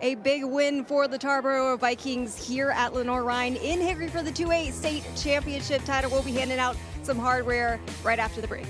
A big win for the Tarboro Vikings here at Lenoir-Rhyne in Hickory for the 2A state championship title. We'll be handing out some hardware right after the break.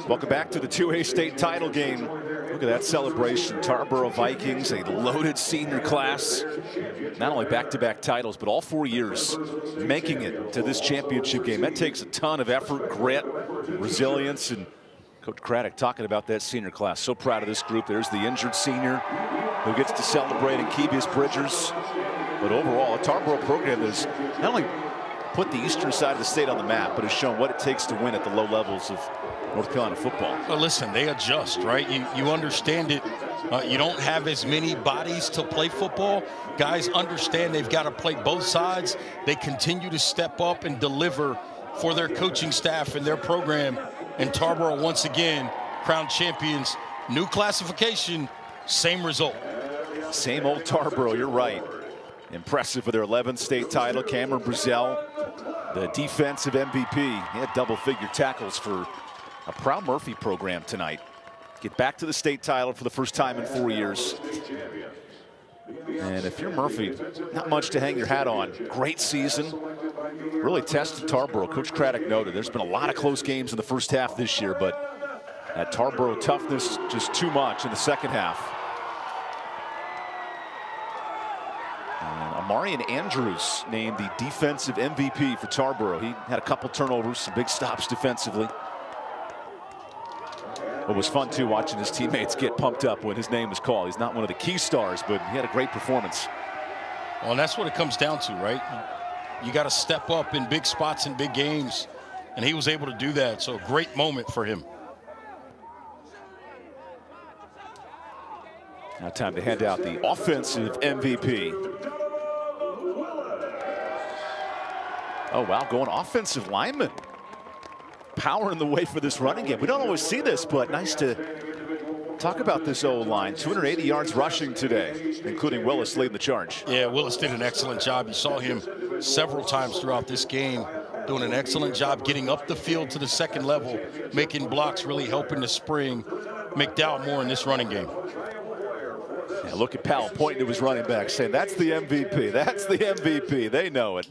Welcome back to the 2A state title game. Look at that celebration. Tarboro Vikings, a loaded senior class. Not only back-to-back titles, but all 4 years making it to this championship game. That takes a ton of effort, grit, resilience, and Coach Craddock talking about that senior class. So proud of this group. There's the injured senior who gets to celebrate, and Kevius Bridgers. But overall, a Tarboro program that has not only put the eastern side of the state on the map, but has shown what it takes to win at the low levels of North Carolina football. Well, listen, they adjust, right? You understand it. You don't have as many bodies to play football. Guys understand they've got to play both sides. They continue to step up and deliver for their coaching staff and their program. And Tarboro, once again, crowned champions. New classification, same result. Same old Tarboro, you're right. Impressive for their 11th state title. Cameron Brazel, the defensive MVP. He had double-figure tackles for a proud Murphy program tonight. Get back to the state title for the first time in 4 years. And if you're Murphy, not much to hang your hat on. Great season. Really tested Tarboro. Coach Craddock noted there's been a lot of close games in the first half this year, but that Tarboro toughness just too much in the second half. And Amarian Andrews named the defensive MVP for Tarboro. He had a couple turnovers, some big stops defensively. It was fun, too, watching his teammates get pumped up when his name was called. He's not one of the key stars, but he had a great performance. Well, and that's what it comes down to, right? You got to step up in big spots in big games, and he was able to do that. So a great moment for him. Now time to hand out the offensive MVP. Oh, wow, going offensive lineman. Power in the way for this running game. We don't always see this, but nice to talk about this O-line. 280 yards rushing today, including Willis leading the charge. Yeah, Willis did an excellent job. You saw him several times throughout this game doing an excellent job getting up the field to the second level, making blocks, really helping to spring McDowell more in this running game. Yeah, look at Powell pointing to his running back saying, that's the MVP, that's the MVP. They know it.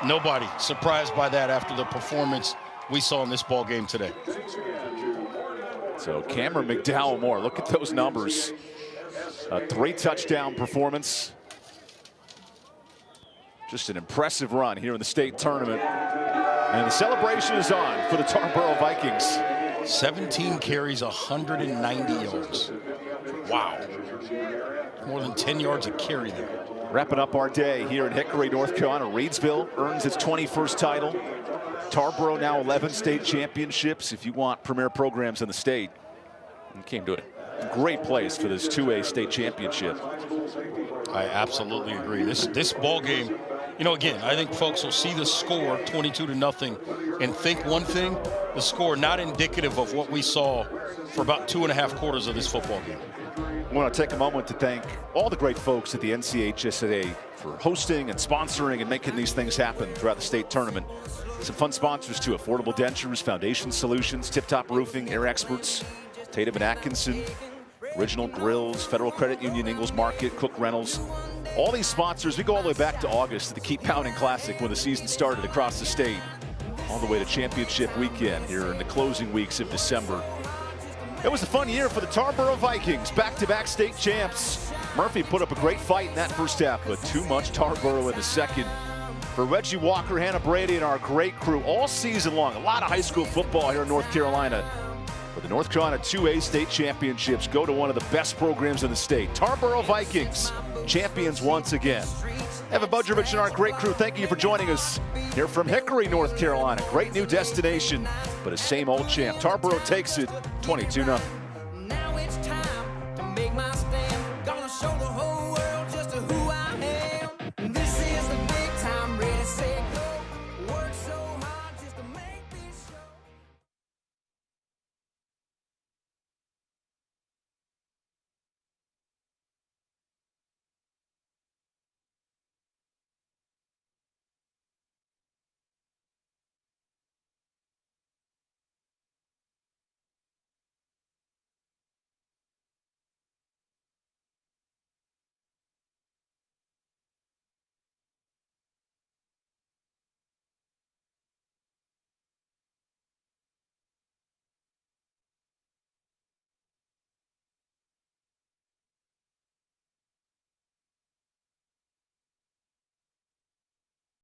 Nobody surprised by that after the performance we saw in this ball game today. So Cameron McDowell more. Look at those numbers. A 3-touchdown performance. Just an impressive run here in the state tournament. And the celebration is on for the Tarboro Vikings. 17 carries, 190 yards. Wow. More than 10 yards a carry there. Wrapping up our day here in Hickory, North Carolina. Reedsville earns its 21st title. Tarboro now 11 state championships. If you want premier programs in the state, you came to it. Great place for this 2A state championship. I absolutely agree. This ball game, you know, again, I think folks will see the score 22-0 and think one thing, the score not indicative of what we saw for about 2.5 quarters of this football game. I want to take a moment to thank all the great folks at the NCHSAA for hosting and sponsoring and making these things happen throughout the state tournament. Some fun sponsors too: Affordable Dentures, Foundation Solutions, Tip Top Roofing, Air Experts, Tatum and Atkinson, Original Grills, Federal Credit Union, Ingles Market, Cook Rentals. All these sponsors, we go all the way back to August, the Keep Pounding Classic, when the season started across the state, all the way to championship weekend here in the closing weeks of December. It was a fun year for the Tarboro Vikings, back-to-back state champs. Murphy put up a great fight in that first half, but too much Tarboro in the second. For Reggie Walker, Hannah Brady, and our great crew all season long, a lot of high school football here in North Carolina. For the North Carolina 2A state championships, go to one of the best programs in the state. Tarboro Vikings, champions once again. Evan Budrovich and our great crew, thank you for joining us here from Hickory, North Carolina. Great new destination, but a same old champ. Tarboro takes it 22-0.